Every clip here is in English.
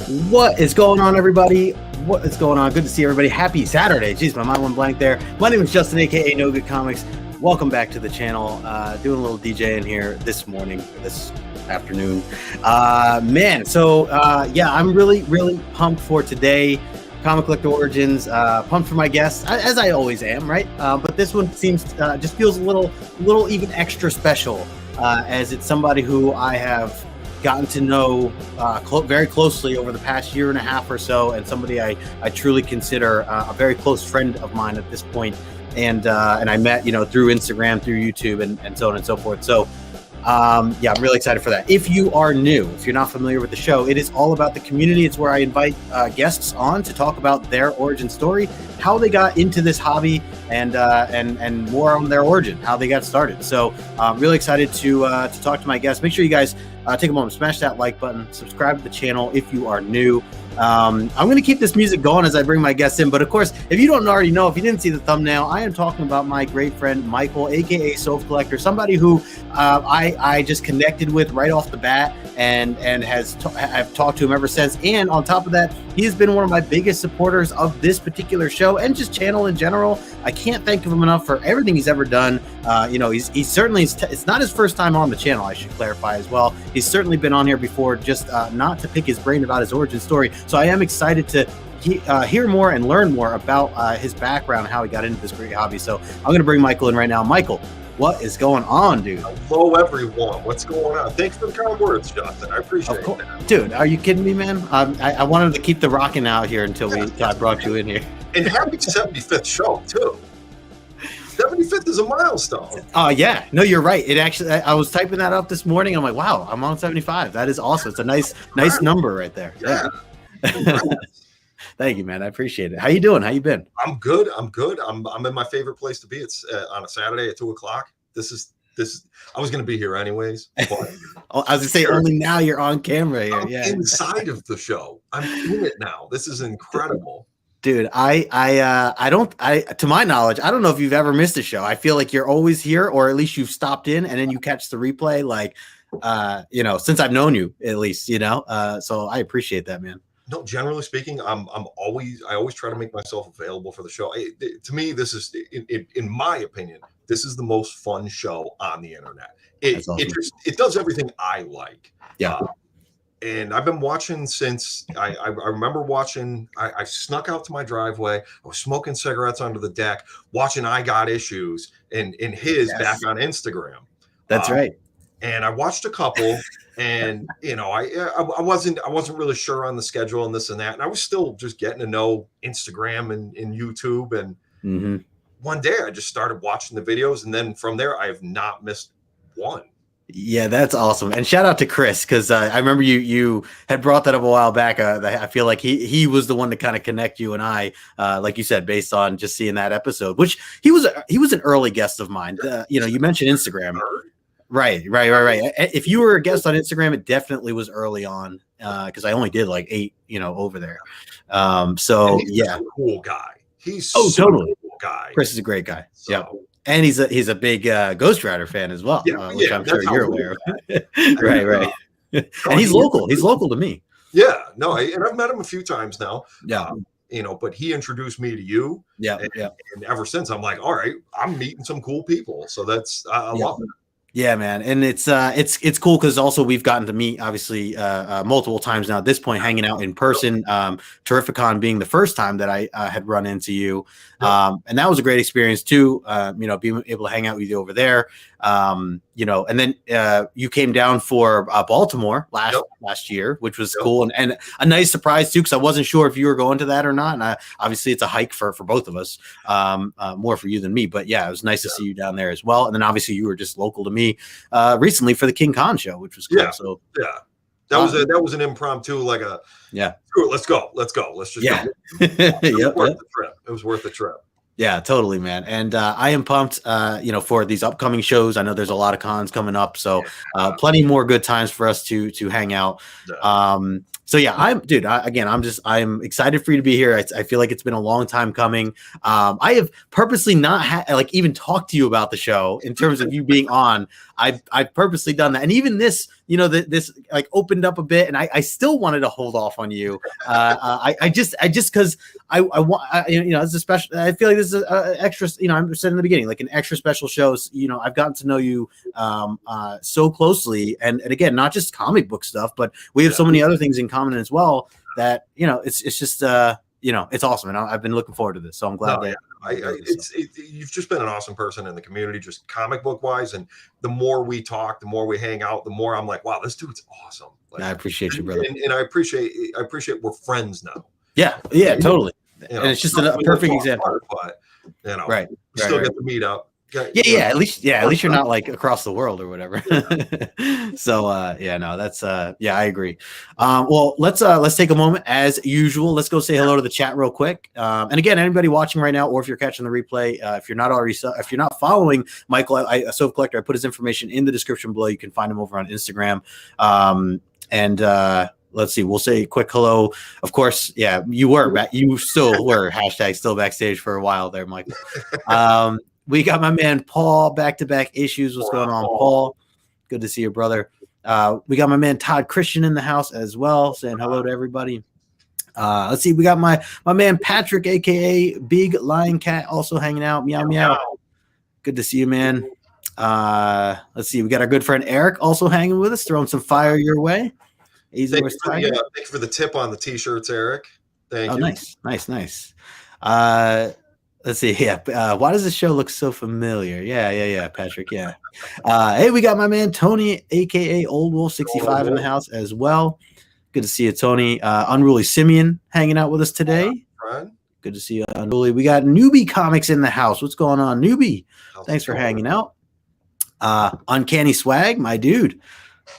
What is going on, everybody? What is going on? Good to see everybody. Happy Saturday. Jeez, my mind went blank there. My name is Justin, aka No Good Comics. Welcome back to the channel. Doing a little DJing here this morning, this afternoon. I'm really pumped for today. Comic Collector Origins. Pumped for my guests, as I always am, right? But this one seems just feels a little even extra special, as it's somebody who I have gotten to know very closely over the past year and a half or so, and somebody I truly consider a very close friend of mine at this point. And I met, through Instagram, through YouTube, and so on and so forth. So, I'm really excited for that. If you are new, if you're not familiar with the show, it is all about the community. It's where I invite guests on to talk about their origin story, how they got into this hobby, and more on their origin, how they got started. So I'm really excited to talk to my guests. Make sure you guys take a moment, smash that like button, subscribe to the channel if you are new. I'm going to keep this music going as I bring my guests in. But of course, if you don't already know, if you didn't see the thumbnail, I am talking about my great friend, Michael, aka Soap Collector, somebody who I just connected with right off the bat and I've talked to him ever since. And on top of that, he has been one of my biggest supporters of this particular show and just channel in general. I can't thank him enough for everything he's ever done. He's certainly, it's not his first time on the channel, I should clarify as well. He's certainly been on here before, just not to pick his brain about his origin story. So I am excited to hear more and learn more about his background, how he got into this great hobby. So I'm going to bring Michael in right now. Michael, what is going on, dude? Hello, everyone. What's going on? Thanks for the kind words, Justin. I appreciate it. Dude, are you kidding me, man? I wanted to keep the rocking out here until I brought you in here. And happy 75th show, too. 75th is a milestone. Yeah. No, you're right. It actually, I was typing that up this morning. I'm like, wow, I'm on 75. That is awesome. It's a nice number right there. Yeah. Thank you, man. I appreciate it. How you doing? How you been? I'm good. I'm in my favorite place to be. It's on a Saturday at 2:00. This is. I was going to be here anyways. But I was going to say, only now you're on camera here. I'm inside of the show. I'm in it now. This is incredible. Dude, to my knowledge, I don't know if you've ever missed a show. I feel like you're always here, or at least you've stopped in and then you catch the replay. Like, since I've known you, at least, so I appreciate that, man. No, generally speaking, I always try to make myself available for the show. To me, this is, in my opinion, this is the most fun show on the internet. It does everything I like. Yeah. And I've been watching since I remember watching. I snuck out to my driveway. I was smoking cigarettes under the deck, watching I Got Issues and his back on Instagram. That's right. And I watched a couple, and I wasn't really sure on the schedule and this and that. And I was still just getting to know Instagram and YouTube. And one day I just started watching the videos, and then from there I have not missed one. Yeah, that's awesome. And shout out to Chris, because I remember you had brought that up a while back. I feel like he was the one to kind of connect you and I, like you said, based on just seeing that episode, which he was an early guest of mine. You mentioned Instagram. Right. If you were a guest on Instagram, it definitely was early on, because I only did like 8, over there. So he's a cool guy. He's totally cool guy. Chris is a great guy. So. Yeah. And he's a big Ghost Rider fan as well, which I'm sure you're aware of. Right. And he's local. He's local to me. Yeah. No, and I've met him a few times now. Yeah. But he introduced me to you. Yeah. And ever since, I'm like, all right, I'm meeting some cool people. So that's I love it. Yeah, man. And it's cool because also we've gotten to meet obviously multiple times now at this point, hanging out in person. Terrificon being the first time that I had run into you. And that was a great experience too. Being able to hang out with you over there. And then you came down for Baltimore last year, which was cool and a nice surprise too, because I wasn't sure if you were going to that or not. And obviously it's a hike for both of us, more for you than me. But yeah, it was nice to see you down there as well. And then obviously you were just local to me recently for the King Con show, which was cool. Yeah. So that was an impromptu, like sure, let's go. Let's just go. It was worth the trip. Yeah, totally, man. And I am pumped, for these upcoming shows. I know there's a lot of cons coming up, so plenty more good times for us to hang out. So yeah, I'm excited for you to be here. I feel like it's been a long time coming. I have purposely not even talked to you about the show in terms of you being on. I've purposely done that. And even this, this like opened up a bit, and I still wanted to hold off on you. I just because I want, it's a special. I feel like this is a extra. I'm said in the beginning, like an extra special show. I've gotten to know you so closely, and again, not just comic book stuff, but we have so many other things in common as well that it's just it's awesome, and I've been looking forward to this. So I'm glad you've just been an awesome person in the community, just comic book wise. And the more we talk, the more we hang out, the more I'm like, wow, this dude's awesome. Like, I appreciate you, brother, and I appreciate we're friends now. Yeah, totally. And it's just a perfect example. But right, we still get to meet up. Yeah. At least you're not like across the world or whatever. So that's I agree. Well, let's take a moment as usual. Let's go say hello to the chat real quick. And again, anybody watching right now, or if you're catching the replay, if you're not following Michael, Soap Collector, I put his information in the description below. You can find him over on Instagram. Let's see. We'll say a quick hello. Of course, you still were #still backstage for a while there, Michael. We got my man Paul, back-to-back issues. What's going on, Paul? Good to see you, brother. We got my man Todd Christian in the house as well, saying hello to everybody. Let's see. We got my man Patrick, aka Big Lion Cat, also hanging out. Meow meow. Good to see you, man. Let's see. We got our good friend Eric also hanging with us, throwing some fire your way. Thank you for the tip on the t-shirts, Eric. Thank you. Nice. Let's see. Why does this show look so familiar? Yeah, Patrick. Yeah. Hey, we got my man Tony, aka Old Wolf 65, in the house as well. Good to see you, Tony. Unruly Simeon hanging out with us today. Good to see you, Unruly. We got Newbie Comics in the house. What's going on, Newbie? Thanks for hanging out. Uncanny Swag, my dude.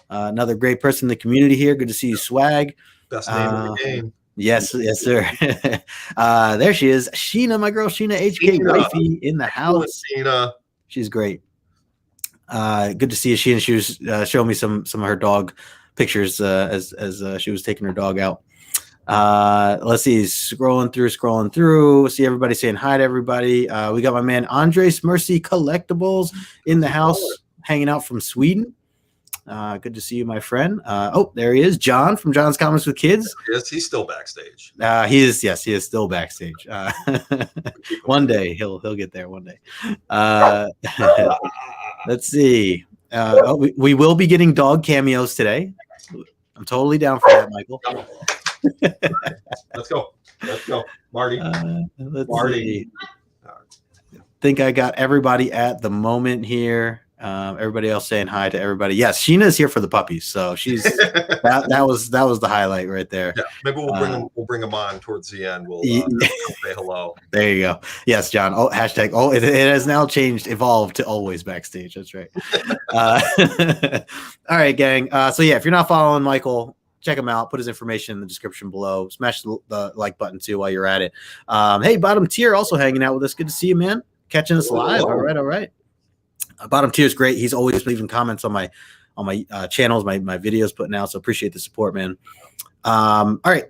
Another great person in the community here. Good to see you, Swag. Best name in the game. Yes, sir. There she is, Sheena, my girl Sheena, HK Wifey in the house. Sheena. She's great. Good to see you, Sheena. She was showing me some of her dog pictures as she was taking her dog out. Let's see, scrolling through. See everybody saying hi to everybody. We got my man Andres Mercy Collectibles in the house, hanging out from Sweden. Good to see you, my friend. There he is, John from John's Comics with Kids. Yes, he's still backstage. He is still backstage. One day he'll get there. One day. Let's see. We will be getting dog cameos today. I'm totally down for that, Michael. Let's go, Marty. Marty. Think I got everybody at the moment here. Everybody else saying hi to everybody. Yes, Sheena's here for the puppies, so she's that was the highlight right there. Yeah, maybe we'll bring them on towards the end. We'll say hello. There you go. Yes, John. Hashtag. It has now evolved to always backstage. That's right. All right, gang. So if you're not following Michael, check him out. Put his information in the description below. Smash the like button too while you're at it. Hey, Bottom Tier also hanging out with us. Good to see you, man. Catching us live. All right. Bottom Tier is great. He's always leaving comments on my channels, my videos putting out. So appreciate the support, man. All right.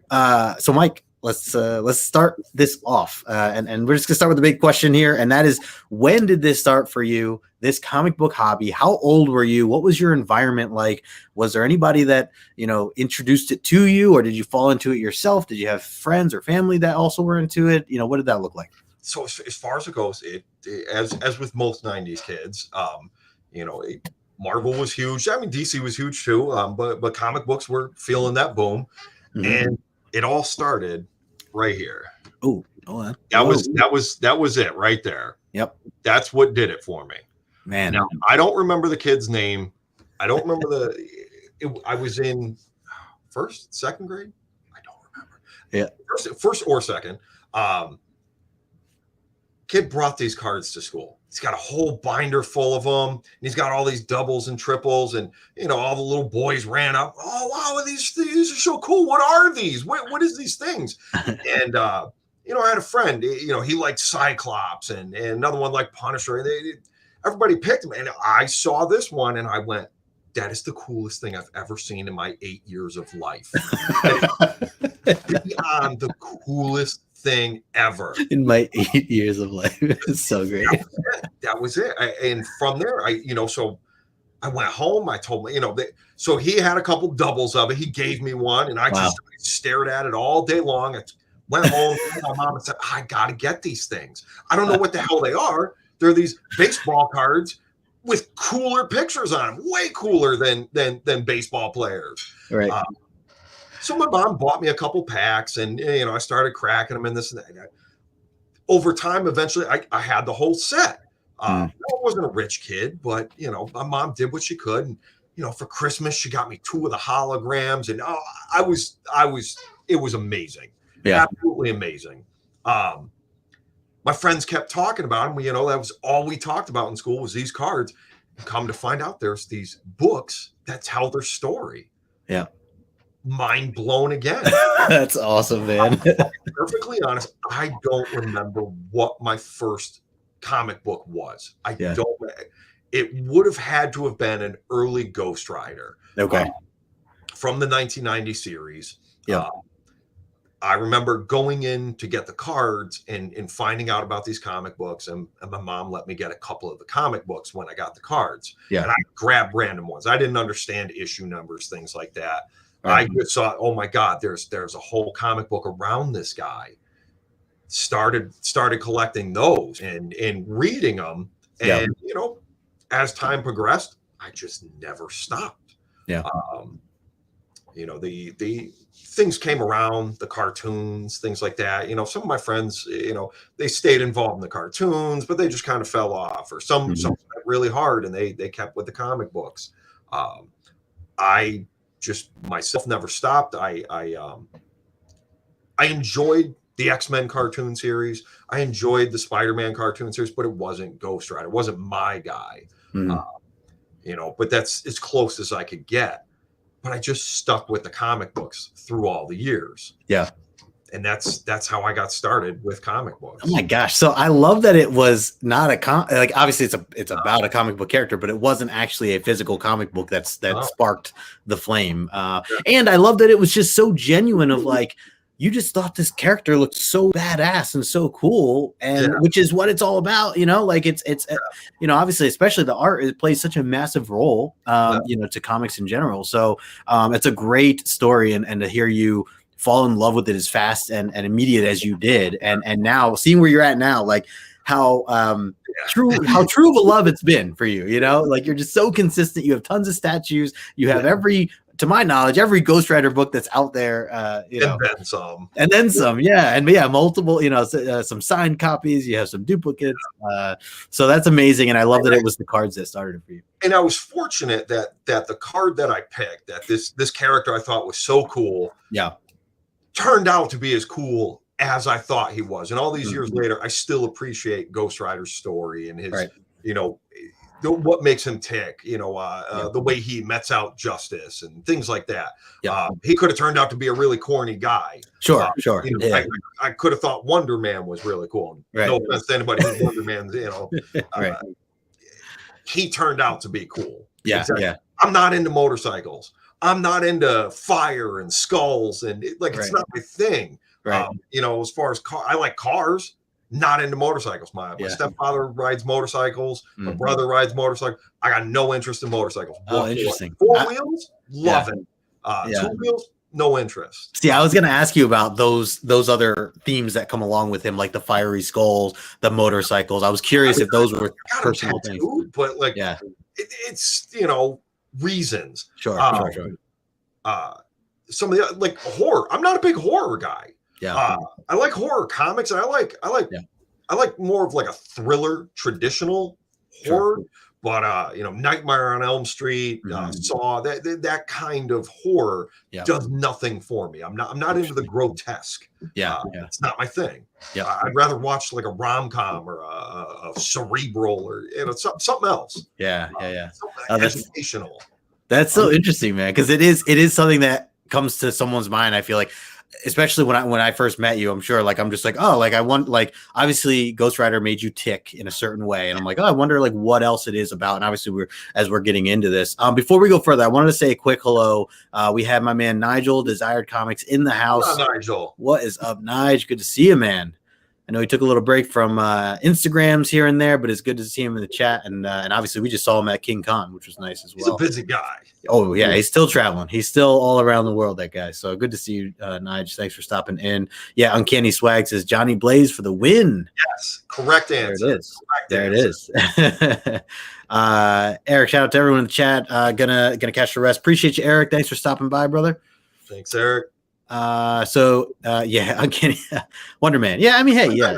So Mike, let's start this off. And we're just gonna start with the big question here. And that is, when did this start for you, this comic book hobby? How old were you? What was your environment like? Was there anybody that, introduced it to you, or did you fall into it yourself? Did you have friends or family that also were into it? What did that look like? So as far as it goes, as with most 90s kids, Marvel was huge. I mean, DC was huge too, but comic books were feeling that boom. Mm-hmm. And it all started right here. That was it right there. Yep. That's what did it for me. Man. Now, I don't remember the kid's name. I don't remember I was in second grade. I don't remember. Yeah. First or second. Kid brought these cards to school. He's got a whole binder full of them. And he's got all these doubles and triples, and all the little boys ran up. Oh wow, these are so cool. What are these? What is these things? And I had a friend. He liked Cyclops, and another one liked Punisher. Everybody picked them, and I saw this one, and I went, "That is the coolest thing I've ever seen in my 8 years of life." Beyond the coolest thing ever in my 8 years of life. It's so great. That was it. And from there, so I went home. I told me, so he had a couple doubles of it. He gave me one, and I just stared at it all day long. I went home to my mom and said, I got to get these things. I don't know what the hell they are. They're these baseball cards with cooler pictures on them, way cooler than baseball players. Right. So my mom bought me a couple packs, and I started cracking them and this and that. Over time, eventually, I had the whole set. I wasn't a rich kid, but my mom did what she could, and for Christmas she got me 2 of the holograms, and it was amazing, absolutely amazing. My friends kept talking about them. That was all we talked about in school was these cards. Come to find out, there's these books that tell their story. Yeah. Mind blown again. That's awesome, man. Perfectly honest, I don't remember what my first comic book was. I don't. It would have had to have been an early Ghost Rider. Okay. From the 1990 series. Yeah. I remember going in to get the cards and finding out about these comic books, and my mom let me get a couple of the comic books when I got the cards. Yeah. And I grabbed random ones. I didn't understand issue numbers, things like that. Right. I just thought, oh my God, there's a whole comic book around this guy. Started collecting those and reading them. And as time progressed, I just never stopped. Yeah. The things came around, the cartoons, things like that. Some of my friends, they stayed involved in the cartoons, but they just kind of fell off, or some went really hard and they kept with the comic books. I just myself never stopped. I enjoyed the X-Men cartoon series. I enjoyed the Spider-Man cartoon series, but it wasn't Ghost Rider. It wasn't my guy. But that's as close as I could get. But I just stuck with the comic books through all the years. Yeah. And that's how I got started with comic books. Oh my gosh. So I love that it was not obviously it's about a comic book character, but it wasn't actually a physical comic book that sparked the flame. And I love that it was just so genuine of like, you just thought this character looked so badass and so cool, and which is what it's all about, like it's obviously, especially the art, it plays such a massive role, to comics in general. So it's a great story, and to hear you fall in love with it as fast and immediate as you did, and now seeing where you're at now, like how true of a love it's been for you, like you're just so consistent. You have tons of statues. You have to my knowledge, every Ghost Rider book that's out there, and then some, multiple, some signed copies. You have some duplicates, so that's amazing, and I love that it was the cards that started it for you. And I was fortunate that the card that I picked, that this character I thought was so cool, turned out to be as cool as I thought he was. And all these years later, I still appreciate Ghost Rider's story and his, what makes him tick, the way he mets out justice and things like that. He could have turned out to be a really corny guy. Sure. I could have thought Wonder Man was really cool. No offense to anybody who's Wonder Man's, he turned out to be cool. I'm not into motorcycles. I'm not into fire and skulls, and it's not my thing. As far as I like cars. Not into motorcycles. My stepfather rides motorcycles. My brother rides motorcycles. I got no interest in motorcycles. Oh, interesting. Four wheels, love it. 2 wheels, no interest. See, I was going to ask you about those other themes that come along with him, like the fiery skulls, the motorcycles. I was curious if those were personal things. But it's reasons. Sure. Some of the horror. I'm not a big horror guy. I like horror comics, and I like more of like a thriller, traditional horror. But Nightmare on Elm Street, Saw, that kind of horror does nothing for me. I'm not into the grotesque. It's not my thing. I'd rather watch like a rom-com or a cerebral or something else. Something educational. That's so interesting, man, because it is something that comes to someone's mind. I feel like, especially when I first met you, I'm sure, I'm just like, oh, I want, obviously Ghost Rider made you tick in a certain way, and I'm like, oh, I wonder what else it is about. And obviously we're getting into this. Before we go further, I wanted to say a quick hello. We have my man Nigel, Desired Comics, in the house. Nigel, what is up, Nigel? Good to see you, man. I know he took a little break from Instagrams here and there, but it's good to see him in the chat. And obviously, we just saw him at King Con, which was nice as well. He's a busy guy. Oh, yeah. He's still traveling. He's still all around the world, that guy. So good to see you, Nige. Thanks for stopping in. Yeah, Uncanny Swag says Johnny Blaze for the win. Yes, correct answer. There it is. There it is. Eric, shout out to everyone in the chat. Gonna catch the rest. Appreciate you, Eric. Thanks for stopping by, brother. Thanks, Eric. Yeah, Uncanny Wonder Man. Yeah, I mean, hey, yeah.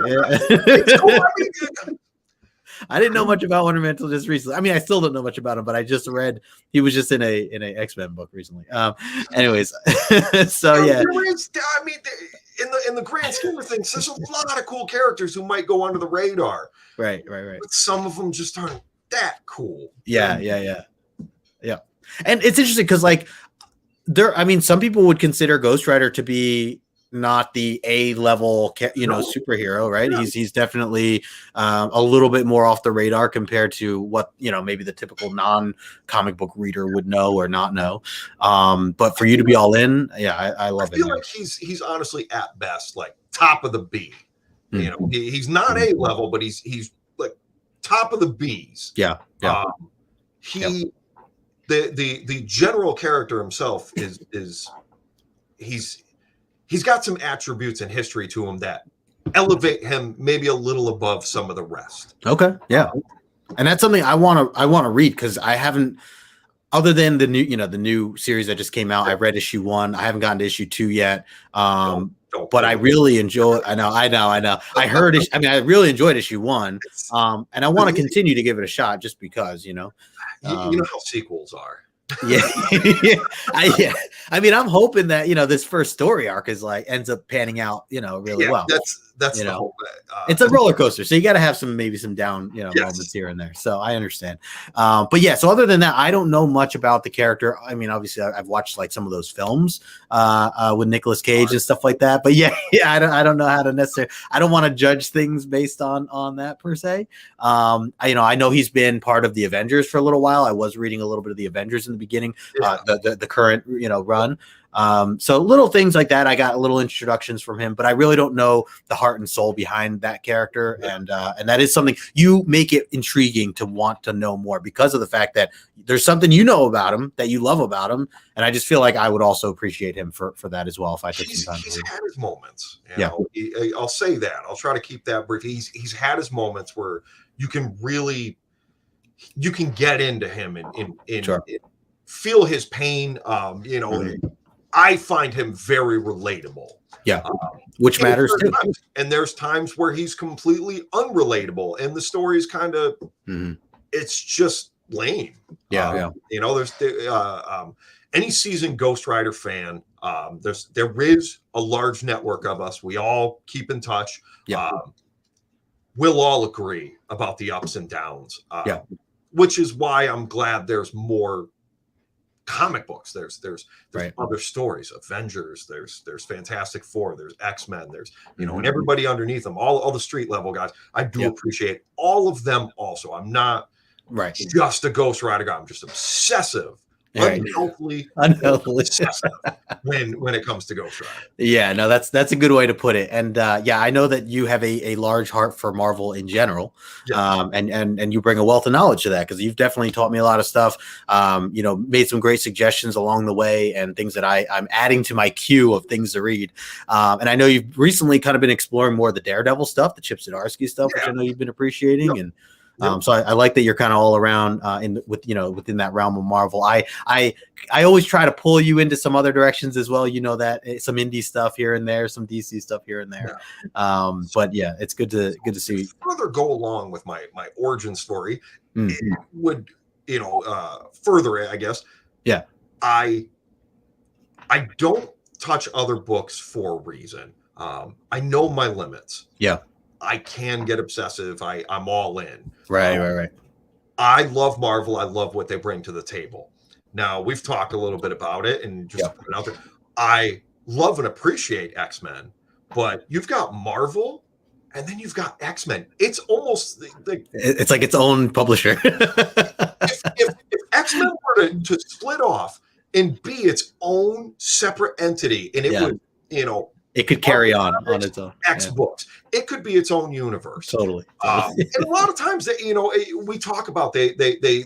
I didn't know much about Wonder Man until just recently. I mean, I still don't know much about him, but I just read he was just in a X-Men book recently. Anyways, so yeah. I mean, in the grand scheme of things, there's a lot of cool characters who might go under the radar. Right. But some of them just aren't that cool. Yeah. And it's interesting because, like, some people would consider Ghost Rider to be not the A-level, superhero, right? Yeah. He's definitely a little bit more off the radar compared to what, maybe the typical non-comic book reader would know or not know. But for you to be all in, yeah, I love it. I feel like he's honestly at best like top of the B. Mm-hmm. He's not A-level, but he's like top of the Bs. Yeah. The general character himself is he's got some attributes and history to him that elevate him maybe a little above some of the rest. Okay. Yeah. And that's something I want to read because I haven't, other than the new series that just came out. I read issue 1. I haven't gotten to issue 2 yet. But I really enjoy. I know. I heard. I really enjoyed issue 1. And I want to continue to give it a shot just because, you know how sequels are. Yeah. I mean, I'm hoping that this first story arc is ends up panning out really well. That's the hope. It's a roller coaster, so you got to have some down moments here and there. So I understand. But yeah, so other than that, I don't know much about the character. I mean, obviously I've watched like some of those films with Nicolas Cage and stuff like that. But yeah, I don't know how to necessarily. I don't want to judge things based on that per se. I know he's been part of the Avengers for a little while. I was reading a little bit of the Avengers in the beginning, the current run. So little things like that. I got little introductions from him, but I really don't know the heart and soul behind that character. And that is something you make it intriguing to want to know more because of the fact that there's something about him that you love about him. And I just feel like I would also appreciate him for that as well. If I took some time. He's had his moments. I'll say that. I'll try to keep that brief. He's had his moments where you can get into him and sure. Feel his pain. I find him very relatable. Yeah, which matters too. And there's times where he's completely unrelatable, and the story is kind of it's just lame. Yeah. There's any seasoned Ghost Rider fan. There is a large network of us. We all keep in touch. Yeah. We'll all agree about the ups and downs. Which is why I'm glad there's more comic books. There's right. other stories, Avengers, there's Fantastic Four, there's X-Men, there's and everybody underneath them, all the street level guys. I do appreciate all of them also. I'm not just a Ghost Rider guy. I'm just obsessive. Unhealthily obsessive when it comes to Ghost Rider. Yeah, no, that's a good way to put it. And I know that you have a large heart for Marvel in general. And you bring a wealth of knowledge to that because you've definitely taught me a lot of stuff. Made some great suggestions along the way and things that I'm adding to my queue of things to read. And I know you've recently kind of been exploring more of the Daredevil stuff, the Chip Zdarsky stuff, which I know you've been appreciating. And so I like that you're kind of all around within that realm of Marvel. I always try to pull you into some other directions as well. That some indie stuff here and there, some DC stuff here and there. But yeah, it's good to see. To further go along with my origin story, it would further it, I guess. Yeah, I don't touch other books for a reason. I know my limits. Yeah. I can get obsessive. I'm all in. Right. I love Marvel. I love what they bring to the table. Now, we've talked a little bit about it and just put it out there. I love and appreciate X-Men, but you've got Marvel and then you've got X-Men. It's almost it's like its own publisher. if X-Men were to split off and be its own separate entity, and it would, It could carry on its own. X books. It could be its own universe. Totally. And a lot of times, we talk about they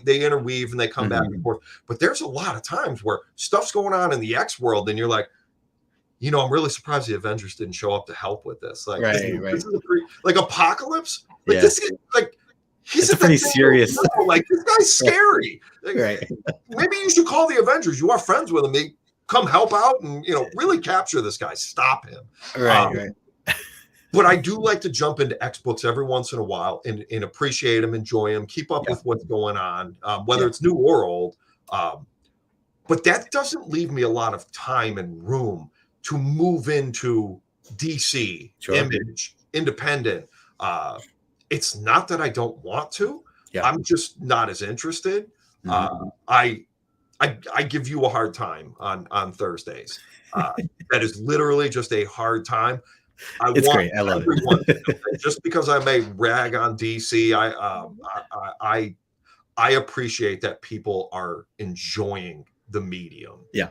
interweave and they come back and forth. But there's a lot of times where stuff's going on in the X world, and you're like, I'm really surprised the Avengers didn't show up to help with this. Like, this is like Apocalypse. Like this is like he's pretty serious. Like this guy's scary. Like, right. Maybe you should call the Avengers. You are friends with him. They come help out and really capture this guy. Stop him. Right. But I do like to jump into X books every once in a while and appreciate them, enjoy them, keep up with what's going on, whether it's new or old. But that doesn't leave me a lot of time and room to move into DC, Image, Independent. It's not that I don't want to. I'm just not as interested. I give you a hard time on Thursdays. That is literally just a hard time. It's great. I love it. Just because I may rag on DC, I appreciate that people are enjoying the medium. Yeah.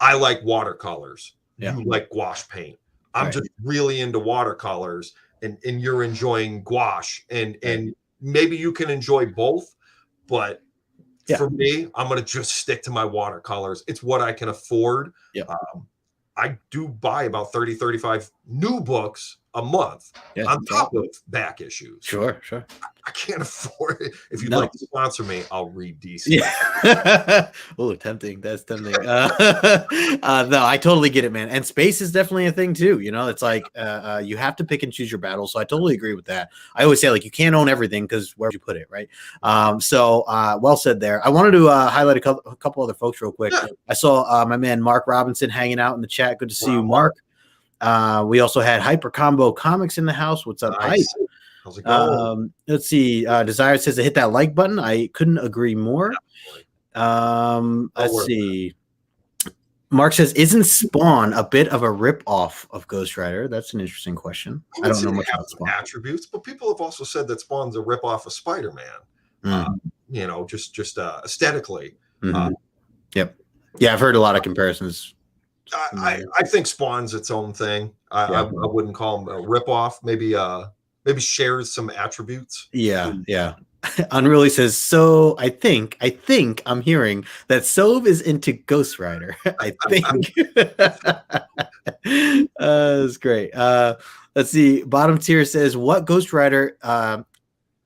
I like watercolors. You like gouache paint. I'm just really into watercolors, and you're enjoying gouache, and maybe you can enjoy both, but for me, I'm going to just stick to my watercolors. It's what I can afford. I do buy about 30, 35 new books a month on top of back issues. Sure. I can't afford it. If you'd like to sponsor me, I'll read DC. Oh, tempting. That's tempting. No, I totally get it, man. And space is definitely a thing too. It's like you have to pick and choose your battles. So I totally agree with that. I always say, like, you can't own everything because where would you put it, right? So well said there. I wanted to highlight a couple other folks real quick. I saw my man Mark Robinson hanging out in the chat. Good to see you, Mark. We also had Hyper Combo Comics in the house. What's up, Hype? How's it going? Let's see. Desire says to hit that like button. I couldn't agree more. Let's see. Mark says, isn't Spawn a bit of a rip-off of Ghost Rider? That's an interesting question. I don't know much about Spawn attributes, but people have also said that Spawn's a rip-off of Spider-Man. Just aesthetically. Yep. Yeah, I've heard a lot of comparisons. I think Spawn's its own thing. I wouldn't call him a rip-off. Maybe shares some attributes. Yeah. Unruly says, so I think I'm hearing that Sove is into Ghost Rider. I think. That's great. Let's see. Bottom tier says, what Ghost Rider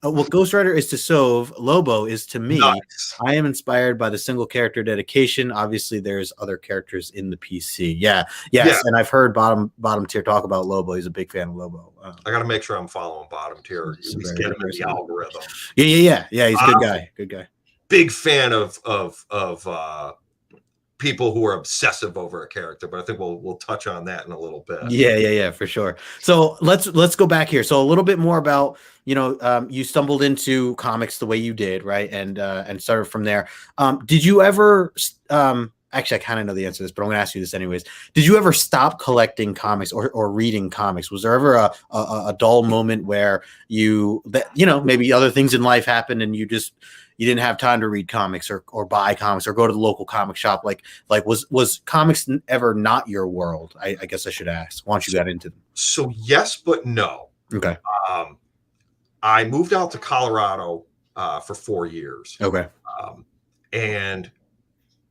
is to Sove, Lobo is to me. Nice. I am inspired by the single character dedication. Obviously, there's other characters in the PC. Yes. And I've heard bottom tier talk about Lobo. He's a big fan of Lobo. I got to make sure I'm following bottom tier. He's getting in the algorithm. Yeah. He's a good guy. Good guy. Big fan of people who are obsessive over a character, but I think we'll touch on that in a little bit. Yeah, for sure. So let's go back here. So a little bit more about, you stumbled into comics the way you did, right? And started from there. Did you ever actually, I kind of know the answer to this, but I'm going to ask you this anyways. Did you ever stop collecting comics or reading comics? Was there ever a dull moment where maybe other things in life happened and you didn't have time to read comics or buy comics or go to the local comic shop? Like was comics ever not your world? I guess I should ask once you got into them. So yes, but no. Okay. I moved out to Colorado for 4 years. Okay. And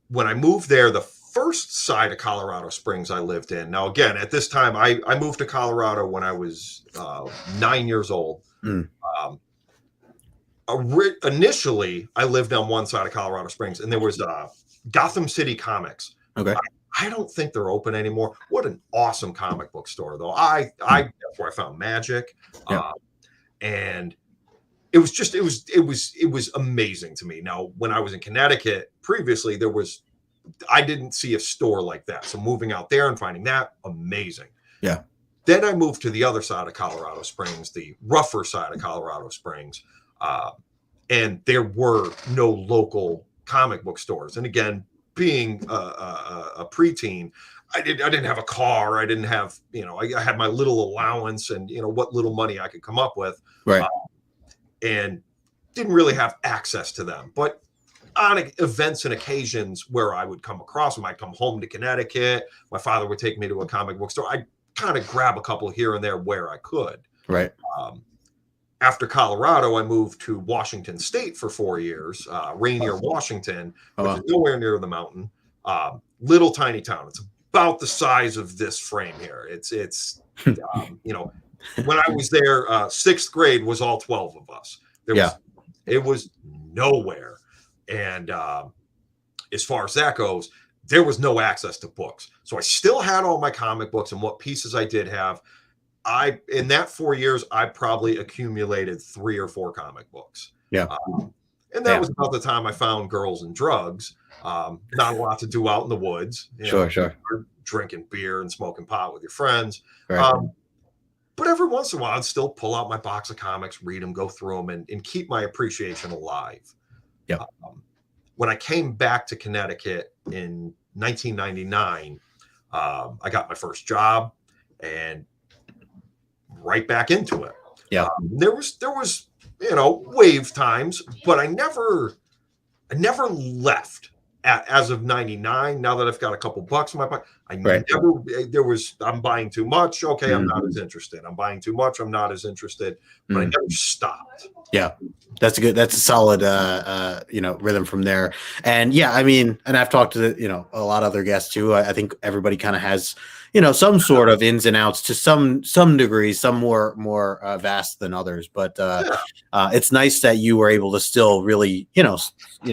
when I moved there, the first side of Colorado Springs I lived in. Now, again, at this time, I moved to Colorado when I was 9 years old. Initially, I lived on one side of Colorado Springs, and there was Gotham City Comics. Okay. I don't think they're open anymore. What an awesome comic book store, though. That's where I found Magic. Yeah. And it was amazing to me. Now, when I was in Connecticut previously, I didn't see a store like that. So moving out there and finding that, amazing. Yeah. Then I moved to the other side of Colorado Springs, the rougher side of Colorado Springs. And there were no local comic book stores. And again, being a preteen, I didn't have a car. I didn't have, I had my little allowance and, what little money I could come up with. Right. And didn't really have access to them. But on events and occasions where I would come across them. I'd come home to Connecticut. My father would take me to a comic book store. I'd kind of grab a couple here and there where I could. Right. After Colorado, I moved to Washington State for 4 years, Rainier, Washington, which is nowhere near the mountain. Little tiny town. It's about the size of this frame here. It's when I was there, 6th grade was all 12 of us. It was nowhere. And as far as that goes, there was no access to books. So I still had all my comic books, and what pieces I did have, in that 4 years, I probably accumulated 3 or 4 comic books. Yeah. And that was about the time I found Girls and Drugs. Not a lot to do out in the woods. Sure. Drinking beer and smoking pot with your friends. Right. But every once in a while, I'd still pull out my box of comics, read them, go through them, and keep my appreciation alive. Yeah. When I came back to Connecticut in 1999, I got my first job and right back into it. Yeah. There was wave times, but I never left as of 99. Now that I've got a couple bucks in my pocket, I'm buying too much. Okay. I'm not as interested. I'm buying too much. I'm not as interested, but I never stopped. Yeah. That's a solid, rhythm from there. And yeah, I mean, and I've talked to a lot of other guests too. I think everybody kind of has, some sort of ins and outs to some degree, some more vast than others. But it's nice that you were able to still really,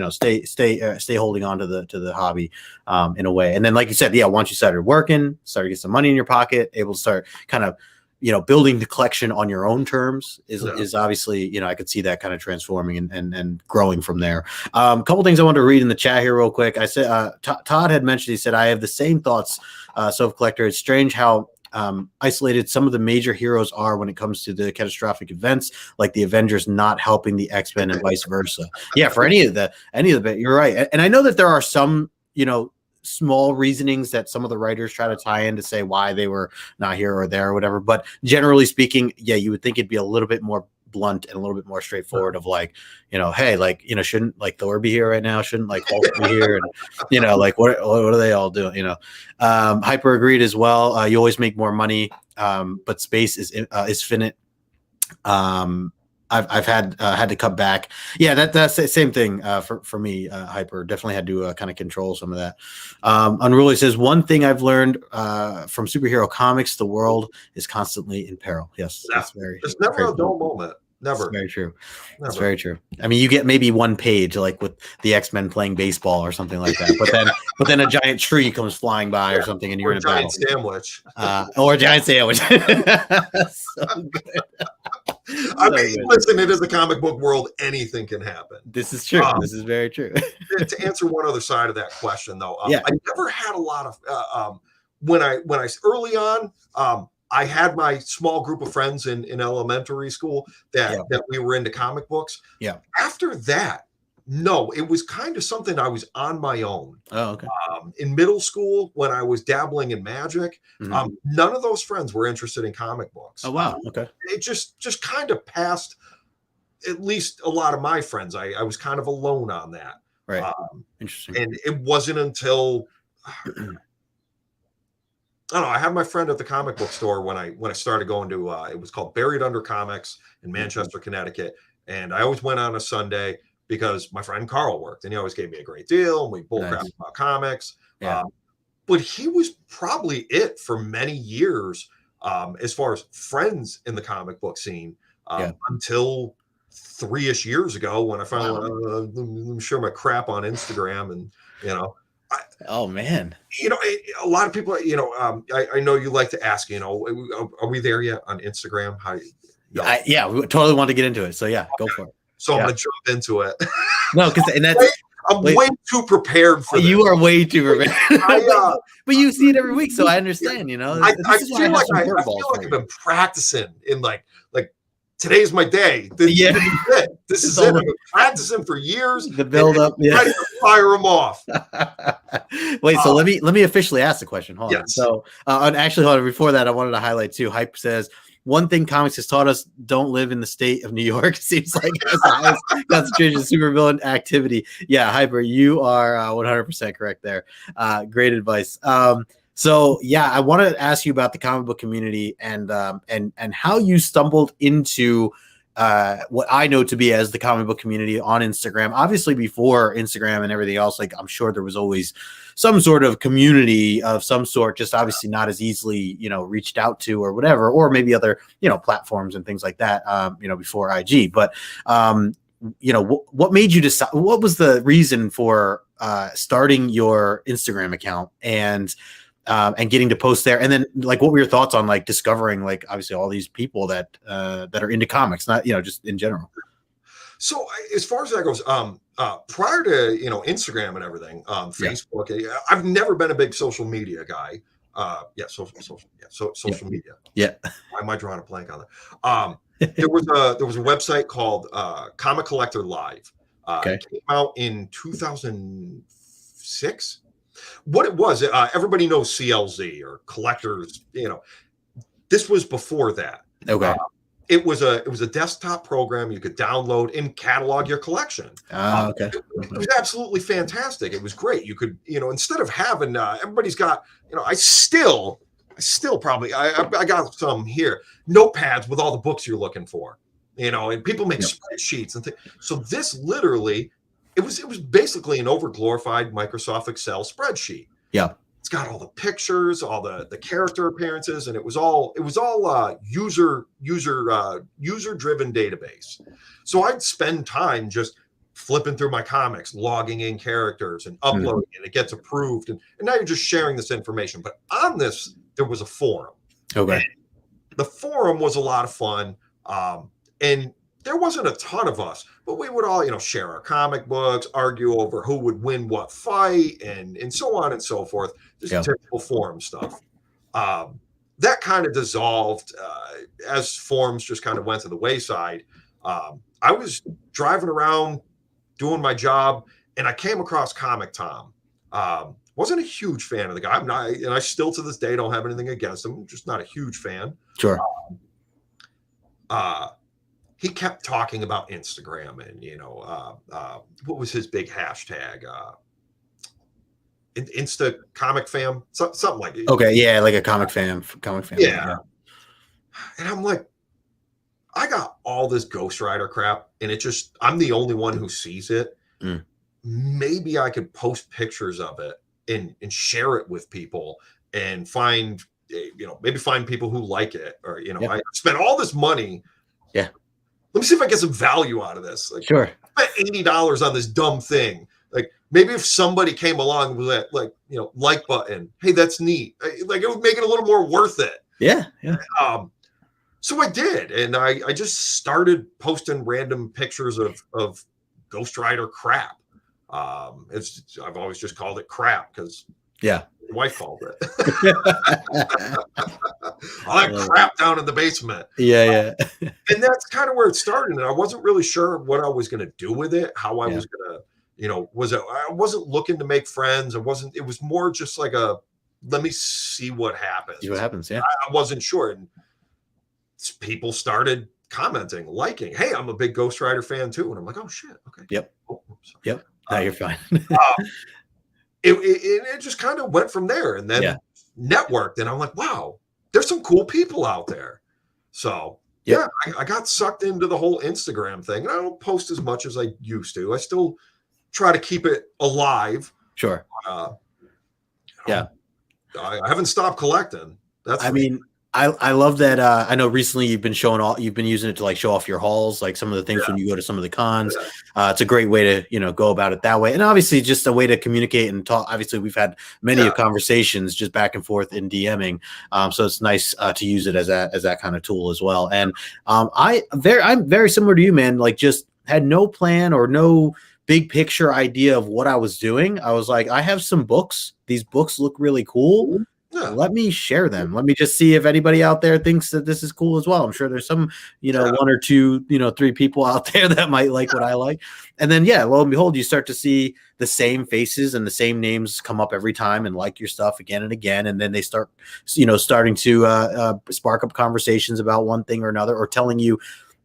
stay holding on to the hobby in a way. And then, like you said, once you started working, started to get some money in your pocket, able to start kind of, building the collection on your own terms is obviously, I could see that kind of transforming and growing from there. A couple things I wanted to read in the chat here real quick. I said, Todd had mentioned, he said, I have the same thoughts, Sofa Collector. It's strange how isolated some of the major heroes are when it comes to the catastrophic events, like the Avengers not helping the X-Men and vice versa. Yeah, for any of the bit, you're right. And I know that there are some, small reasonings that some of the writers try to tie in to say why they were not here or there or whatever. But generally speaking, yeah, you would think it'd be a little bit more blunt and a little bit more straightforward of like, hey, like, shouldn't like Thor be here right now? Shouldn't like Hulk be here? And, like, what are they all doing? Hyper agreed as well. You always make more money, but space is finite. I've had to cut back. Yeah, that's the same thing for me. Hyper definitely had to kind of control some of that. Unruly says, one thing I've learned from superhero comics, the world is constantly in peril. Yes, that's there's never a dull moment. Never. That's very true. Never. That's very true. I mean, you get maybe one page like with the X-Men playing baseball or something like that, but then a giant tree comes flying by or something, and you're in a giant battle. Sandwich. Or a giant sandwich. So good. I mean, listen, it is a comic book world. Anything can happen. This is true. This is very true. To answer one other side of that question, though, I never had a lot of when I early on. I had my small group of friends in elementary school that we were into comic books. Yeah. After that, no, it was kind of something I was on my own. Oh, okay. In middle school, when I was dabbling in magic, none of those friends were interested in comic books. Oh, wow. Okay. It just kind of passed, at least a lot of my friends. I was kind of alone on that. Right. Interesting. And it wasn't until I don't know. I had my friend at the comic book store when I started going to it was called Buried Under Comics in Manchester, Connecticut, and I always went on a Sunday because my friend Carl worked, and he always gave me a great deal, and we bullcrapped about comics. Yeah. But he was probably it for many years as far as friends in the comic book scene until 3-ish years ago when I finally let me share my crap on Instagram and oh man, a lot of people, I know you like to ask, are we there yet on Instagram? How do you? We totally want to get into it. So go for it. So I'm gonna jump into it. No, because I'm way too prepared for this. You are way too prepared. But you see it every week, so I understand. I feel like I've been practicing in like today's my day. This is it. I've been practicing for years. The build up, ready to fire them off. Wait, so let me officially ask the question. Hold on. So, actually, hold on. Before that, I wanted to highlight too. Hype says, one thing comics has taught us: don't live in the state of New York. Seems like has the highest concentration of supervillain activity. Yeah, Hyper, you are 100% correct there. Great advice. So yeah, I want to ask you about the comic book community and how you stumbled into what I know to be as the comic book community on Instagram. Obviously, before Instagram and everything else, like I'm sure there was always some sort of community of some sort, just obviously not as easily, reached out to or whatever, or maybe other, platforms and things like that, before IG. But, what made you decide? What was the reason for starting your Instagram account and getting to post there? And then like, what were your thoughts on like discovering like obviously all these people that are into comics, not, just in general? So as far as that goes, prior to, Instagram and everything, Facebook, I've never been a big social media guy. Social media. Yeah. Why am I drawing a blank on that? There was a website called Comic Collector Live. It came out in 2006. What it was, everybody knows CLZ or collectors. This was before that. Okay. It was a desktop program you could download and catalog your collection. Okay. It was absolutely fantastic. It was great. You could, instead of having everybody's got, I still probably I got some here, notepads with all the books you're looking for, and people make spreadsheets and things. So this literally, it was basically an overglorified Microsoft Excel spreadsheet. Yeah. It's got all the pictures, all the character appearances, and it was all user driven database. So I'd spend time just flipping through my comics, logging in characters and uploading it. It gets approved, and now you're just sharing this information. But on this, there was a forum. Okay. And the forum was a lot of fun, and there wasn't a ton of us, but we would all, share our comic books, argue over who would win what fight, and so on and so forth. Just typical forum stuff. That kind of dissolved as forums just kind of went to the wayside. I was driving around doing my job, and I came across Comic Tom. Wasn't a huge fan of the guy. I'm not, and I still to this day don't have anything against him. I'm just not a huge fan. Sure. He kept talking about Instagram and, what was his big hashtag? Insta comic fam, something like it. Okay. Yeah. Like a comic fam. Yeah. And I'm like, I got all this Ghost Rider crap and I'm the only one who sees it. Maybe I could post pictures of it and share it with people and find, maybe find people who like it or, I spent all this money. Yeah. Let me see if I get some value out of this. Like, sure. I spent $80 on this dumb thing. Like maybe if somebody came along with that, like button, hey, that's neat. Like it would make it a little more worth it. Yeah. Yeah. So I did, and I just started posting random pictures of Ghost Rider crap. I've always just called it crap because my wife called it. All that crap down in the basement. Yeah. And that's kind of where it started. And I wasn't really sure what I was going to do with it, how I was going to, I wasn't looking to make friends. It was more just like let me see what happens. See what happens. Yeah. I wasn't sure. And people started commenting, liking, hey, I'm a big Ghost Rider fan too. And I'm like, oh shit. Okay. Yep. Yep. No, you're fine. It just kind of went from there and then networked. And I'm like, wow, there's some cool people out there. So I got sucked into the whole Instagram thing. And I don't post as much as I used to. I still try to keep it alive. Sure. I haven't stopped collecting. I love that. I know recently you've been using it to like show off your hauls, like some of the things when you go to some of the cons. It's a great way to, go about it that way. And obviously just a way to communicate and talk. Obviously we've had many conversations just back and forth in DMing. So it's nice to use it as that kind of tool as well. And I'm very similar to you, man. Like just had no plan or no big picture idea of what I was doing. I was like, I have some books. These books look really cool. Yeah. Let me share them. Let me just see if anybody out there thinks that this is cool as well. I'm sure there's some, one or two, three people out there that might like what I like. And then, lo and behold, you start to see the same faces and the same names come up every time and like your stuff again and again. And then they start, starting to spark up conversations about one thing or another, or telling you,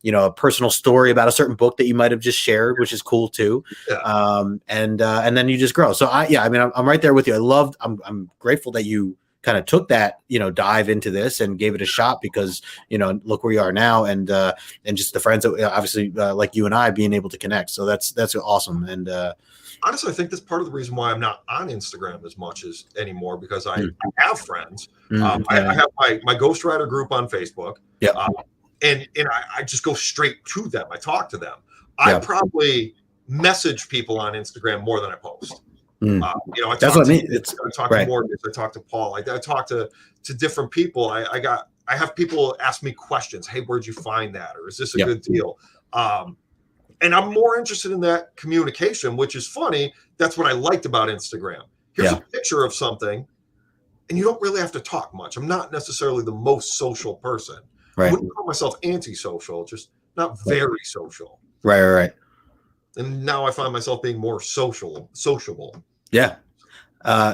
a personal story about a certain book that you might have just shared, which is cool too. And then you just grow. So I'm right there with you. I'm grateful that you kind of took that, dive into this and gave it a shot, because, look where you are now, and just the friends that obviously like you and I being able to connect. So that's awesome. And honestly, I think that's part of the reason why I'm not on Instagram as much as anymore, because I have friends. I have my ghostwriter group on Facebook. And I just go straight to them. I talk to them. I probably message people on Instagram more than I post. That's what I mean. I talk to Morgan. I talk to Paul. I talk to different people. I have people ask me questions. Hey, where'd you find that? Or is this a good deal? And I'm more interested in that communication, which is funny. That's what I liked about Instagram. Here's a picture of something, and you don't really have to talk much. I'm not necessarily the most social person. I wouldn't call myself antisocial, just not very social. Right. And now I find myself being more sociable. Yeah.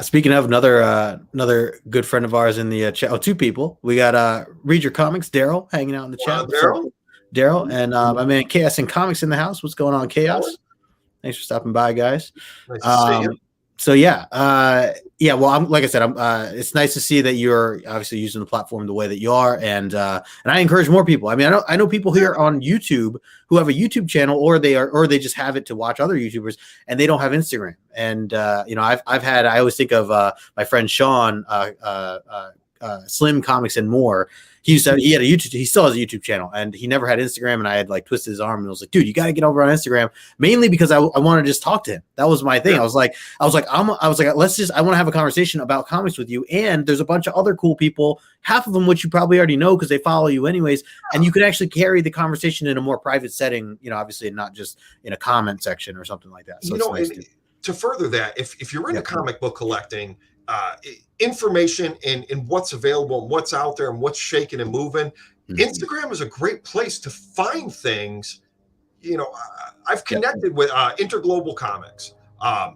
Speaking of another good friend of ours in the chat. Oh, two people. We got Read Your Comics, Daryl, hanging out in the chat. Daryl, and my man Chaos and Comics in the house. What's going on, Chaos? Thanks for stopping by, guys. Nice to see you. So well, like I said, it's nice to see that you're obviously using the platform the way that you are, and I encourage more people. I mean, I know people here on YouTube who have a YouTube channel, or they just have it to watch other YouTubers, and they don't have Instagram. And I always think of my friend Sean, Slim Comics and More. He had a YouTube. He still has a YouTube channel, and he never had Instagram. And I had like twisted his arm, and I was like, "Dude, you got to get over on Instagram." Mainly because I want to just talk to him. That was my thing. I was like, I want to have a conversation about comics with you. And there's a bunch of other cool people, half of them which you probably already know because they follow you anyways. And you could actually carry the conversation in a more private setting, obviously, and not just in a comment section or something like that. So to further that, if you're into comic book collecting, information and what's available and what's out there and what's shaking and moving, Instagram is a great place to find things. I've connected with Interglobal Comics. I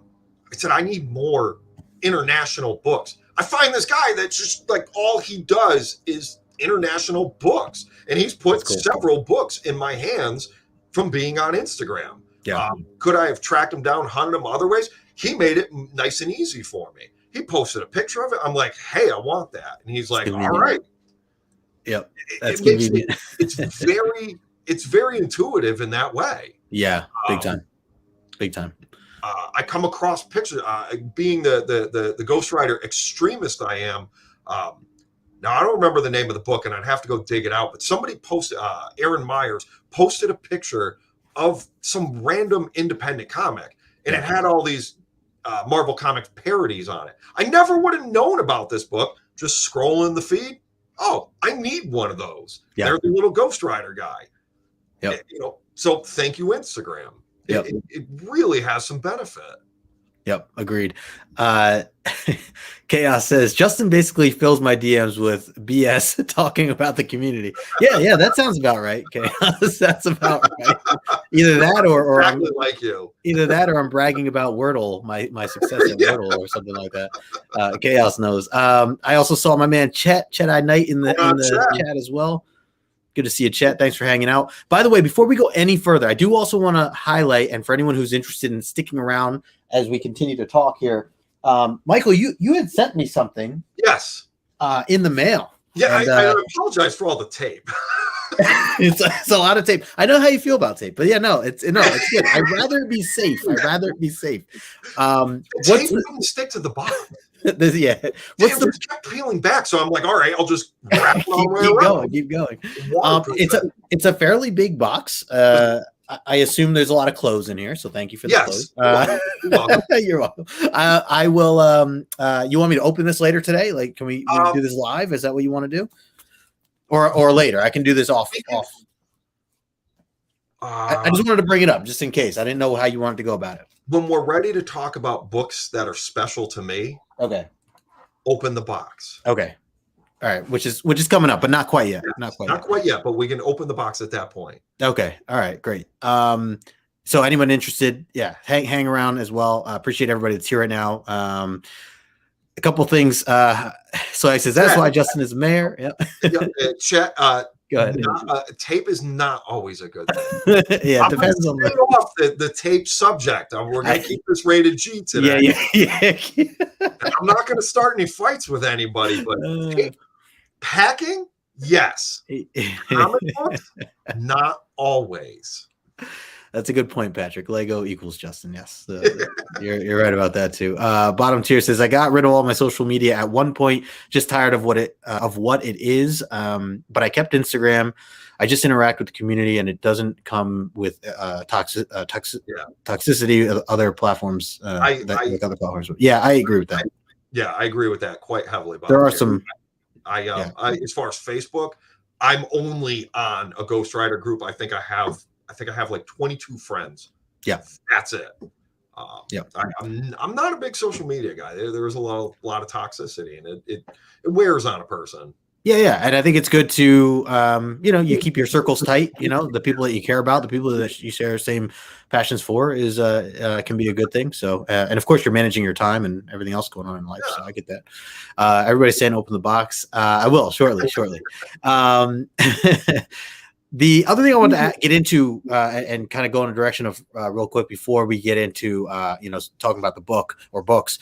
said I need more international books. I find this guy that's just like all he does is international books, and he's put several books in my hands from being on Instagram. Could I have tracked him down, hunted him other ways? He made it nice and easy for me. He posted a picture of it. I'm like, hey, I want that. And he's like, all right. Yep. It's very intuitive in that way. Yeah. Big time. I come across pictures, being the ghostwriter extremist I am. Now I don't remember the name of the book, and I'd have to go dig it out, but somebody posted, Aaron Myers posted a picture of some random independent comic, and it had all these Marvel Comics parodies on it. I never would have known about this book, just scrolling the feed. Oh, I need one of those. They're the little Ghost Rider guy. So thank you, Instagram. It really has some benefit. Yep, agreed. Chaos says Justin basically fills my DMs with BS talking about the community. Yeah, that sounds about right. Chaos, that's about right. Either that or exactly like you. Either that or I'm bragging about Wordle, my success at Wordle or something like that. Chaos knows. I also saw my man Chet-Eye Knight in the chat as well. Good to see you, Chet. Thanks for hanging out. By the way, before we go any further, I do also want to highlight, and for anyone who's interested in sticking around as we continue to talk here, Michael, you had sent me something. Yes. In the mail. Yeah, and, I apologize for all the tape. it's a lot of tape. I know how you feel about tape, but it's good. I'd rather it be safe. Tape wouldn't stick to the bottom. What's kept peeling back? So I'm like, all right, I'll just wrap it all the way around. Keep going. It's a fairly big box. I assume there's a lot of clothes in here, so thank you for the clothes. You're welcome. You're welcome. I will. You want me to open this later today? Like, can we do this live? Is that what you want to do? Or later? I can do this off. I just wanted to bring it up just in case. I didn't know how you wanted to go about it. When we're ready to talk about books that are special to me, okay, open the box. Okay. All right, which is coming up, but not quite yet. Not quite yet, but we can open the box at that point. Okay. All right. Great. So anyone interested, hang around as well. Appreciate everybody that's here right now. A couple things. So I says that's why Justin is mayor. Yeah. Chat. Go ahead. Tape is not always a good thing. Yeah, it depends on off the tape subject. We're going to keep this rated G today. Yeah. I'm not going to start any fights with anybody, but tape packing, yes. Comic books, not always. That's a good point, Patrick. Lego equals Justin. Yes, you're right about that too. Bottom tier says I got rid of all my social media at one point, just tired of what it is. But I kept Instagram. I just interact with the community, and it doesn't come with toxicity of other platforms. Like other platforms. Yeah, I agree with that. I agree with that quite heavily. There are some. As far as Facebook, I'm only on a Ghost Rider group. I think I have like 22 friends. Yeah, that's it. I'm not a big social media guy. There is a lot of toxicity, and it wears on a person. Yeah, and I think it's good to you keep your circles tight. The people that you care about, the people that you share the same passions for, is can be a good thing. So, and of course, you're managing your time and everything else going on in life. So I get that. Everybody's saying open the box. I will shortly. The other thing I want to get into and kind of go in a direction of real quick before we get into talking about the book or books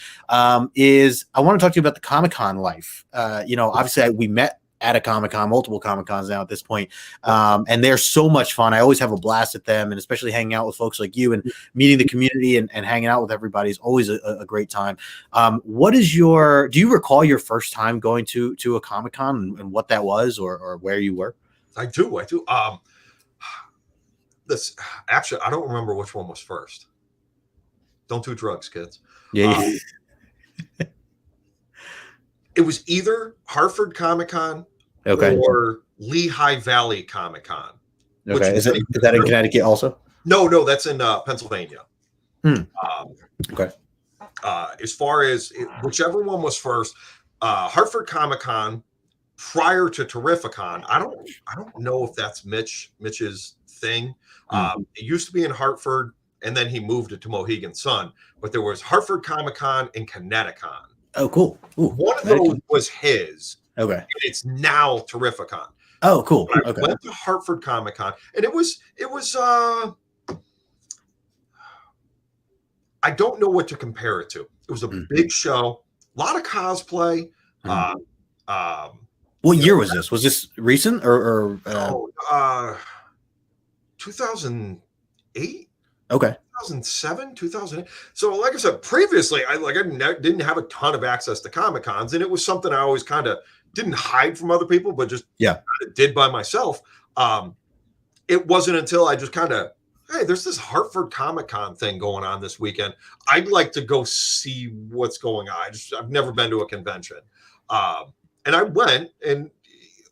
is I want to talk to you about the Comic-Con life. Obviously we met at a Comic-Con, multiple Comic-Cons now at this point, and they're so much fun. I always have a blast at them, and especially hanging out with folks like you and meeting the community and hanging out with everybody is always a great time. Do you recall your first time going to a Comic-Con and what that was or where you were? I do. This actually, I don't remember which one was first. Don't do drugs, kids. Yeah. It was either Hartford Comic-Con or Lehigh Valley Comic-Con. Okay. Is that in Connecticut also? No, that's in Pennsylvania. Okay. As far as whichever one was first, Hartford Comic-Con prior to Terrificon, I don't know if that's Mitch's thing. It used to be in Hartford, and then he moved it to Mohegan Sun. But there was Hartford Comic-Con and Connecticut. Oh, cool. Ooh, one of those was his. Okay. And it's now Terrificon. Oh, cool. I went to Hartford Comic-Con, and it was I don't know what to compare it to. It was a big show, a lot of cosplay. What year was this? Was this recent or 2008? Okay. 2007, 2008. So, like I said, previously, I didn't have a ton of access to Comic-Cons, and it was something I always kind of didn't hide from other people, but just kind of did by myself. It wasn't until I just kind of, hey, there's this Hartford Comic-Con thing going on this weekend. I'd like to go see what's going on. I've never been to a convention. And I went, and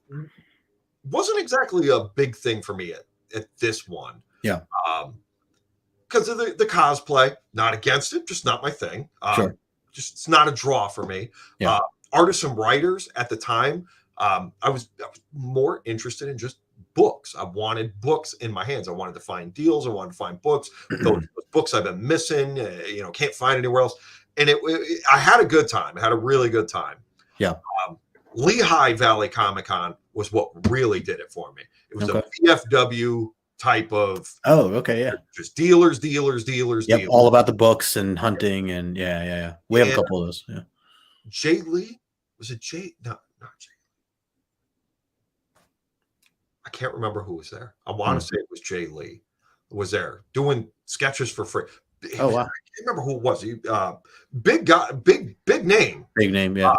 it wasn't exactly a big thing for me at this one. Yeah. Because of the cosplay, not against it, just not my thing. Sure. Just it's not a draw for me. Yeah. Artists and writers at the time, I was more interested in just books. I wanted books in my hands. I wanted to find deals. I wanted to find books. Those books I've been missing, can't find anywhere else. And I had a good time. I had a really good time. Yeah. Lehigh Valley Comic-Con was what really did it for me. It was a VFW type of just dealers. Yep, all about the books and hunting and yeah. We have a couple of those. Yeah. Jay Lee, was it Jay? No, not Jay. I can't remember who was there. I want to say it was Jay Lee was there doing sketches for free. Oh wow! I can't remember who it was. Big guy, big name. Big name, yeah.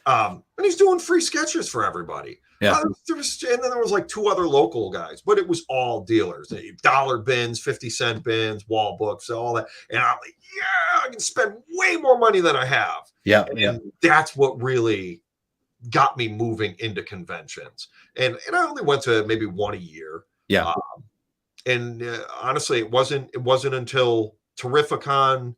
And he's doing free sketches for everybody. Yeah. And then there was like two other local guys, but it was all dealers. Dollar bins, 50-cent bins, wall books, all that. And I'm like, yeah, I can spend way more money than I have. Yeah. And that's what really got me moving into conventions. And I only went to maybe one a year. Yeah. Honestly, it wasn't until Terrificon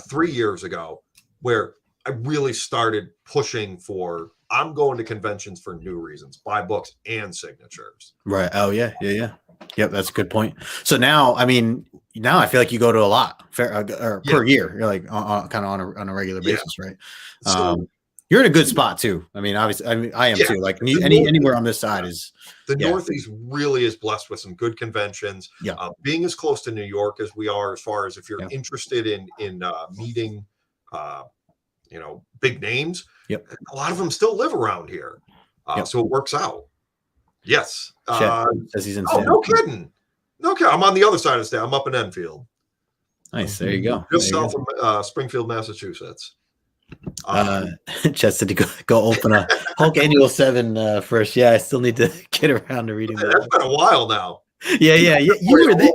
3 years ago where I really started pushing for, I'm going to conventions for new reasons, buy books and signatures. Right. Oh yeah. Yep. That's a good point. So now, I mean, now I feel like you go to a lot per year. You're like kind of on a regular basis, right? So you're in a good spot too. I mean, obviously, I mean, I am too. Like anywhere on this side is. The Northeast really is blessed with some good conventions. Yeah. Being as close to New York as we are, as far as if you're interested in meeting, big names. Yep. A lot of them still live around here, so it works out. Yes. Says he's in no kidding. No kidding. I'm on the other side of the state. I'm up in Enfield. Nice. There you go. Just south of Springfield, Massachusetts. Chess said to go open a Hulk Annual 7 first. Yeah, I still need to get around to reading that. That's been a while now. Yeah. You were there.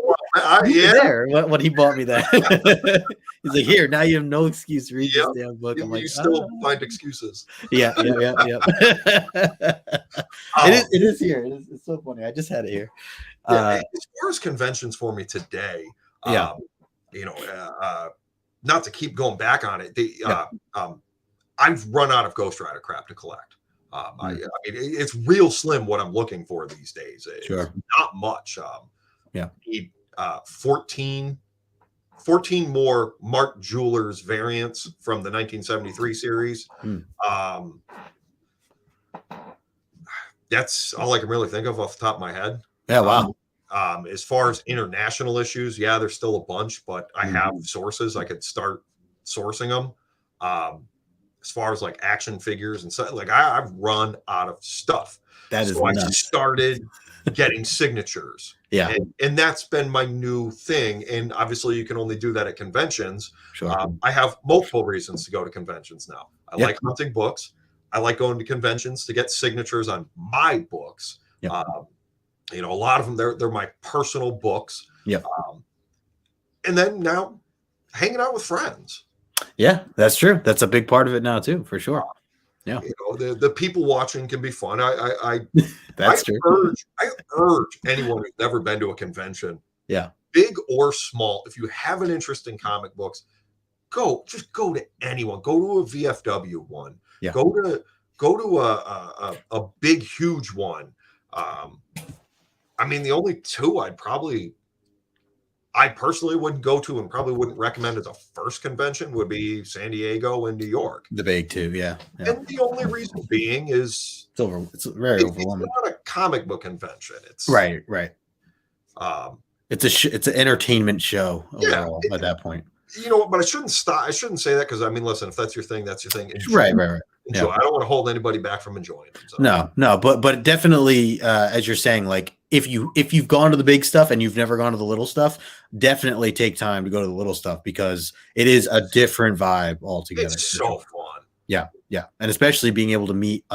You were there when he bought me that. He's like, here, now you have no excuse to read this damn book. I'm like, you still find excuses. Yeah. It is here. It's so funny. I just had it here. As far as conventions for me today, not to keep going back on it, I've run out of Ghost Rider crap to collect. I mean, it's real slim what I'm looking for these days. It's not much. Need 14 more Mark Jewelers variants from the 1973 series. That's all I can really think of off the top of my head. Yeah, wow. As far as international issues, there's still a bunch, but I have sources. I could start sourcing them. As far as like action figures and stuff, like I've run out of stuff. I started getting signatures. Yeah. And that's been my new thing. And obviously you can only do that at conventions. Sure. I have multiple reasons to go to conventions now. I like hunting books. I like going to conventions to get signatures on my books. Yep. A lot of them, they're my personal books. Yeah. And then now hanging out with friends. Yeah, that's true. That's a big part of it now too, for sure. Yeah. The people watching can be fun. That's true. I urge anyone who's never been to a convention, big or small, if you have an interest in comic books, just go to anyone. Go to a VFW one. Yeah. Go to a big, huge one. I mean, the only two I personally wouldn't go to and probably wouldn't recommend as a first convention would be San Diego and New York. The big two, yeah. And the only reason being is it's very overwhelming. It's not a comic book convention. It's right. It's an entertainment show overall at that point. But I shouldn't say that because I mean, listen, if that's your thing, that's your thing. Enjoy. Right. Enjoy. I don't want to hold anybody back from enjoying it. So. No, but definitely, as you're saying, like if you've gone to the big stuff and you've never gone to the little stuff, definitely take time to go to the little stuff because it is a different vibe altogether. It's so fun. Yeah, and especially being able to meet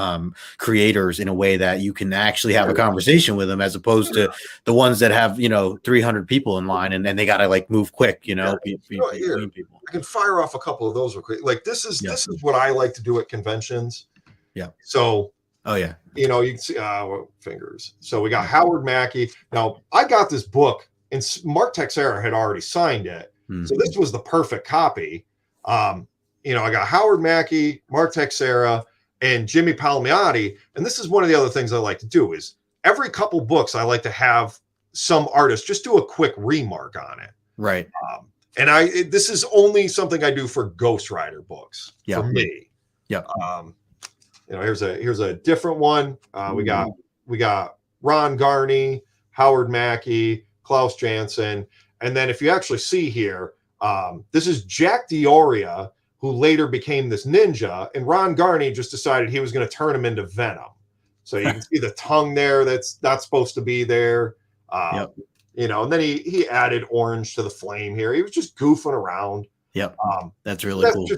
creators in a way that you can actually have a conversation with them, as opposed to the ones that have 300 people in line and they gotta like move quick, between people. I can fire off a couple of those real quick. Like this is what I like to do at conventions. Yeah. So. Oh yeah. You can see fingers. So we got Howard Mackey. Now I got this book and Mark Texeira had already signed it, so this was the perfect copy. I got Howard Mackey, Mark Texeira, and Jimmy Palmiotti. And this is one of the other things I like to do is every couple books, I like to have some artist just do a quick remark on it. Right. And this is only something I do for Ghost Rider books for me. Yeah. Here's a different one. We got Ron Garney, Howard Mackey, Klaus Janson. And then if you actually see here, this is Jack Dioria, who later became this ninja, and Ron Garney just decided he was going to turn him into Venom. So you can see the tongue there that's not supposed to be there. And then he added orange to the flame here. He was just goofing around. Yep. That's really cool.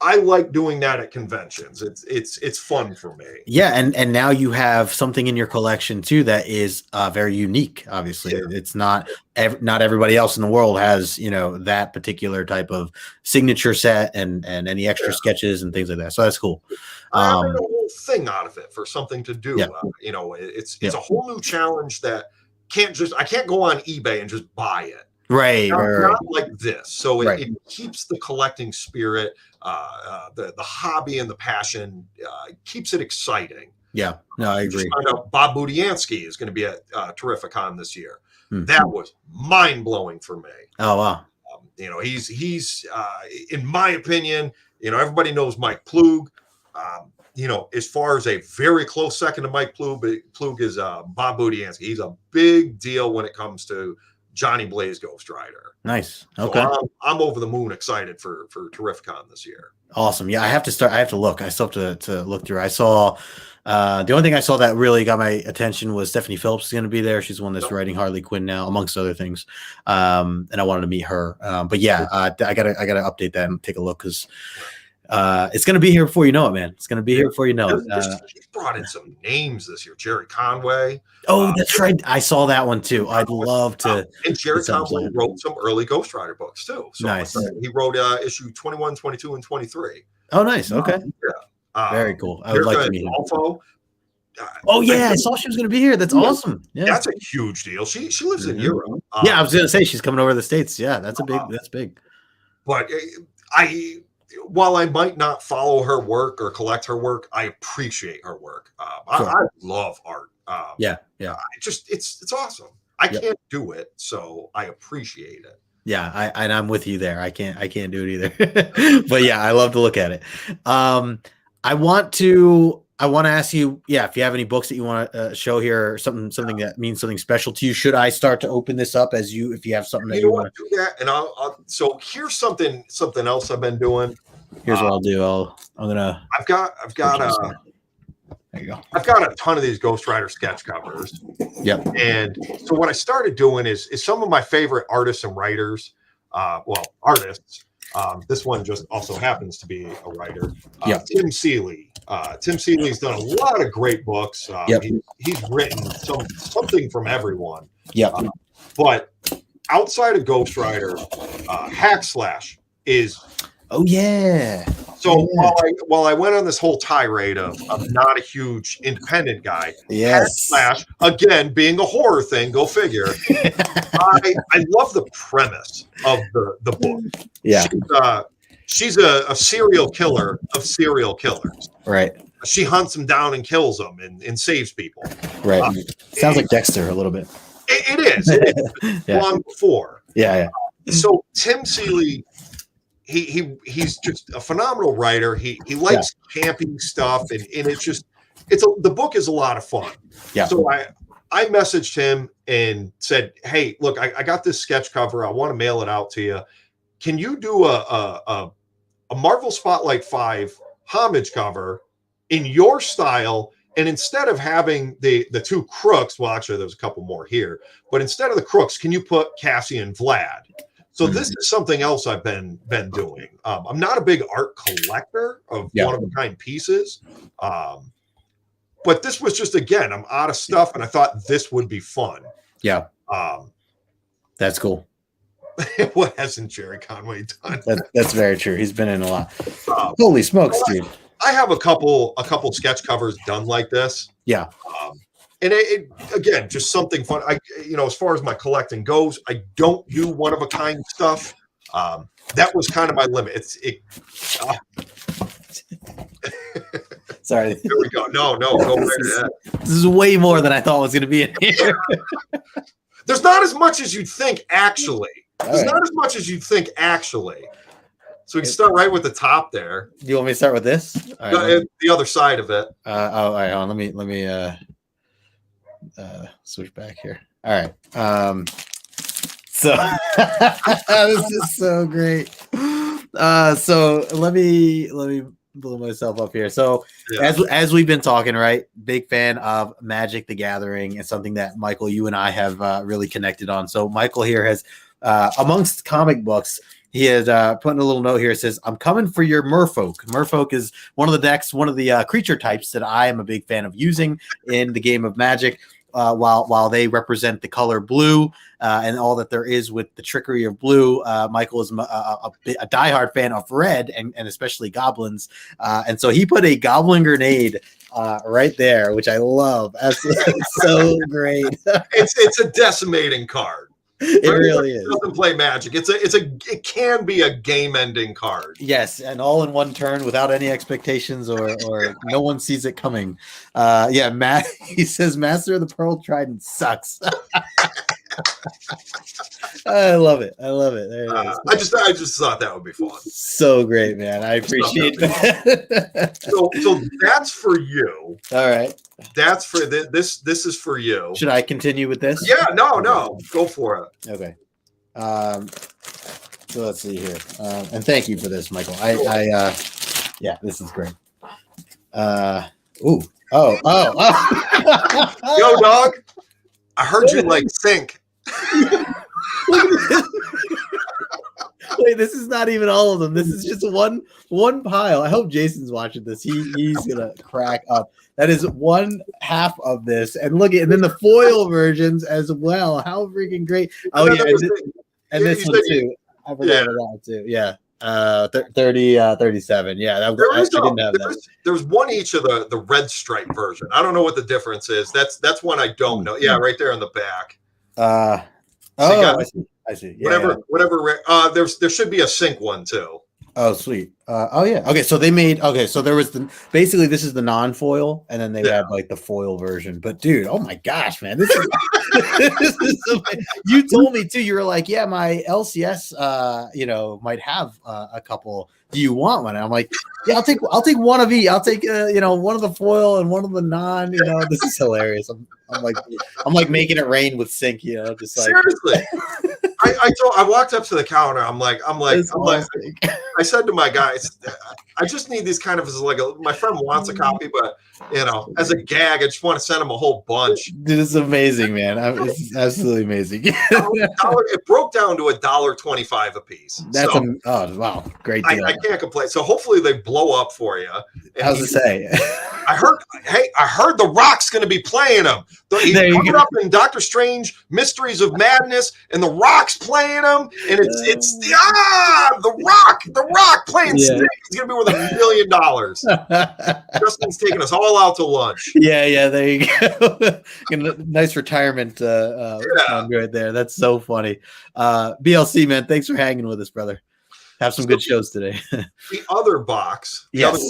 I like doing that at conventions. It's fun for me. Yeah, and now you have something in your collection too that is very unique. Obviously, it's not everybody else in the world has that particular type of signature set and any extra sketches and things like that. So that's cool. I made a whole thing out of it for something to do. Yeah. It's a whole new challenge that I can't go on eBay and just buy it. Right, not like this. So Right. it keeps the collecting spirit, the hobby and the passion, keeps it exciting. Yeah, no, I Just agree. found out Bob Budiansky is going to be at Terrificon this year. Hmm. That was mind blowing for me. Oh wow. You know, he's in my opinion, you know, everybody knows Mike Plug. You know, as far as a very close second to Mike Plug is Bob Budiansky. He's a big deal when it comes to Johnny Blaze Ghost Rider. Nice. Okay. So I'm over the moon excited for Terrificon this year. Awesome. Yeah, I have to look. I still have to look through. I saw the only thing I saw that really got my attention was Stephanie Phillips is going to be there. She's the one that's writing Harley Quinn now, amongst other things. And I wanted to meet her. But yeah, I gotta update that and take a look because it's going to be here before you know it, man. It's going to be here before you know it. He's brought in some names this year. Jerry Conway. Oh, that's right. I saw that one too. I'd love to. And Jerry Conway wrote some early Ghost Rider books too. So nice. He wrote issue 21, 22, and 23. Oh, nice. Okay. Yeah. Very cool. I would like to meet him. Oh yeah, I saw she was going to be here. That's awesome. Yeah, that's a huge deal. She lives in Europe. Yeah, I was going to say she's coming over to the States. Yeah, that's big. But while I might not follow her work or collect her work, I appreciate her work. Sure. I love art. Yeah. It's awesome. I can't do it, so I appreciate it. Yeah, I'm with you there. I can't do it either. But yeah, I love to look at it. I want to ask you, if you have any books that you want to show here, or something that means something special to you. Should I start to open this up if you have something that you want to do that? And so here's something else I've been doing. Here's what I'll do. I've got there you go. I've got a ton of these Ghost Rider sketch covers. Yep. And so what I started doing is some of my favorite artists and writers, artists. This one just also happens to be a writer. Tim Seeley. Tim Seeley's done a lot of great books. He's written something from everyone. But outside of Ghost Rider, Hack Slash is. Oh yeah. So while I went on this whole tirade of not a huge independent guy, Hack Slash, again being a horror thing, go figure. I love the premise of the book. Yeah. She's a serial killer of serial killers. Right. She hunts them down and kills them and saves people. Right. Sounds like Dexter a little bit. It is. Long before. Yeah. So Tim Seeley, he's just a phenomenal writer. He likes camping stuff, and the book is a lot of fun. Yeah. So I messaged him and said, "Hey, look, I got this sketch cover. I want to mail it out to you. Can you do a Marvel Spotlight 5 homage cover in your style? And instead of having the two crooks, well, actually, there's a couple more here, but instead of the crooks, can you put Cassie and Vlad?" So this is something else I've been doing. I'm not a big art collector of one-of-a-kind pieces, but this was just, again, I'm out of stuff, and I thought this would be fun. Yeah, that's cool. What hasn't Jerry Conway done? That's very true. He's been in a lot. Holy smokes, dude! I have a couple sketch covers done like this. Yeah. And it again, just something fun. As far as my collecting goes, I don't do one of a kind stuff. That was kind of my limit. Sorry. Here we go. No, go right ahead. This is way more than I thought was going to be in here. There's not as much as you'd think, actually. Not as much as you'd think, actually. So we can start right with the top there. Do you want me to start with this? The other side of it. All right. Let me switch back here. All right. So this is so great. So let me blow myself up here. So as we've been talking, right? Big fan of Magic the Gathering, and something that Michael, you and I have really connected on. So Michael here has, amongst comic books, he has put in a little note here. It says, "I'm coming for your Merfolk." Merfolk is one of the decks, one of the creature types that I am a big fan of using in the game of Magic. While they represent the color blue and all that there is with the trickery of blue, Michael is a diehard fan of red and especially goblins. And so he put a goblin grenade right there, which I love. That's so great. It's a decimating card. It really is. It doesn't play Magic. It can be a game-ending card. Yes, and all in one turn without any expectations or no one sees it coming. Yeah, Matt. He says, "Master of the Pearl Trident sucks." I love it. I love it. There it is. I just thought that would be fun. So great, man. I appreciate that. So that's for you. All right. That's for this. This is for you. Should I continue with this? Yeah. No. Go for it. Okay. So let's see here. And thank you for this, Michael. Yeah, this is great. Ooh. Oh. Yo, dog. I heard you like sync. Wait, this is not even all of them. This is just one pile. I hope Jason's watching this. He's gonna crack up. That is one half of this, and look at, and then the foil versions as well. How freaking great! Oh yeah, and this one too. I forgot about that one too. Yeah. 37. Yeah, I didn't have that. There's one each of the red stripe version. I don't know what the difference is. That's one I don't know. Yeah, right there in the back. I see. Yeah, whatever. There should be a sync one too. Oh, sweet. Oh yeah. Okay, so they made. Okay, so there was basically this is the non-foil, and then they had like the foil version. But dude, oh my gosh, man, this is. You told me too. You were like, yeah, my LCS, might have a couple. Do you want one? And I'm like, yeah, I'll take one of each. I'll take one of the foil and one of the non. This is hilarious. I'm like making it rain with sync. Just like seriously. I walked up to the counter. I'm like, I said to my guys, I just need these kind of as like my friend wants a copy, but as a gag, I just want to send him a whole bunch. Dude, this is amazing, man. It's absolutely amazing. It broke down to $1.25 a piece. That's wow, great deal. I can't complain. So hopefully they blow up for you. How's it say? I heard The Rock's going to be playing them. He's coming up in Doctor Strange Mysteries of Madness, and The Rock's playing them, and it's The Rock playing Snake. He's going to be worth $1 million. Justin's taking us all out to lunch. Yeah, there you go. Nice retirement fund right there. That's so funny. BLC, man, thanks for hanging with us, brother. Have some good shows today. The other box. Yes.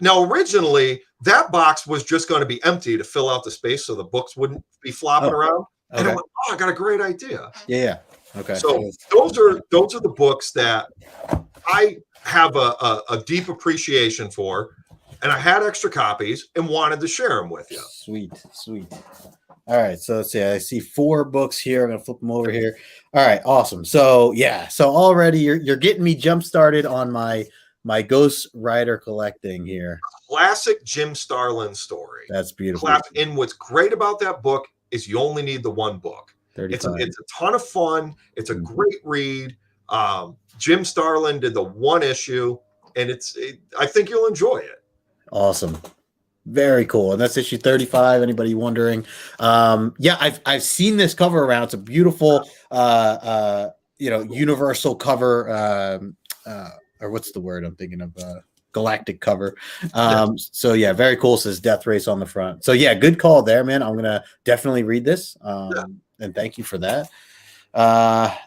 Now, originally, that box was just going to be empty to fill out the space so the books wouldn't be flopping around. Okay. And I went, I got a great idea. Yeah. Okay. So those are the books that I have a deep appreciation for, and I had extra copies and wanted to share them with you. Sweet. All right, so let's see. I see 4 books here. I'm gonna flip them over here. All right, awesome. So so already you're getting me jump started on my Ghost Rider collecting here. Classic Jim Starlin story. That's beautiful. And what's great about that book is you only need the one book. It's a ton of fun. It's a great read. Jim Starlin did the one issue, and I think you'll enjoy it. Awesome. Very cool. And that's issue 35. Anybody wondering? I've seen this cover around. It's a beautiful universal cover, or what's the word I'm thinking of? Galactic cover. So very cool. It says Death Race on the front. So good call there, man. I'm gonna definitely read this. And thank you for that.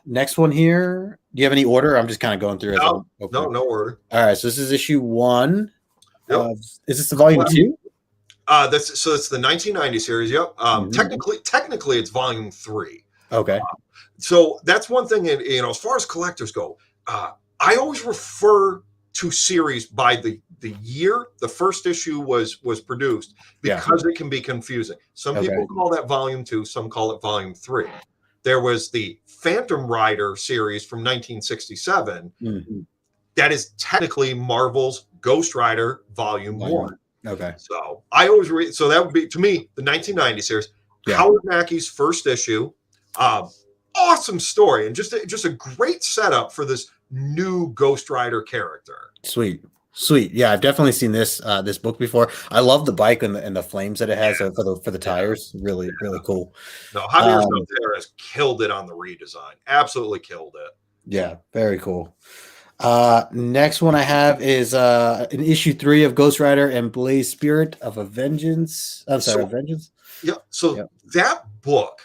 Next one here. Do you have any order? I'm just kind of going through it. No order. All right. So this is issue 1. Yep. Is this the volume 2? It's the 1990 series. Yep. Technically, it's volume 3. Okay. So that's one thing. As far as collectors go, I always refer to series by the year the first issue was produced because it can be confusing. Some people call that volume 2. Some call it volume 3. There was the Phantom Rider series from 1967. That is technically Marvel's Ghost Rider volume 1. Okay. So I always read. So that would be, to me, the 1990 series. Howard Mackey's first issue. Awesome story, and just a great setup for this new Ghost Rider character. Sweet. Yeah, I've definitely seen this book before. I love the bike and the flames that it has for the tires. Really cool. No, Javier Santana has killed it on the redesign. Absolutely killed it. Yeah, very cool. Next one I have is in issue 3 of Ghost Rider and Blaze Spirit of a Vengeance. Vengeance. Yeah. So that book,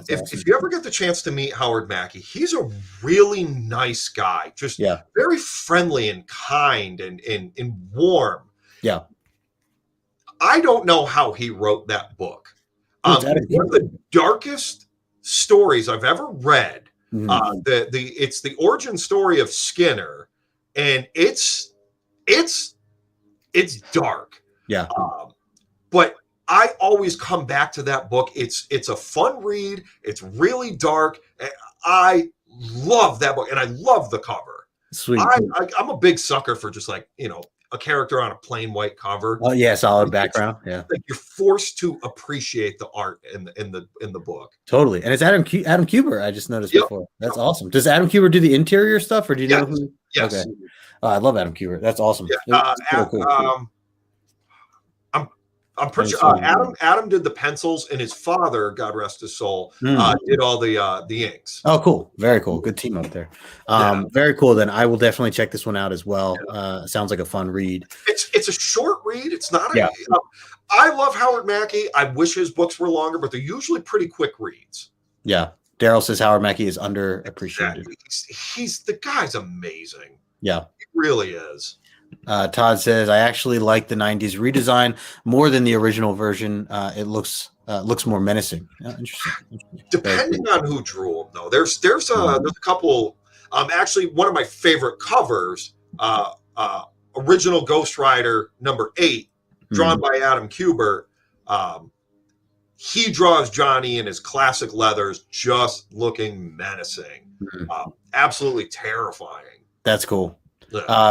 If awesome. you ever get the chance to meet Howard Mackey, he's a really nice guy, just very friendly and kind and warm. Yeah. I don't know how he wrote that book. It's One of the darkest stories I've ever read. Mm-hmm. It's the origin story of Skinner, and it's dark. Yeah. But I always come back to that book. It's a fun read. It's really dark. I love that book, and I love the cover. Sweet. I'm a big sucker for just like, a character on a plain white cover. Oh yeah, solid background. Yeah, like you're forced to appreciate the art in the book. Totally, and it's Adam Kuber. I just noticed before. That's awesome. Does Adam Kuber do the interior stuff, or do you know who? Yes. Okay. I love Adam Kuber. That's awesome. Yeah. Cool. I'm pretty sure Adam did the pencils, and his father, God rest his soul, did all the inks. Oh, cool. Very cool. Good team up there. Very cool. Then I will definitely check this one out as well. Sounds like a fun read. It's a short read. It's not I love Howard Mackey. I wish his books were longer, but they're usually pretty quick reads. Yeah. Daryl says Howard Mackey is underappreciated. He's the guy's amazing. Yeah. He really is. Todd says, I actually like the 90s redesign more than the original version. It looks more menacing. Interesting. Depending on who drew them, though. There's a couple. Actually, one of my favorite covers, original Ghost Rider number 8, drawn by Adam Kuber. He draws Johnny in his classic leathers, just looking menacing. Absolutely terrifying. That's cool.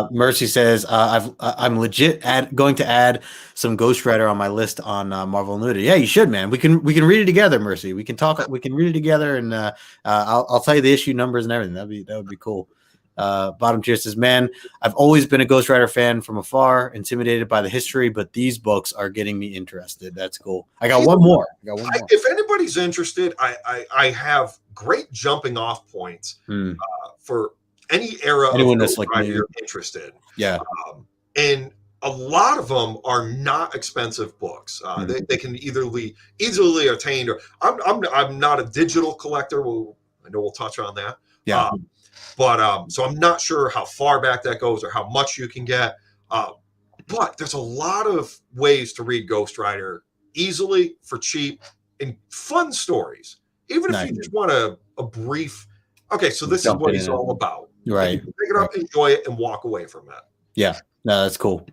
Mercy says, I'm legit going to add some Ghost Rider on my list on Marvel Unlimited. Yeah, you should, man. We can read it together, Mercy. We can talk. We can read it together, and I'll tell you the issue numbers and everything. That would be cool. Bottom tier says, man, I've always been a Ghost Rider fan from afar, intimidated by the history, but these books are getting me interested. That's cool. I got one more. If anybody's interested, I have great jumping off points for any era anyone of that's Ghost like Rider me. you're interested. Yeah. And a lot of them are not expensive books. They can easily attained, or I'm not a digital collector. I know we'll touch on that. Yeah. But so I'm not sure how far back that goes or how much you can get. But there's a lot of ways to read Ghost Rider easily, for cheap, and fun stories. Even if you just want a brief, okay, so this is what he's all about. Right. Pick it up, enjoy it, and walk away from it. Yeah. No, that's cool.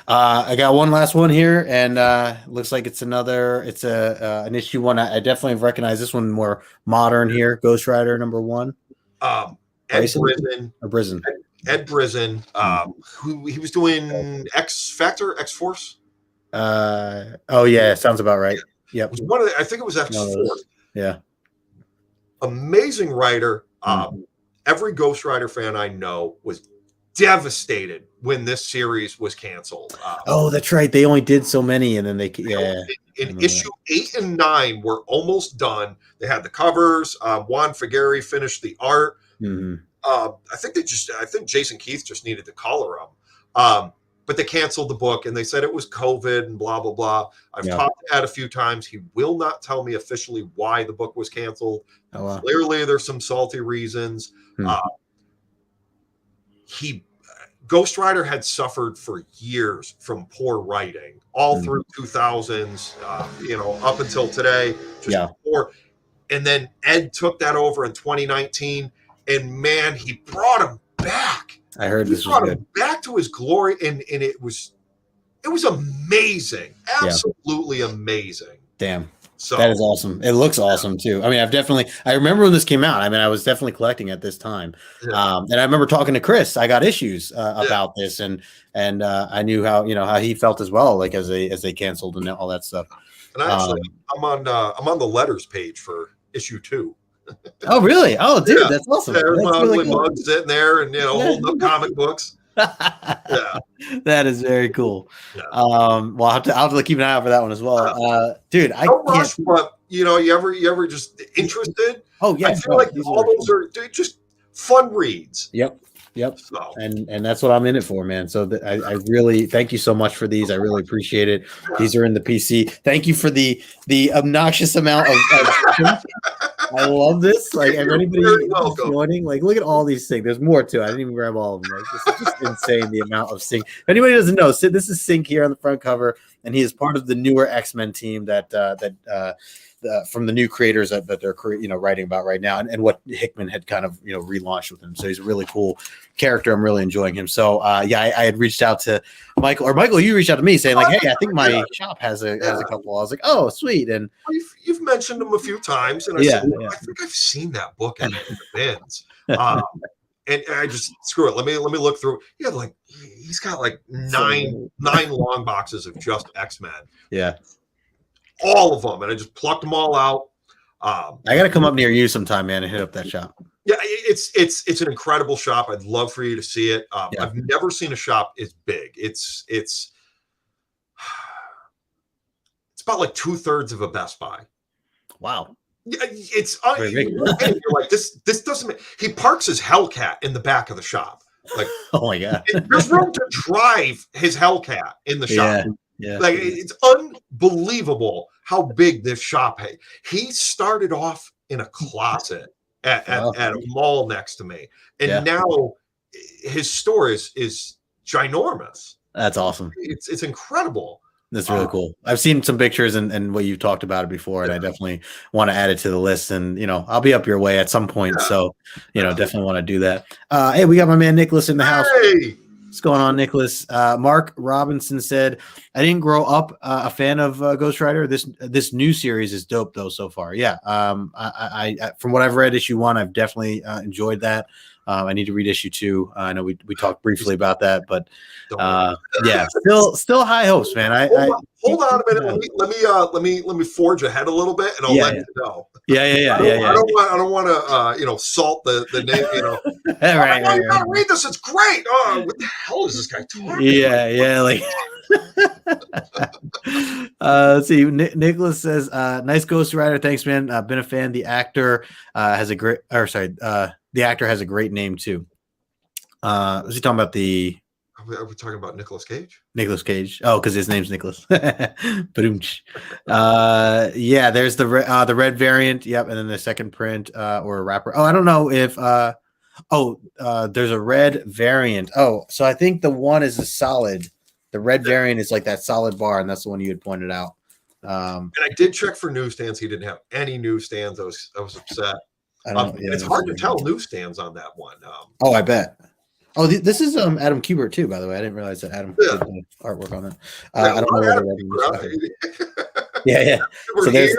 I got one last one here, and looks like it's an issue one. I definitely recognize this one more modern here. Ghost Rider number 1. Ed Brisson. Ed Brisson, who he was doing X Factor, X Force. Oh yeah, sounds about right. Yep. It was I think it was X Force. Yeah. Amazing writer. Every Ghost Rider fan I know was devastated when this series was canceled. Oh, that's right. They only did so many, and then they in issue 8 and 9 were almost done. They had the covers. Juan Figueri finished the art. I think Jason Keith just needed to color them. But they canceled the book, and they said it was COVID and blah blah blah. I've talked to Ed a few times. He will not tell me officially why the book was canceled. Oh, wow. Clearly, there's some salty reasons. Ghost Rider had suffered for years from poor writing, all through 2000s, up until today. Poor. And then Ed took that over in 2019, and man, he brought him back. I heard this was good. Him back to his glory, and it was amazing, absolutely amazing. Damn. So that is awesome. It looks awesome too. I mean, I remember when this came out. I mean, I was definitely collecting at this time. And I remember talking to Chris. I got issues about this, and I knew how he felt as well, like as they canceled and all that stuff. And actually, I'm on the letters page for issue 2. Oh, really? Oh, dude, that's awesome. There's my ugly mug sitting there, and holding up comic books. That is very cool. Well, I'll have to keep an eye out for that one as well. Dude, I don't can't. Rush, but you ever just interested? Oh yeah, I feel like all those are just fun reads. Yep. So. And that's what I'm in it for, man. So I really thank you so much for these. I really appreciate it. These are in the PC. Thank you for the obnoxious amount of I love this. Like, everybody joining, like, look at all these things. There's more to it. I didn't even grab all of them. Like, this is just insane, the amount of Sync. If anybody doesn't know, this is Sync here on the front cover, and he is part of the newer X-Men team that from the new creators that they're writing about right now, and what Hickman had kind of relaunched with him. So he's a really cool character. I'm really enjoying him. So I had reached out to Michael, or Michael, you reached out to me saying like, hey, I think my shop has a couple. I was like, oh, sweet. And you've mentioned them a few times, and I said, I think I've seen that book in the bins. And I just screw it. Let me look through. Yeah, like he's got like nine long boxes of just X-Men. Yeah. All of them, and I just plucked them all out. I got to come up near you sometime, man, and hit up that shop. Yeah, it's an incredible shop. I'd love for you to see it. I've never seen a shop as big. It's about like 2/3 of a Best Buy. Wow. Yeah, it's you're like this doesn't. He parks his Hellcat in the back of the shop. Like, oh my god, there's room to drive his Hellcat in the shop. Yeah. Like, it's unbelievable how big this shop is. He started off in a closet at a mall next to me. And now his store is ginormous. That's awesome. It's incredible. That's really cool. I've seen some pictures and what you've talked about it before, and I definitely want to add it to the list. And I'll be up your way at some point. So definitely want to do that. Hey, we got my man Nicholas in the house. Hey. What's going on, Nicholas? Mark Robinson said, I didn't grow up a fan of Ghost Rider. This new series is dope though so far. Yeah. I from what I've read, issue 1, I've definitely enjoyed that. I need to read issue 2. I know we talked briefly about that, but still high hopes, man. Hold on a minute. Let me forge ahead a little bit, and I'll let you know. I don't want to salt the name. Right. You gotta read this. It's great. Oh, what the hell is this guy talking? Yeah. Like, let's see. Nicholas says, "Nice Ghost Rider. Thanks, man. I've been a fan. The actor has a great. The actor has a great name too. Was he talking about the? Are we talking about Nicolas Cage? Nicolas Cage. Oh, because his name's Nicholas. There's the red variant. Yep, and then the second print or a wrapper. Oh, I don't know if. There's a red variant. Oh, so I think the one is a solid. The red variant is like that solid bar, and that's the one you had pointed out. And I did check for newsstands. He didn't have any newsstands. I was upset. It's hard to tell newsstands on that one. I bet. Oh, this is Adam Kubert too, by the way. I didn't realize that Adam did the artwork on that. I don't know whether yeah. So there's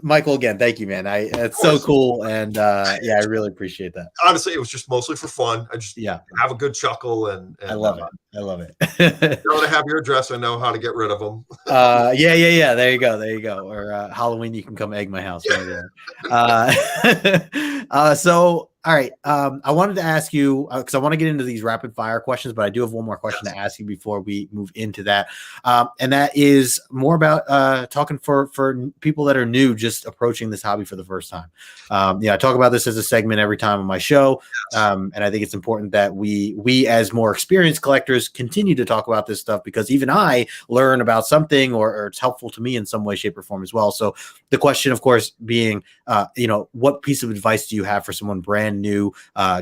Michael, again, thank you, man. It's so cool, and I really appreciate that. Honestly, it was just mostly for fun. I just have a good chuckle, and I love it. I love it. Now that I have your address, I know how to get rid of them. There you go. Or Halloween, you can come egg my house. So all right. I wanted to ask you because I want to get into these rapid fire questions, but I do have one more question to ask you before we move into that. And that is more about talking for people that are new, just approaching this hobby for the first time. I talk about this as a segment every time on my show. And I think it's important that we as more experienced collectors continue to talk about this stuff, because even I learn about something or it's helpful to me in some way, shape, or form as well. So the question, of course, being, what piece of advice do you have for someone brand new,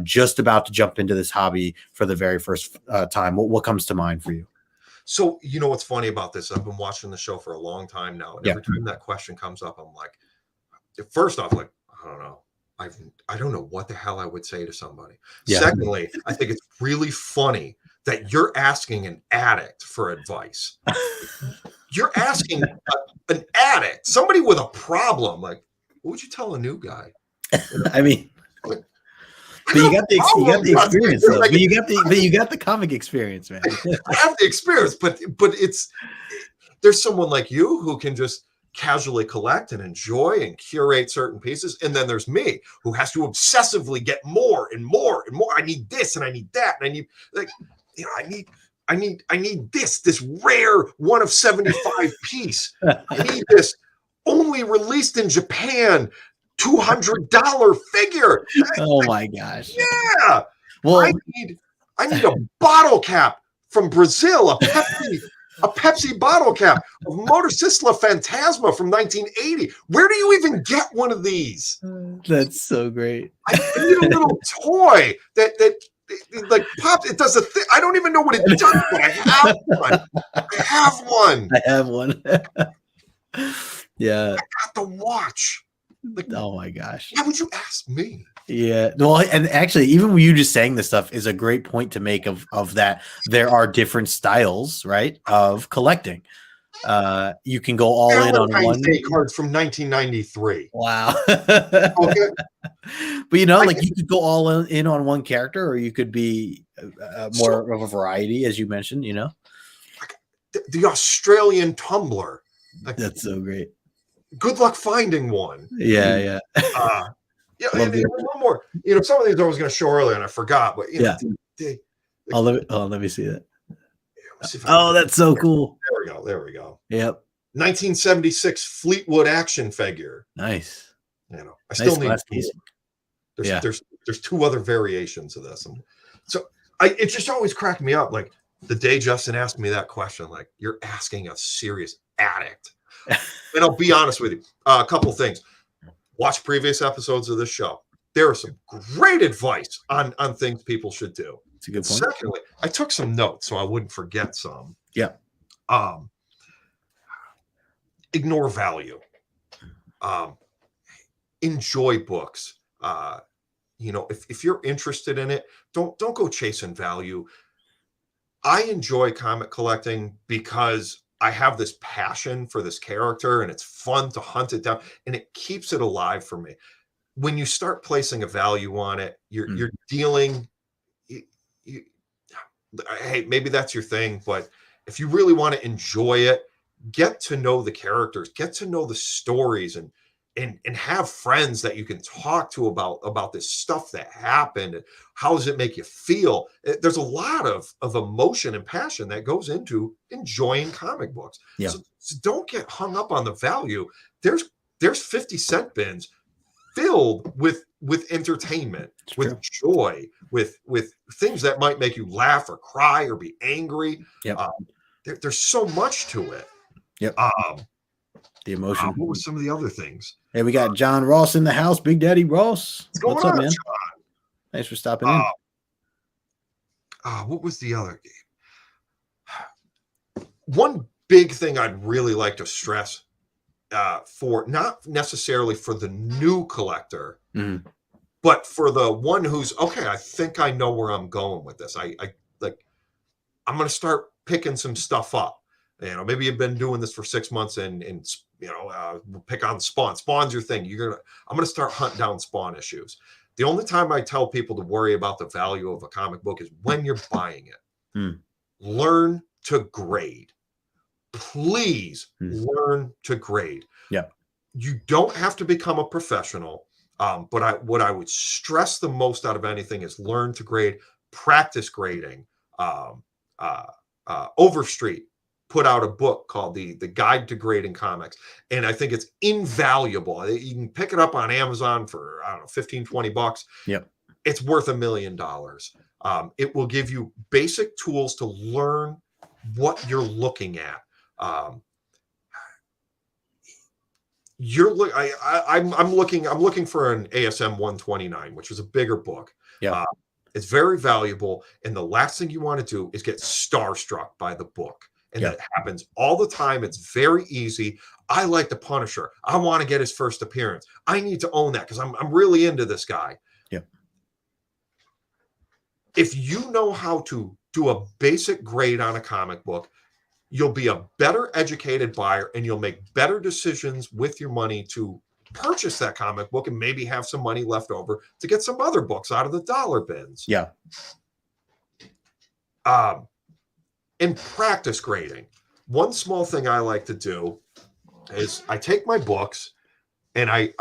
just about to jump into this hobby for the very first time? What comes to mind for you? So, what's funny about this? I've been watching the show for a long time now, and every time that question comes up, I'm like, first off, like, I don't know. I don't know what the hell I would say to somebody. Secondly, I think it's really funny that you're asking an addict for advice. You're asking an addict, somebody with a problem. Like, what would you tell a new guy? I mean, but you got the experience, though. But you got the comic experience, man. I have the experience, but there's someone like you who can just casually collect and enjoy and curate certain pieces, and then there's me who has to obsessively get more and more and more. I need this and I need that, and I need I need this rare 1 of 75 piece. I need this only released in Japan, $200 figure. Oh my gosh. Yeah. Well, I need a bottle cap from Brazil, a Pepsi bottle cap of Motorcisla Fantasma from 1980. Where do you even get one of these? that's so great. I need a little toy that like pops. It does a thing. I don't even know what it does, but I have one. I have one. I have one. Yeah. I got the watch. Like, Oh my gosh. why would you ask me? Yeah. Well, and actually, even when you just saying this stuff is a great point to make of that. There are different styles, right, of collecting. You can go all in on one. Day cards from 1993. Wow. Okay. But like you could go all in on one character, or you could be more of a variety, as you mentioned. Like the Australian tumbler. Like, that's so great. Good luck finding one. Yeah. Yeah. And one more. Some of these I was going to show earlier and I forgot, but yeah. Let me see that. Oh, that's so cool. There we go. Yep. 1976 Fleetwood action figure. Nice. I still need. There's 2 other variations of this, and so it just always cracked me up. Like the day Justin asked me that question, like you're asking a serious addict. And I'll be honest with you, a couple things. Watch previous episodes of this show. There are some great advice on things people should do. That's a good point. Secondly, I took some notes so I wouldn't forget some. Yeah. Ignore value. Enjoy books. If you're interested in it, don't go chasing value. I enjoy comic collecting because I have this passion for this character and it's fun to hunt it down and it keeps it alive for me. When you start placing a value on it, you're dealing. Hey, maybe that's your thing, but if you really want to enjoy it, get to know the characters, get to know the stories, and have friends that you can talk to about this stuff that happened and how does it make you feel. There's a lot of emotion and passion that goes into enjoying comic books. Yeah. So don't get hung up on the value. There's 50-cent bins filled with entertainment, with joy, with things that might make you laugh or cry or be angry. Yep. There's so much to it. Yep. The emotion. What were some of the other things? Hey, we got John Ross in the house. Big Daddy Ross. What's up, man? John? Thanks for stopping in. What was the other game? One big thing I'd really like to stress for not necessarily for the new collector, but for the one who's okay. I think I know where I'm going with this. I'm going to start picking some stuff up. Maybe you've been doing this for 6 months and pick on Spawn. Spawn's your thing. I'm going to start hunting down Spawn issues. The only time I tell people to worry about the value of a comic book is when you're buying it. Learn to grade. Please learn to grade. Yeah. You don't have to become a professional. But what I would stress the most out of anything is learn to grade, practice grading. Overstreet put out a book called the Guide to Grading Comics. And I think it's invaluable. You can pick it up on Amazon for, I don't know, 15, 20 bucks. Yep. It's worth $1 million. It will give you basic tools to learn what you're looking at. I'm looking for an ASM 129, which is a bigger book. Yeah. It's very valuable. And the last thing you want to do is get starstruck by the book. And that happens all the time. It's very easy. I like the Punisher. I want to get his first appearance. I need to own that because I'm really into this guy. Yeah. If you know how to do a basic grade on a comic book, you'll be a better educated buyer and you'll make better decisions with your money to purchase that comic book and maybe have some money left over to get some other books out of the dollar bins. Yeah. And practice grading. One small thing I like to do is I take my books and I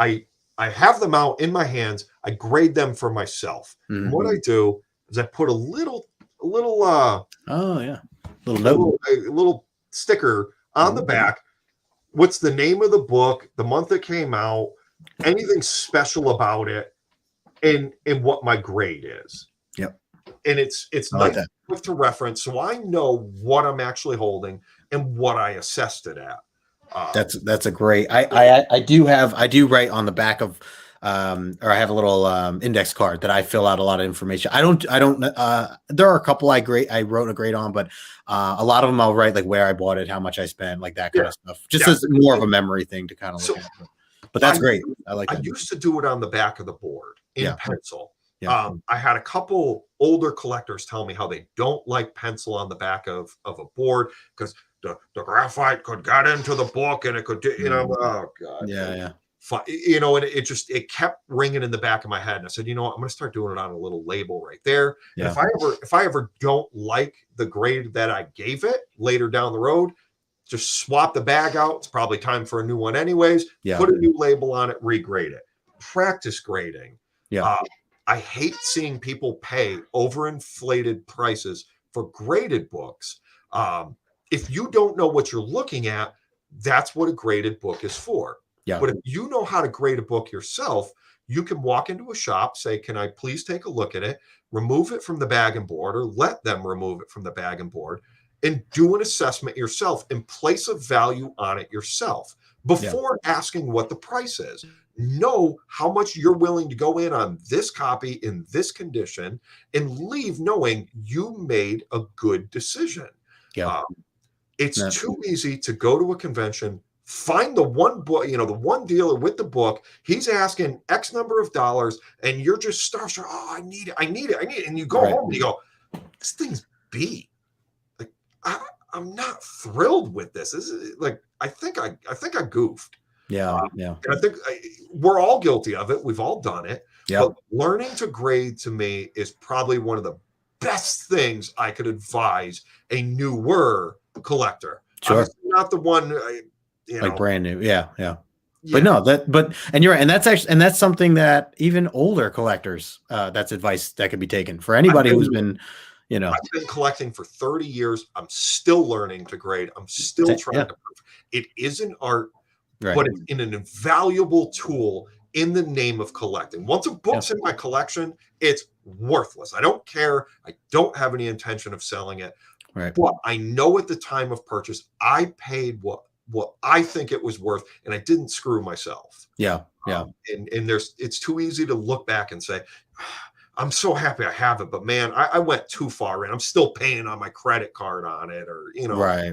have them out in my hands. I grade them for myself. And what I do is I put a little little sticker on the back what's the name of the book, the month it came out, anything special about it, and what my grade is. Yep. And it's I like nice that. to reference, so I know what I'm actually holding and what I assessed it at. That's a great. I do write on the back of, or I have a little index card that I fill out a lot of information. I don't. There are a couple I wrote a grade on, but a lot of them I'll write like where I bought it, how much I spent, like that kind of stuff. Just as more of a memory thing to kind of look at. But that's great. I like that. I used to do it on the back of the board in pencil. Yeah. I had a couple older collectors tell me how they don't like pencil on the back of a board because the graphite could get into the book and it could, oh God. Yeah. And it kept ringing in the back of my head. And I said, I'm going to start doing it on a little label right there. Yeah. And if I ever don't like the grade that I gave it later down the road, just swap the bag out. It's probably time for a new one anyways. Yeah. Put a new label on it, regrade it. Practice grading. Yeah. I hate seeing people pay overinflated prices for graded books. If you don't know what you're looking at, that's what a graded book is for. Yeah. But if you know how to grade a book yourself, you can walk into a shop, say, can I please take a look at it, remove it from the bag and board, or let them remove it from the bag and board, and do an assessment yourself and place a value on it yourself before asking what the price is. Know how much you're willing to go in on this copy in this condition and leave knowing you made a good decision. Yeah. It's too easy to go to a convention, find the one book, the one dealer with the book. He's asking X number of dollars, and you're just starstruck. Oh, I need it. And you go home and you go, this thing's B. Like, I'm not thrilled with this. This is like, I think I goofed. Yeah. And I think we're all guilty of it. We've all done it. Yeah. But learning to grade to me is probably one of the best things I could advise a newer collector. Sure. Obviously not the one, like brand new. Yeah. But no, and you're right. And that's something that even older collectors, that's advice that could be taken for anybody who's been, I've been collecting for 30 years. I'm still learning to grade. I'm still trying to prove it is an art. Right. But it's an invaluable tool in the name of collecting. Once a book's in my collection, it's worthless. I don't care. I don't have any intention of selling it. Right. But I know at the time of purchase, I paid what I think it was worth, and I didn't screw myself. Yeah. And it's too easy to look back and say, I'm so happy I have it, but man, I went too far in. I'm still paying on my credit card on it, or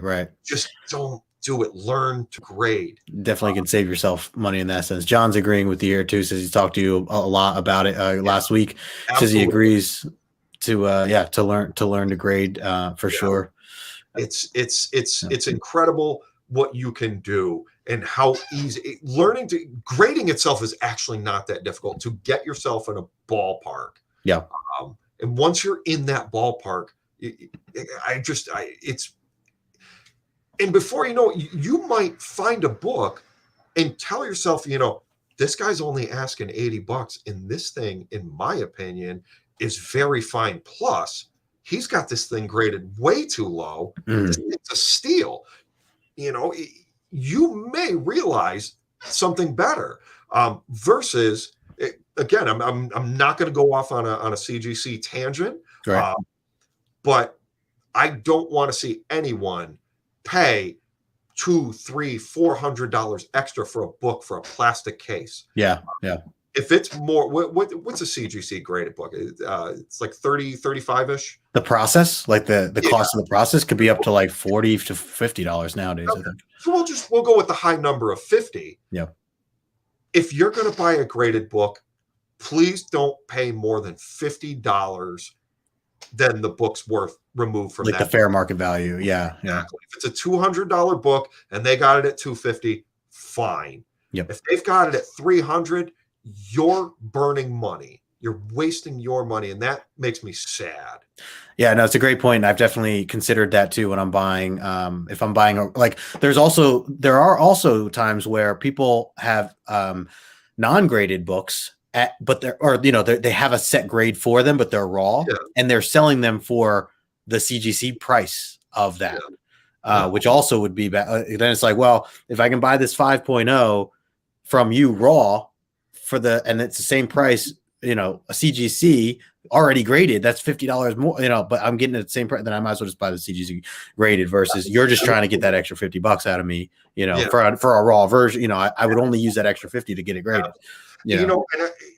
Right. Just don't do it. Learn to grade. Definitely can save yourself money in that sense. John's agreeing with you here too. Says he's talked to you a lot about it last week. Absolutely. Says he agrees to learn to grade for sure. It's incredible what you can do and how easy grading itself is actually not that difficult to get yourself in a ballpark. Yeah. And once you're in that ballpark, and before you know it, you might find a book and tell yourself, this guy's only asking $80, and this thing, in my opinion, is very fine. Plus, he's got this thing graded way too low. It's a steal. You may realize something better. Versus, again, I'm not going to go off on a CGC tangent, right. But I don't want to see anyone pay $200, $300, $400 extra for a book for a plastic case. Yeah. If it's more, what's a CGC graded book? It's like 30, 35-ish. The process, like the cost of the process, could be up to like $40 to $50 nowadays. Okay. I think. So we'll go with the high number of 50. Yeah. If you're going to buy a graded book, please don't pay more than $50 than the book's worth removed from like that. The fair market value. Yeah. Exactly. If it's a $200 book and they got it at $250, fine. Yep. If they've got it at $300, you're burning money. You're wasting your money, and that makes me sad. Yeah, no, it's a great point. I've definitely considered that too when I'm buying. If I'm buying, there are also times where people have non-graded books, they have a set grade for them, but they're raw, and they're selling them for the CGC price of that. which also would be bad. Then it's like, well, if I can buy this 5.0 from you raw and it's the same price, a CGC already graded, that's $50 more, but I'm getting it at the same price, then I might as well just buy the CGC graded versus you're just trying to get that extra $50 out of me, for a raw version. I would only use that extra 50 to get it graded. And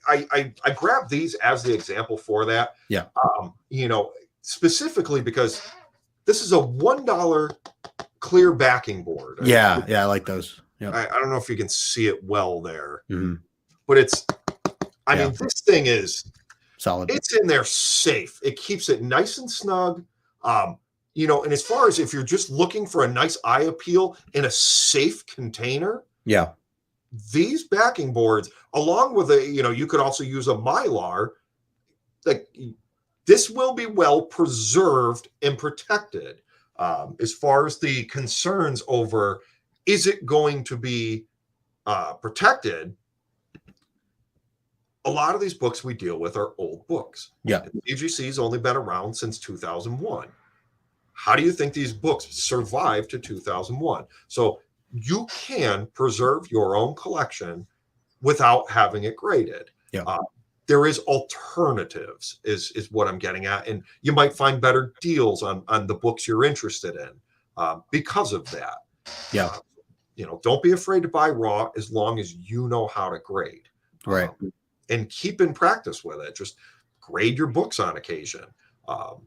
I grabbed these as the example for that. Yeah. Specifically because this is a $1 clear backing board. Yeah. I like those. Yeah. I don't know if you can see it well there, but it's, I mean, this thing is solid. It's in there safe. It keeps it nice and snug. And as far as if you're just looking for a nice eye appeal in a safe container, these backing boards, along with you could also use a Mylar, like this will be well preserved and protected. As far as the concerns over, is it going to be protected? A lot of these books we deal with are old books. Yeah. CGC's only been around since 2001. How do you think these books survived to 2001? So you can preserve your own collection without having it graded. Yeah. There is alternatives is what I'm getting at. And you might find better deals on the books you're interested in because of that. Yeah. Don't be afraid to buy raw as long as you know how to grade. Right. And keep in practice with it. Just grade your books on occasion. I'll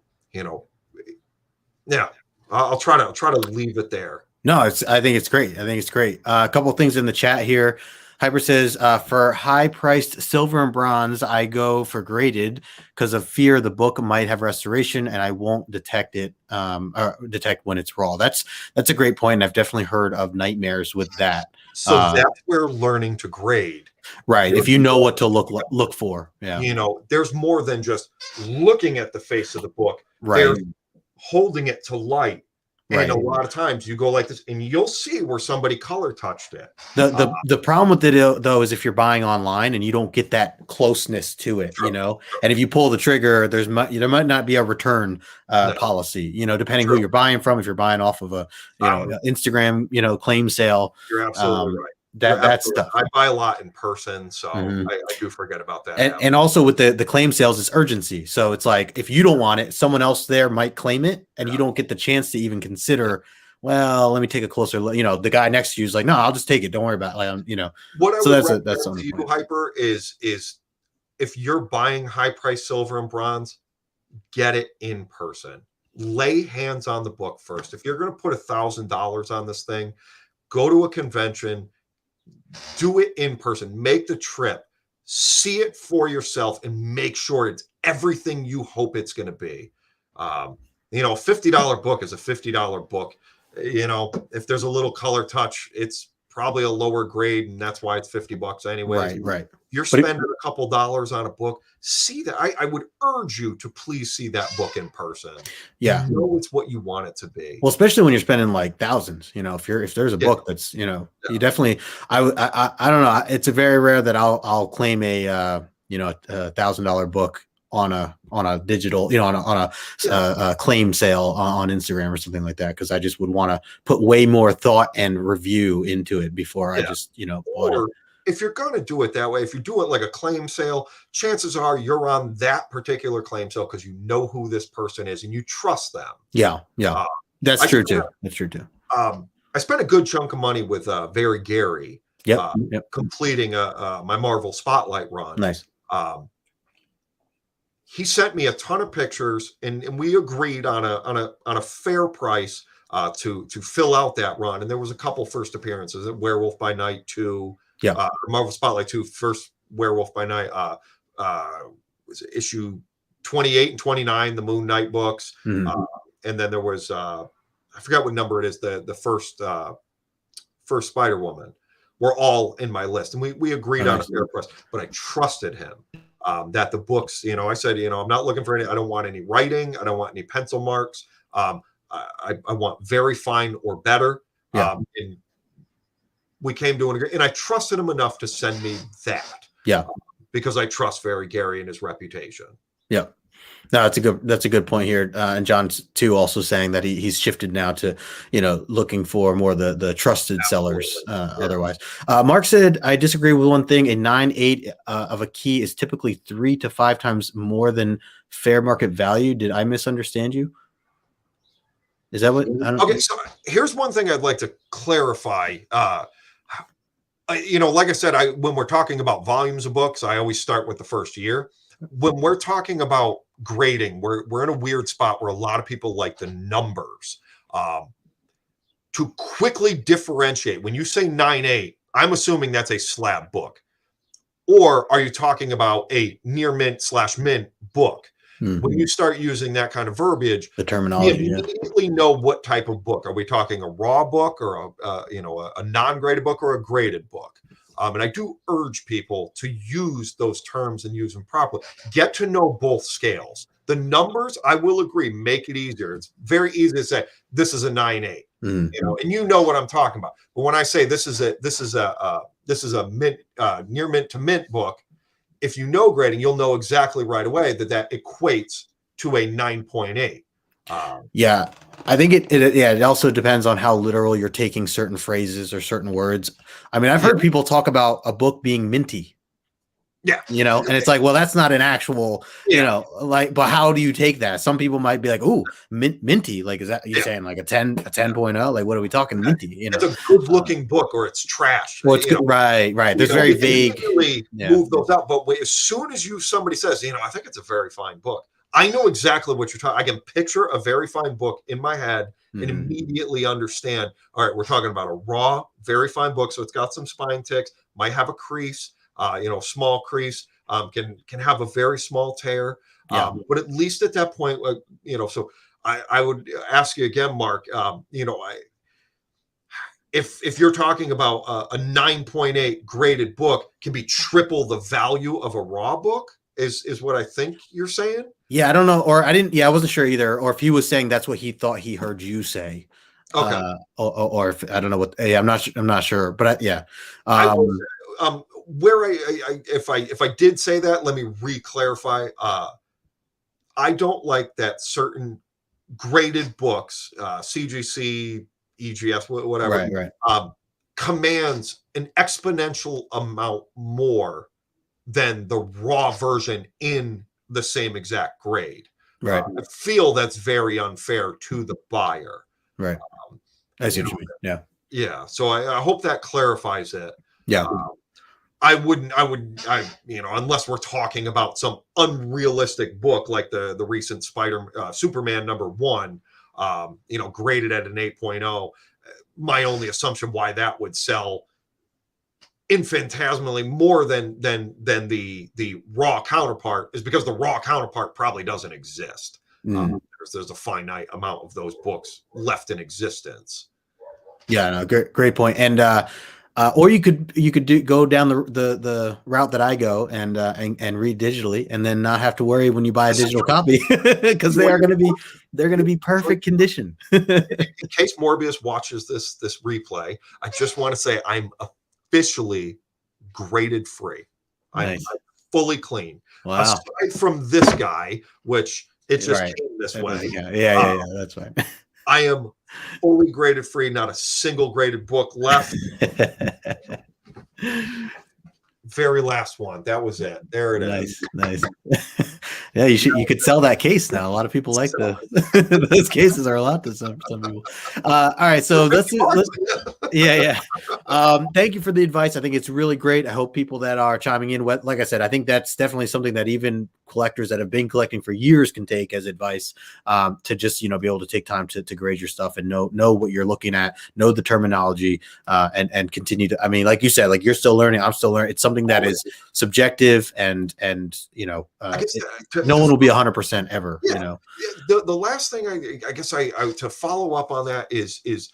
try to leave it there. No, I think it's great. A couple of things in the chat here. Hyper says, for high-priced silver and bronze, I go for graded because of fear the book might have restoration and I won't detect it, or detect when it's raw. That's a great point, and I've definitely heard of nightmares with that. So that's where learning to grade. Right. If you know what to look for. Yeah. There's more than just looking at the face of the book. Right. There's holding it to light. And a lot of times you go like this and you'll see where somebody color touched it. The problem with it though is if you're buying online and you don't get that closeness to it, and if you pull the trigger, there might not be a return policy, depending who you're buying from. If you're buying off of a Instagram, claim sale, you're absolutely right. That stuff. I buy a lot in person, so I do forget about that. And also with the claim sales, it's urgency. So it's like if you don't want it, someone else there might claim it, and you don't get the chance to even consider. Well, let me take a closer look. The guy next to you is like, no, I'll just take it. Don't worry about it. What I so would that's to you, Hyper, is if you're buying high price silver and bronze, get it in person. Lay hands on the book first. If you're going to put $1,000 on this thing, go to a convention. Do it in person. Make the trip. See it for yourself and make sure it's everything you hope it's going to be. A $50 book is a $50 book. If there's a little color touch, it's probably a lower grade, and that's why it's $50 anyway. Right. You're spending a couple dollars on a book. See that. I would urge you to please see that book in person. Yeah. It's what you want it to be. Well, especially when you're spending like thousands, if there's a book that's, you definitely, I don't know. It's a very rare that I'll claim a $1,000 book on a digital, on a claim sale on Instagram or something like that. Cause I just would want to put way more thought and review into it before I just, bought it. If you're going to do it that way, if you do it like a claim sale, chances are you're on that particular claim sale because you know who this person is and you trust them. Yeah. That's true too. I spent a good chunk of money with Very Gary. Completing my Marvel Spotlight run. Nice. He sent me a ton of pictures, and we agreed on a fair price to fill out that run. And there was a couple first appearances at Werewolf by Night 2. Marvel Spotlight 2, first Werewolf by Night, was it issue 28 and 29, the Moon Knight books. And then there was I forgot what number it is, the first Spider-Woman. Were all in my list, and we agreed on a fair price, but I trusted him that the books, I said, I'm not looking for any, I don't want any writing, I don't want any pencil marks. I want very fine or better. And we came to an agreement, and I trusted him enough to send me that. Because I trust Very Gary and his reputation. No, that's a good point here. And John's too also saying that he's shifted now to, looking for more the trusted sellers. Yeah. Otherwise, Mark said, I disagree with one thing. A 9.8 of a key is typically 3 to 5 times more than fair market value. Did I misunderstand you? Is that what? I don't. Okay, so here's one thing I'd like to clarify. Like I said, when we're talking about volumes of books, I always start with the first year. When we're talking about grading, we're in a weird spot where a lot of people like the numbers. To quickly differentiate, when you say 9.8, I'm assuming that's a slab book. Or are you talking about a near mint / mint book? Mm-hmm. When you start using that kind of verbiage, the terminology, we immediately know what type of book. Are we talking a raw book or a non-graded book or a graded book? And I do urge people to use those terms and use them properly. Get to know both scales. The numbers, I will agree, make it easier. It's very easy to say this is a 9.8, and you know what I'm talking about. But when I say this is a mint, near mint to mint book, if you know grading, you'll know exactly right away that equates to a 9.8. Yeah, I think it also depends on how literal you're taking certain phrases or certain words. I mean, I've heard people talk about a book being minty. Yeah. And it's like, well, that's not an actual, but how do you take that? Some people might be like, ooh, minty. Like, is that you saying like a 10.0? Like, what are we talking minty? It's a good looking book or it's trash. Or it's good. Right. There's very vague. Really move those out. But as soon as somebody says, I think it's a very fine book, I know exactly what you're talking. I can picture a very fine book in my head and immediately understand. All right, we're talking about a raw, very fine book. So it's got some spine ticks, might have a crease, small crease, can have a very small tear. But at least at that point, so I would ask you again, Mark, if you're talking about a 9.8 graded book can be triple the value of a raw book, is what I think you're saying. Yeah, I don't know, or I wasn't sure either, or if he was saying that's what he thought he heard you say. Okay. Or if I don't know what. I'm not sure, but if I did say that, let me re-clarify. I don't like that certain graded books, CGC, EGS, whatever, right. Commands an exponential amount more than the raw version in the same exact grade. Right. I feel that's very unfair to the buyer. Right. I see what you mean. Yeah. Yeah. So I hope that clarifies it. Yeah. I would, unless we're talking about some unrealistic book like the recent Superman #1, graded at an 8.0. My only assumption why that would sell infinitesimally more than the raw counterpart is because the raw counterpart probably doesn't exist. There's a finite amount of those books left in existence. Yeah, no, great point. And or you could go down the route that I go and read digitally, and then not have to worry when you buy a digital copy because they're going to be perfect condition. In case Morbius watches this replay, I just want to say I'm officially graded free. Nice. I'm fully clean. Wow. Aside from this guy, which it just came this way. Yeah, that's fine. I am fully graded free, not a single graded book left. Very last one. That was it. There it is. Nice. Yeah, you could sell that case now. A lot of people like those cases are a lot to some people. All right, so let's thank you for the advice. I think it's really great. I hope people that are chiming in, like I said, I think that's definitely something that even collectors that have been collecting for years can take as advice, to just be able to take time to grade your stuff and know what you're looking at, know the terminology, and continue to. I mean, like you said, like you're still learning, I'm still learning. It's something that is subjective, and no one will be 100% ever. The last thing I guess I to follow up on that is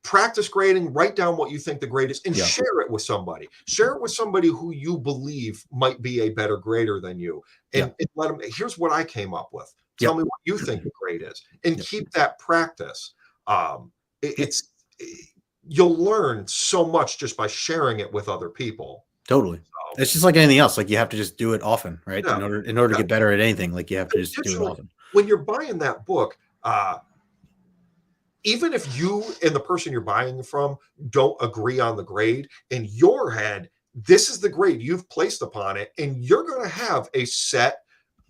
practice grading. Write down what you think the grade is and share it with somebody. Share it with somebody who you believe might be a better grader than you, and let them. Here's what I came up with. Tell me what you think the grade is, and keep that practice. You'll learn so much just by sharing it with other people. Totally. It's just like anything else. Like you have to just do it often, right? Yeah. In order to get better at anything, like you have to just do it often. When you're buying that book, even if you and the person you're buying from don't agree on the grade, in your head, this is the grade you've placed upon it, and you're going to have a set.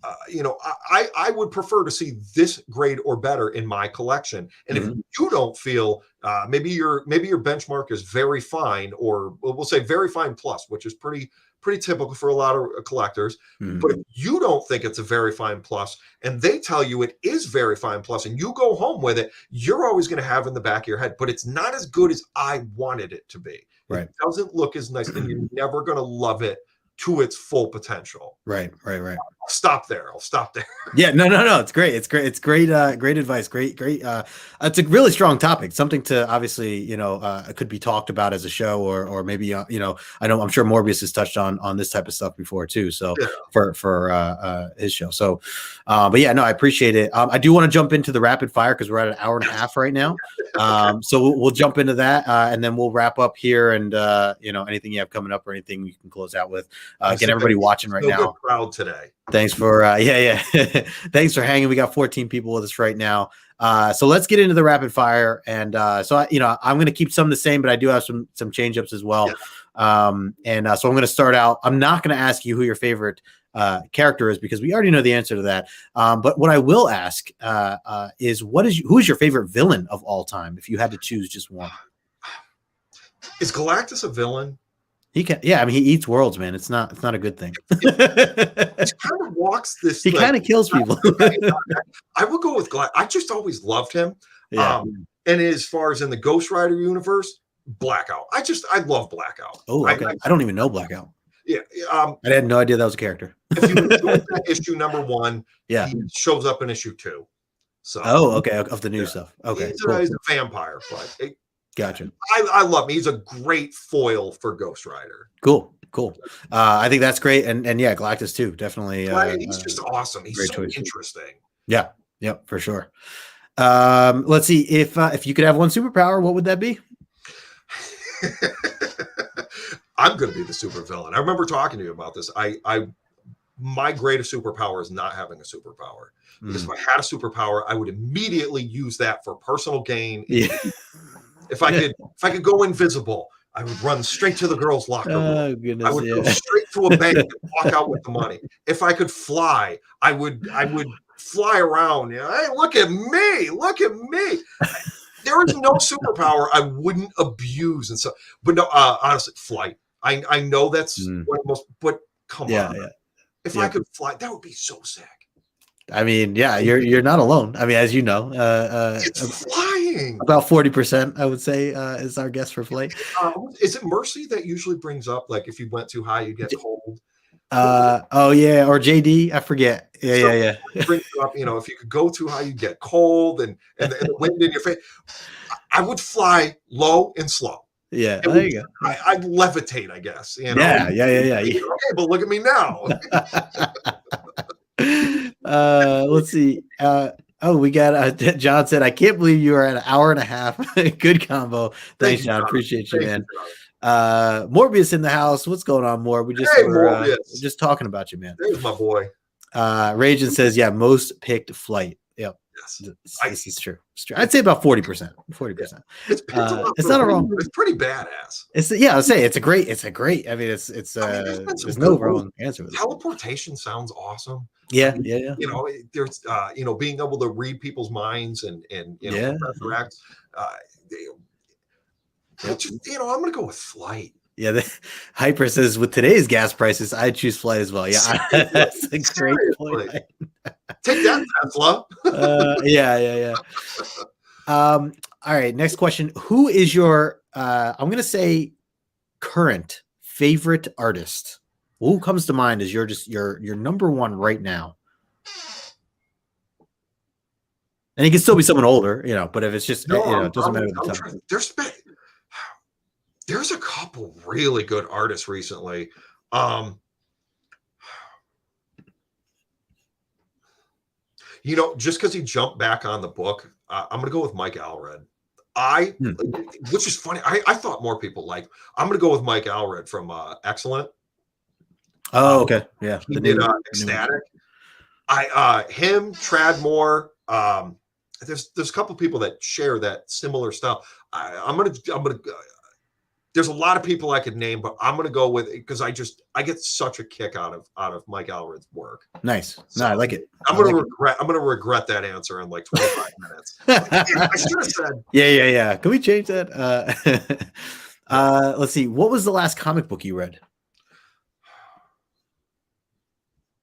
I would prefer to see this grade or better in my collection. And if you don't feel maybe your benchmark is very fine, or we'll say very fine plus, which is pretty typical for a lot of collectors. But if you don't think it's a very fine plus, and they tell you it is very fine plus, and you go home with it, you're always going to have in the back of your head, but it's not as good as I wanted it to be. Right. It doesn't look as nice, and you're never going to love it to its full potential. Right. I'll stop there. Yeah, no. It's great. It's great. Great advice. Great. It's a really strong topic. Something to obviously, could be talked about as a show, or maybe, I'm sure Morbius has touched on this type of stuff before too. So for his show. So, but yeah, no, I appreciate it. I do want to jump into the rapid fire because we're at an hour and a half right now. So we'll jump into that, and then we'll wrap up here. And anything you have coming up or anything you can close out with. Again, everybody watching right now. Good crowd today. Thanks for thanks for hanging. We got 14 people with us right now. So let's get into the rapid fire. And I'm going to keep some the same, but I do have some change ups as well. Yeah. So I'm going to start out. I'm not going to ask you who your favorite character is because we already know the answer to that. But what I will ask is who is your favorite villain of all time? If you had to choose just one. Is Galactus a villain? He can, yeah. I mean, he eats worlds, man. It's not a good thing. He kind of walks this. He kind of kills people. I would go with Galactus. I just always loved him. Yeah. And as far as in the Ghost Rider universe, Blackout. I love Blackout. Oh, okay. I don't even know Blackout. Yeah. I had no idea that was a character. If you go to issue number 1, yeah, he shows up in issue 2. So. Oh, okay. Of the new stuff. Okay. He's a vampire, but. Gotcha. I love him. He's a great foil for Ghost Rider. Cool. I think that's great. And yeah, Galactus too. Definitely. He's just awesome. He's so interesting. Yeah. Yep. For sure. Let's see if you could have one superpower, what would that be? I'm going to be the supervillain. I remember talking to you about this. My greatest superpower is not having a superpower. Because if I had a superpower, I would immediately use that for personal gain. Yeah. If I could go invisible, I would run straight to the girls' locker room. Oh, goodness, I would go straight to a bank and walk out with the money. If I could fly, I would fly around. Hey, look at me! There is no superpower I wouldn't abuse, and so. But no, honestly, flight. I know that's one of the most. But come on, if I could fly, that would be so sick. I mean, yeah, you're not alone. I mean, as you know, it's flying. About 40%, I would say, is our guess for flight. Is it Mercy that usually brings up like if you went too high, you get cold? Oh yeah, or JD, I forget. Yeah. Brings up, if you could go too high, you get cold and the wind in your face. I would fly low and slow. Yeah, there you go. I'd levitate, I guess. Yeah. Okay, but look at me now. Let's see. We got John said, I can't believe you are at an hour and a half. Good combo. Thanks, John. Appreciate you, man. Morbius in the house. What's going on, Mor? We're just talking about you, man. There's my boy. Ragin says, yeah, most picked flight. Yep. Yes. This is true. It's true. I'd say about 40%. 40%. It's not a wrong. It's pretty badass. I'll say it's a great. I mean, there's no wrong answer. Teleportation sounds awesome. Yeah. There's being able to read people's minds and resurrect. I'm gonna go with flight. Yeah, the Hyper says with today's gas prices, I'd choose flight as well. Yeah, that's a great point. Take that, Tesla. Yeah. All right, next question. Who is your I'm gonna say current favorite artist? Who comes to mind as your number one right now? And it can still be someone older, but if it's just it doesn't matter the time. There's a couple really good artists recently. Just because he jumped back on the book, I'm gonna go with Mike Allred. Which is funny. I thought more people I'm gonna go with Mike Allred from Excellent. Oh, okay. Yeah. He did Ecstatic. Him, Tradmore. There's a couple people that share that similar style. I'm gonna. There's a lot of people I could name, but I'm gonna go with it because I get such a kick out of Mike Allred's work. Nice. So no, I like it. I'm gonna regret that answer in like 25 minutes. I should have said. Yeah. Can we change that? Let's see. What was the last comic book you read?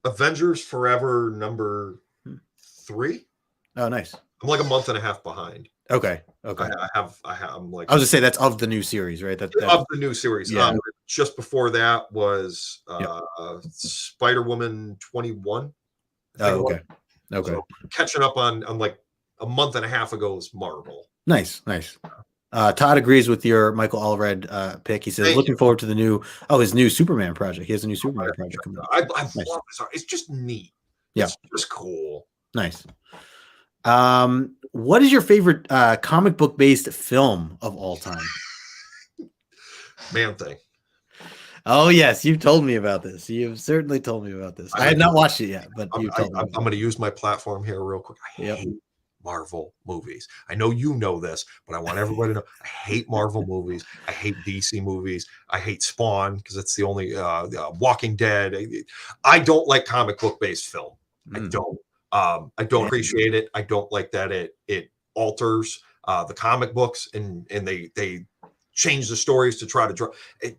Avengers Forever number 3. Oh, nice. I'm like a month and a half behind. Okay. I'm like. I was to say that's of the new series, right? That's of the new series. Yeah. Just before that was Spider-Woman 21. Oh, okay. So catching up on like a month and a half ago's Marvel. Nice. Todd agrees with your Michael Allred pick. He says, looking forward to his new Superman project. He has a new Superman project coming up. I love this. It's just neat. Yeah. It's just cool. Nice. What is your favorite comic book based film of all time? Man Thing. Oh, yes. You've told me about this. You've certainly told me about this. I had not watched it yet, but you've told me. I'm going to use my platform here real quick. I hate Marvel movies. I know you know this, but I want everybody to know I hate Marvel movies. I hate DC movies. I hate Spawn because it's the only Walking Dead. I don't like comic book based film. I don't. I don't appreciate it. I don't like that it alters the comic books and they change the stories to try to draw it.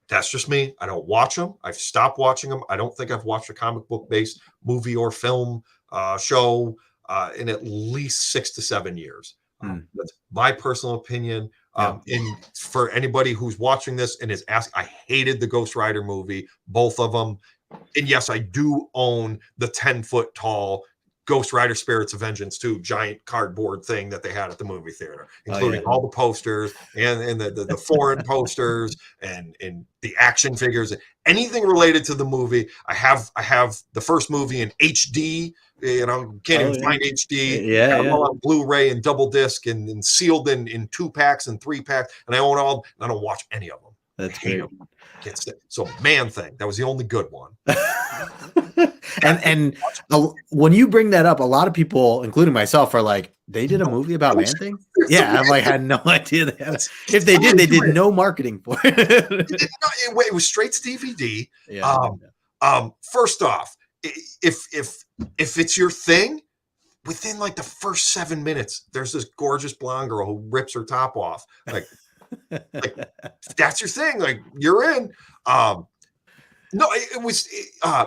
That's just me. I don't watch them. I've stopped watching them. I don't think I've watched a comic book based movie or film show in at least 6 to 7 years. That's my personal opinion. And for anybody who's watching this and is asking, I hated the Ghost Rider movie, both of them. And yes, I do own the 10-foot tall Ghost Rider Spirits of Vengeance 2 giant cardboard thing that they had at the movie theater, including all the posters and the foreign posters and the action figures, anything related to the movie. I have the first movie in HD. Can't even find HD. I'm all on Blu-ray and double disc and sealed in 2-packs and 3-packs, and I own all. And I don't watch any of them. That's great. So Man Thing, that was the only good one. and when you bring that up, a lot of people, including myself, are like, they did a movie about Man Thing? Yeah, I'm like, I had no idea. If they did, they did no marketing for it. It was straight to DVD. First off, if it's your thing, within like the first 7 minutes, there's this gorgeous blonde girl who rips her top off. Like that's your thing. Like you're in. No, it was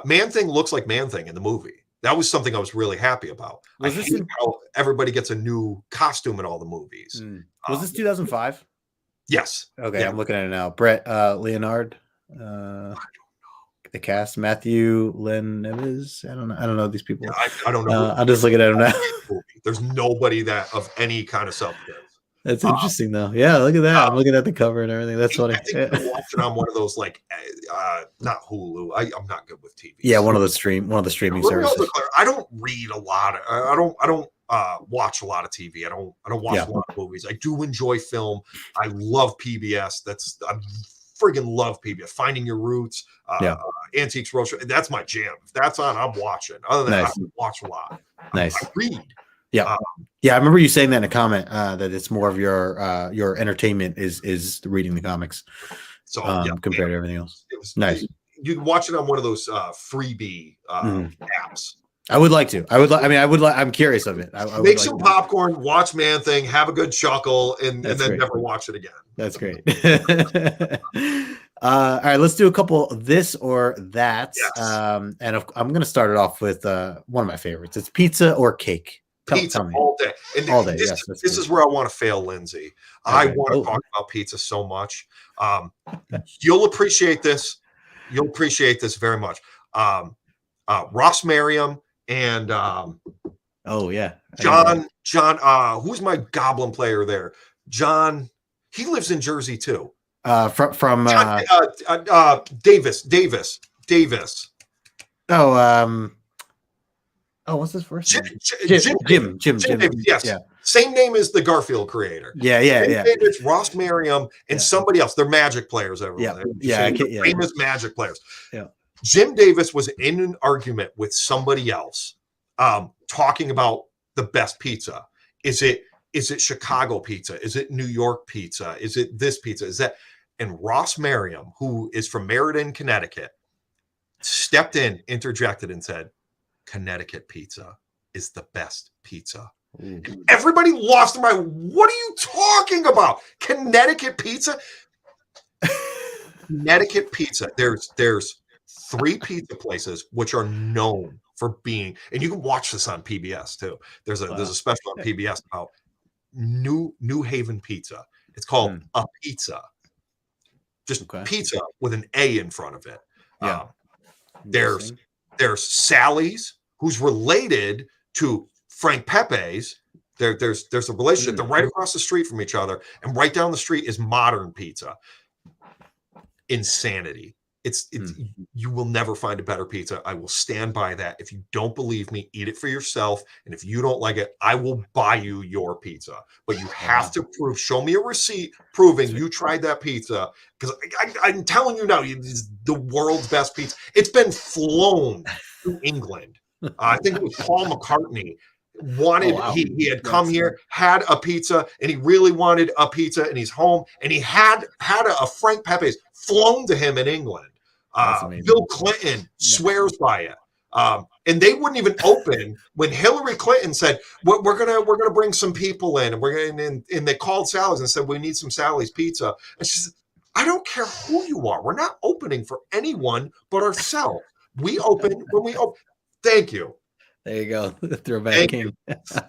Man Thing looks like Man Thing in the movie. That was something I was really happy about. I hate how everybody gets a new costume in all the movies. Was this 2005? Yes. Okay, I'm looking at it now. Brett Leonard, the cast, Matthew Lynn Neves. I don't know these people. I don't know. I'm just looking at them now. There's nobody that of any kind of substance. That's interesting, though. Yeah, look at that. I'm looking at the cover and everything. That's funny. I think you're watching on one of those, like, not Hulu. I'm not good with TV. Yeah, one of the streaming services. I don't read a lot. I don't watch a lot of TV. I don't watch a lot of movies. I do enjoy film. I love PBS. I friggin' love PBS. Finding Your Roots, Antiques Roadshow. That's my jam. If that's on, I'm watching. Other than that, I don't watch a lot. Nice. I read. Yeah. I remember you saying that in a comment that it's more of your entertainment is reading the comics. So compared to everything else. It was nice. You can watch it on one of those freebie apps. I would like to. I'm curious of it. I Make some popcorn, watch Man Thing, have a good chuckle, and then never watch it again. That's great. All right, let's do a couple this or that. Yes. I'm going to start it off with one of my favorites. It's pizza or cake. Pizza all day. And all day. This is where I want to fail Lindsay. Okay. I want to talk about pizza so much. You'll appreciate this. You'll appreciate this very much. Ross Merriam and John, who's my Goblin player there? John, he lives in Jersey too. From Davis. What's his first name? Jim Davis, yes. Yeah. Same name as the Garfield creator. Yeah. Davis, Ross Merriam, and somebody else. They're Magic players, everyone. Yeah. Famous Magic players. Yeah. Jim Davis was in an argument with somebody else, talking about the best pizza. Is it Chicago pizza? Is it New York pizza? Is it this pizza? Is that? And Ross Merriam, who is from Meriden, Connecticut, stepped in, interjected, and said, Connecticut pizza is the best pizza. And everybody lost their mind. What are you talking about? Connecticut pizza? Connecticut pizza. There's 3 pizza places which are known for being, and you can watch this on PBS too. There's a special on PBS about New Haven pizza. It's called A Pizza. Just pizza with an A in front of it. Yeah. There's Sally's, who's related to Frank Pepe's. There's a relationship. They're right across the street from each other, and right down the street is Modern Pizza. Insanity. You will never find a better pizza. I will stand by that. If you don't believe me, eat it for yourself. And if you don't like it, I will buy you your pizza. But you have to show me a receipt proving you tried that pizza. Because I'm telling you now, it's the world's best pizza. It's been flown to England. I think it was Paul McCartney he had come here, had a pizza, and he really wanted a pizza, and he's home, and he had a Frank Pepe's flown to him in England. Bill Clinton swears by it. And they wouldn't even open when Hillary Clinton said, we're gonna bring some people in, and they called Sally's and said, we need some Sally's pizza. And she said, I don't care who you are. We're not opening for anyone but ourselves. We open when we open. Thank you. There you go. Throwback king.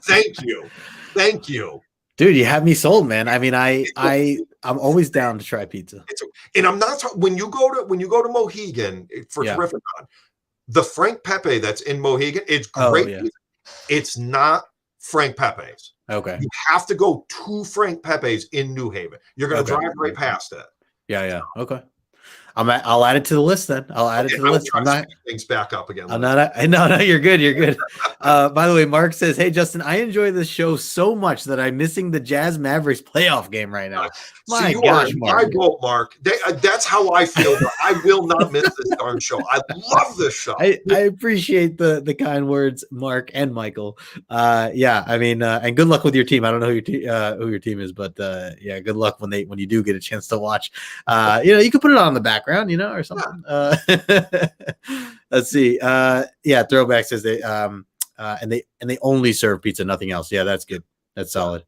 Thank you. Dude, you have me sold, man. I mean, I'm always down to try pizza. And I'm not talking when you go to Mohegan for Terrificon, the Frank Pepe that's in Mohegan, it's great. Pizza. It's not Frank Pepe's. Okay. You have to go to Frank Pepe's in New Haven. You're going to drive right past it. Yeah. Okay. I'll add it to the list then. I'll add it to the list. I'm not things back up again. No, you're good. You're good. By the way, Mark says, hey, Justin, I enjoy this show so much that I'm missing the Jazz Mavericks playoff game right now. My gosh, Mark. I vote, Mark. That's how I feel. I will not miss this darn show. I love this show. I appreciate the kind words, Mark and Michael. I mean, and good luck with your team. I don't know who your team is, but good luck when you do get a chance to watch. You can put it on the background, or something. Let's see. Throwback says they and they only serve pizza, nothing else. Yeah, that's good. That's solid.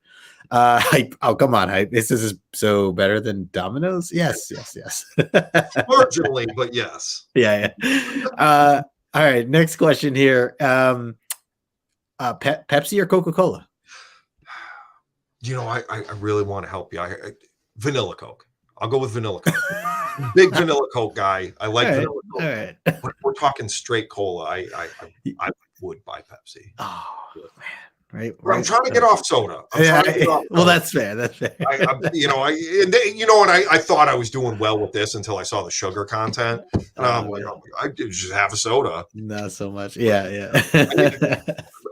Come on. This is so better than Domino's. Yes. Marginally, but yes. Yeah. All right. Next question here. Pepsi or Coca-Cola? I really want to help you. Vanilla Coke. I'll go with vanilla Coke. Big vanilla Coke guy. I like vanilla Coke. All right. We're talking straight cola. I would buy Pepsi. Oh man. Right. I'm trying to get off soda. Well, that's fair. That's fair. I thought I was doing well with this until I saw the sugar content. I just have a soda. Not so much. Yeah.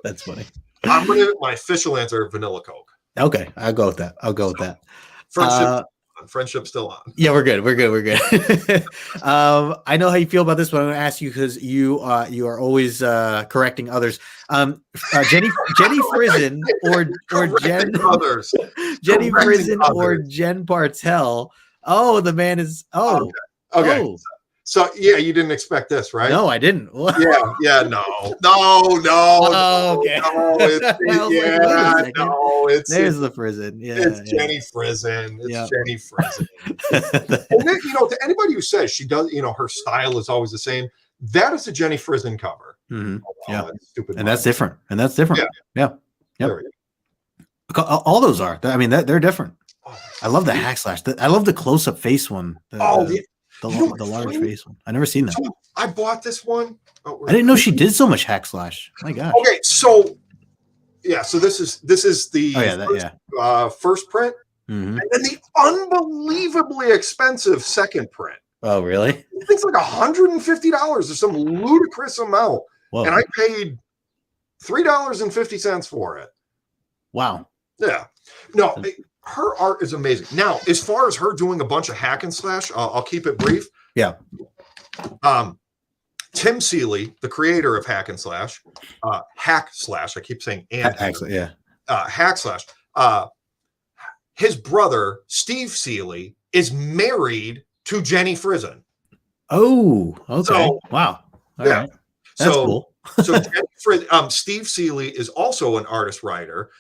That's funny. My official answer: vanilla Coke. Okay, I'll go with that. Friendship still on. Yeah, we're good. I know how you feel about this, but I'm going to ask you because you are always correcting others. Jenny Frizen or Jen others. Jenny Frizen or Jen Bartel. Oh, the man is. Oh, okay. Oh. So you didn't expect this, right? No, I didn't. No. Okay. There's the Frizen. Yeah, it's Jenny Frizen. Jenny Frizen. And then, to anybody who says she does, her style is always the same. That is a Jenny Frizen cover. Mm-hmm. That's different. Yeah. All those are. I mean, they're different. I love the hack slash. I love the close-up face one. The large face one. I never seen that. So I bought this one. I didn't know she did so much hack slash. My gosh. Okay, so so this is the first print, and then the unbelievably expensive second print. Oh, really? It's like $150 or some ludicrous amount, and I paid $3.50 for it. Wow. Yeah. No. Her art is amazing. Now, as far as her doing a bunch of hack and slash, I'll keep it brief. Yeah. Tim Seeley, the creator of Hack and Slash, Hack Slash. I keep saying and Excellent, yeah. Hack Slash. His brother Steve Seeley is married to Jenny Frison. Oh, okay. So, wow. All right. That's cool. Steve Seeley is also an artist writer.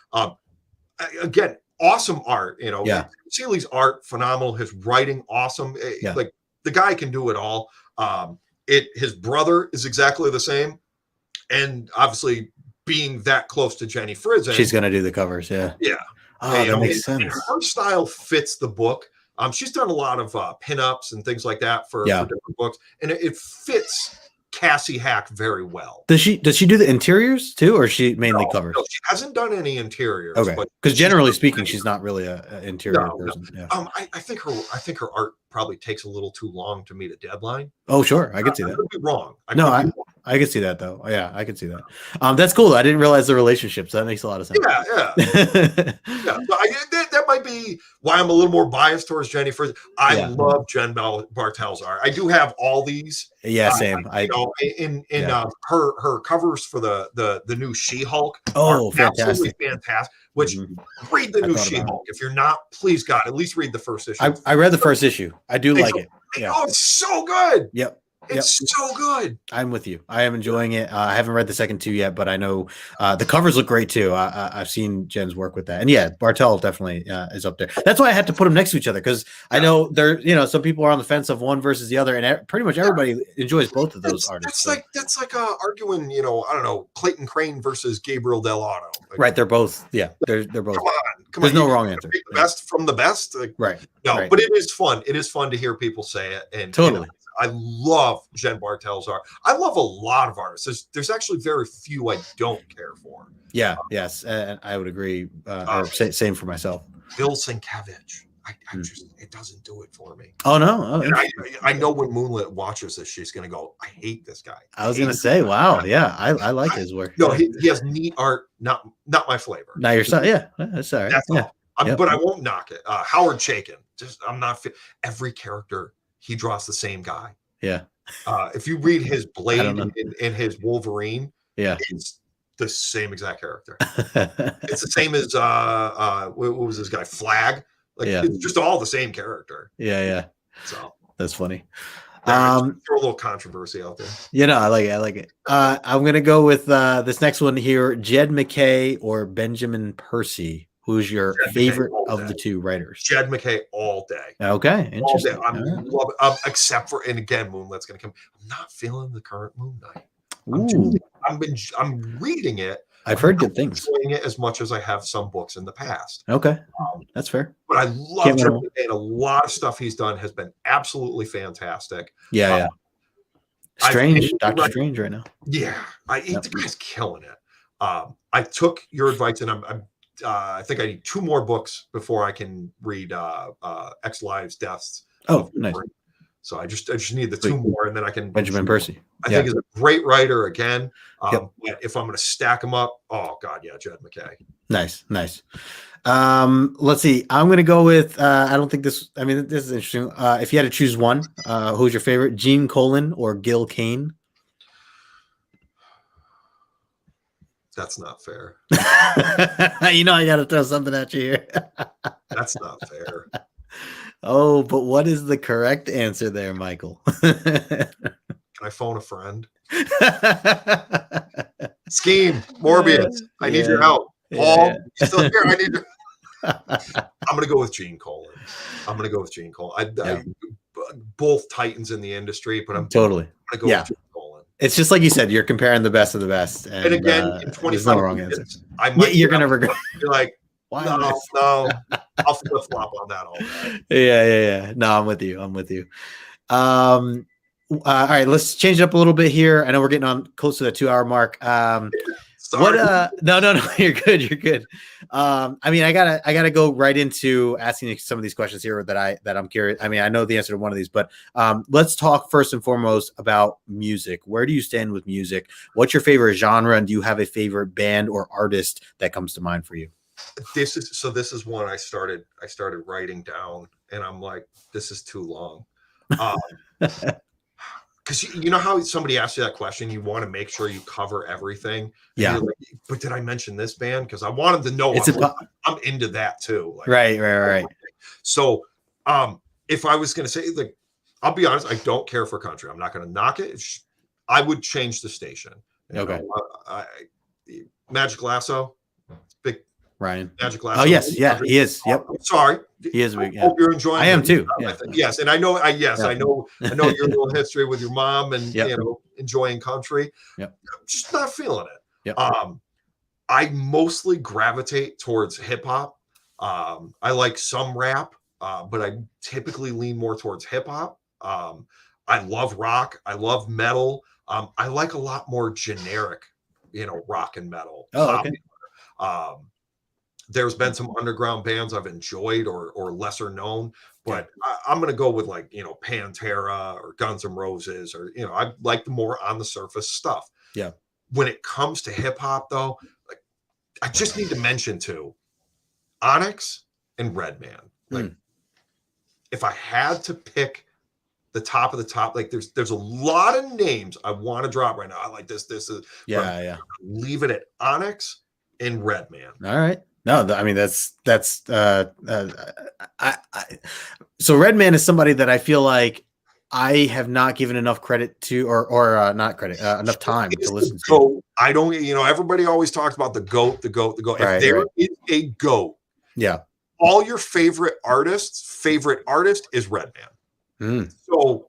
Again, awesome art. Yeah. Seeley's art phenomenal. His writing awesome. Yeah. Like the guy can do it all. His brother is exactly the same, and obviously being that close to Jenny Frison, she's gonna do the covers. Yeah. Yeah. Oh, that makes sense. And her style fits the book. She's done a lot of pinups and things like that for different books, and it fits Cassie Hack very well. Does she do the interiors too, or she mainly covers? No, she hasn't done any interiors. Okay, because generally speaking, she's not really an interior person. No. Yeah. I think her art probably takes a little too long to meet a deadline. Oh, sure, I could see that. I could be wrong. I could see that though. Yeah, I could see that. That's cool. I didn't realize the relationship, so that makes a lot of sense. Yeah. That might be why I'm a little more biased towards Jenny Frison. I love Jen Bartel's art. I do have all these. Yeah, same. Her covers for the new She-Hulk. Oh, fantastic! Absolutely fantastic. Which read the new She-Hulk. If you're not, please God, at least read the first issue. I read the first issue. I do like it. Yeah. Oh, it's so good. Yep. It's so good. I'm with you. I am enjoying it. I haven't read the second two yet, but I know the covers look great too. I've seen Jen's work with that, and yeah, Bartel definitely is up there. That's why I had to put them next to each other, because I know there, some people are on the fence of one versus the other, and pretty much everybody enjoys both of those artists. That's like arguing, I don't know, Clayton Crane versus Gabriel Dell'Otto. Right, they're both. Yeah, they're both. Come There's on, no wrong answer. The best from the best. Right. No, right. But it is fun. It is fun to hear people say it, and totally. I love Jen Bartel's art. I love a lot of artists. There's actually very few I don't care for. Yeah, yes, and I would agree. Same for myself. Bill Sienkiewicz. It doesn't do it for me. Oh no! I know when Moonlit watches this, she's gonna go, I hate this guy. I was gonna say, wow, yeah, I like his work. No, he has neat art, not my flavor. Not your style, yeah, that's all right. That's all. But I won't knock it. Howard Chaykin, I'm not every character. He draws the same guy. Yeah. If you read his Blade and his Wolverine, it's the same exact character. It's the same as what was this guy? Flag. It's just all the same character. Yeah. So that's funny. Throw a little controversy out there. I like it. I'm gonna go with this next one here: Jed MacKay or Benjamin Percy. Who's your favorite of the two writers? Jed MacKay all day. Okay, interesting. All day. I love it. Except for, and again, Moonlight's going to come. I'm not feeling the current Moon Knight. I'm reading it. I've heard good things. Enjoying it as much as I have some books in the past. Okay, that's fair. But I love Jed MacKay, and a lot of stuff he's done has been absolutely fantastic. Yeah. Strange, Doctor Strange right now. Yeah, the guy's killing it. I took your advice, and I think I need 2 more books before I can read X Lives Deaths. Oh, nice. So I just need the 2 more, and then I can. Benjamin Percy. I think he's a great writer again. But if I'm going to stack them up, oh God, yeah, Jed MacKay. Nice. Let's see. I'm going to go with. I don't think this. I mean, this is interesting. If you had to choose one, who's your favorite? Gene Colan or Gil Kane? That's not fair. I got to throw something at you here. That's not fair. Oh, but what is the correct answer there, Michael? Can I phone a friend? Scheme, Morbius. I need your help. Paul, you still here? I need your... I'm going to go with Gene Colan. Both titans in the industry, but I'm going to go with Gene Colan. It's just like you said, you're comparing the best of the best. And again, in 25 no wrong answer. You're going to regret. You're like, why no, I'll flip flop on that all day. Yeah. No, I'm with you. All right, let's change it up a little bit here. I know we're getting on close to the 2-hour mark. Sorry. No, you're good. I mean, I gotta go right into asking some of these questions here that I'm curious. I mean, I know the answer to one of these, but let's talk first and foremost about music. Where do you stand with music? What's your favorite genre, and do you have a favorite band or artist that comes to mind for you? This is one I started writing down, and I'm like, this is too long. Because because you know how somebody asks you that question, you want to make sure you cover everything. And Yeah. you're like, but did I mention this band? Because I want them to know I'm into that too. Like, right. So, if I was going to say, like, I'll be honest, I don't care for country. I'm not going to knock it. I would change the station. Okay. Magic Lasso, big Ryan. Magic Lasso. Oh yes, yeah, he is. Yep. Sorry, he is. Yeah. Hope you're enjoying. I am too. Yeah. Yes, and I know. I know your little history with your mom and Yep. you know enjoying country. Yep. Just not feeling it. Yep. I mostly gravitate towards hip hop. I like some rap, but I typically lean more towards hip hop. I love rock. I love metal. I like a lot more generic, rock and metal. Oh, okay. There's been some underground bands I've enjoyed or lesser known, but I'm going to go with like, Pantera or Guns N' Roses or, I like the more on the surface stuff. Yeah. When it comes to hip hop though, like I just need to mention too, Onyx and Redman. Like if I had to pick the top of the top, like there's a lot of names I want to drop right now. I like this is leave it at Onyx and Redman. All right. No, I mean so Redman is somebody that I feel like I have not given enough credit to, or not credit, enough time to listen to. So I don't, everybody always talks about the GOAT. Right, if there is a GOAT, all your favorite artist is Redman. So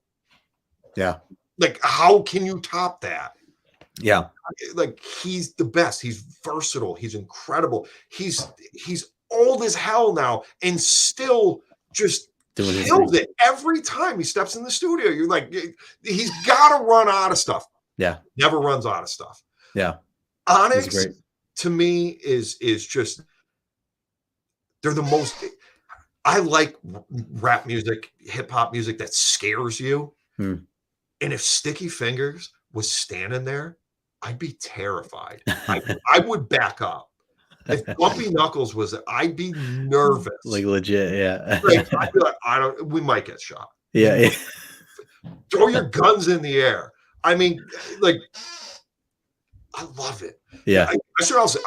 like how can you top that? Yeah. Like he's the best. He's versatile. He's incredible. He's old as hell now and still just kills it every time he steps in the studio. You're like, he's got to run out of stuff. Yeah. Never runs out of stuff. Yeah. Onyx to me is just, they're the most, I like rap music, hip hop music that scares you. And if Sticky Fingers was standing there, I'd be terrified. I would back up. If Bumpy Knuckles was there, I'd be nervous. Like legit, yeah. Like, I'd be like, we might get shot. Yeah. Throw your guns in the air. I mean, like, I love it. Yeah.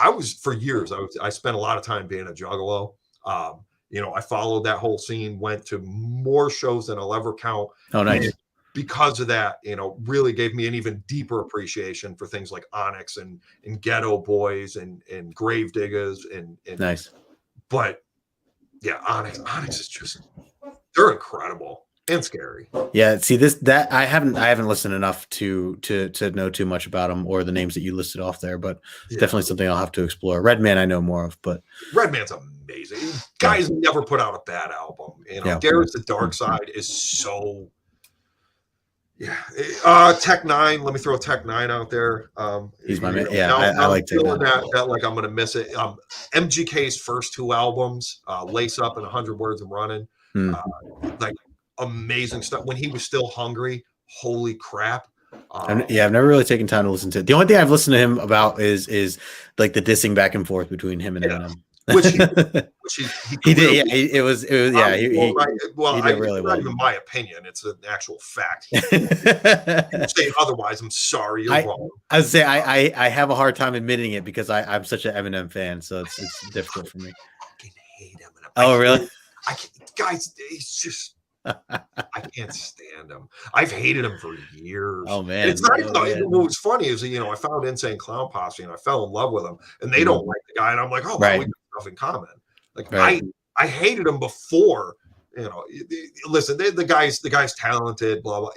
I was for years. I spent a lot of time being a juggalo. I followed that whole scene. Went to more shows than I'll ever count. Oh, nice. Because of that, really gave me an even deeper appreciation for things like Onyx and Ghetto Boys and Gravediggers and nice. But yeah, Onyx is just, they're incredible and scary. Yeah, see that I haven't listened enough to know too much about them or the names that you listed off there, but definitely something I'll have to explore. Redman I know more of, but Redman's amazing. Guys never put out a bad album. Garrett's The Dark Side is so. Yeah, Tech Nine. Let me throw Tech Nine out there. He's my man. Yeah, I like feeling that. Like I'm gonna miss it. MGK's first two albums, Lace Up and 100 Words I'm Running, like amazing stuff. When he was still hungry, holy crap. I've never really taken time to listen to it. The only thing I've listened to him about is like the dissing back and forth between him and Eminem. Which he did. Yeah, it was he did really well. Not even my opinion; it's an actual fact. Say otherwise, I'm sorry. You're wrong. I would say I have a hard time admitting it because I'm such an Eminem fan, so it's difficult for me. I fucking hate Eminem. Oh, really? Guys, he's just. I can't stand him. I've hated him for years. Oh man! It's not even. What's funny is I found Insane Clown Posse and I fell in love with him, and they don't like the guy, and I'm like, oh, well, we have stuff in common. Like I hated him before. Listen, the guy's talented. Blah blah.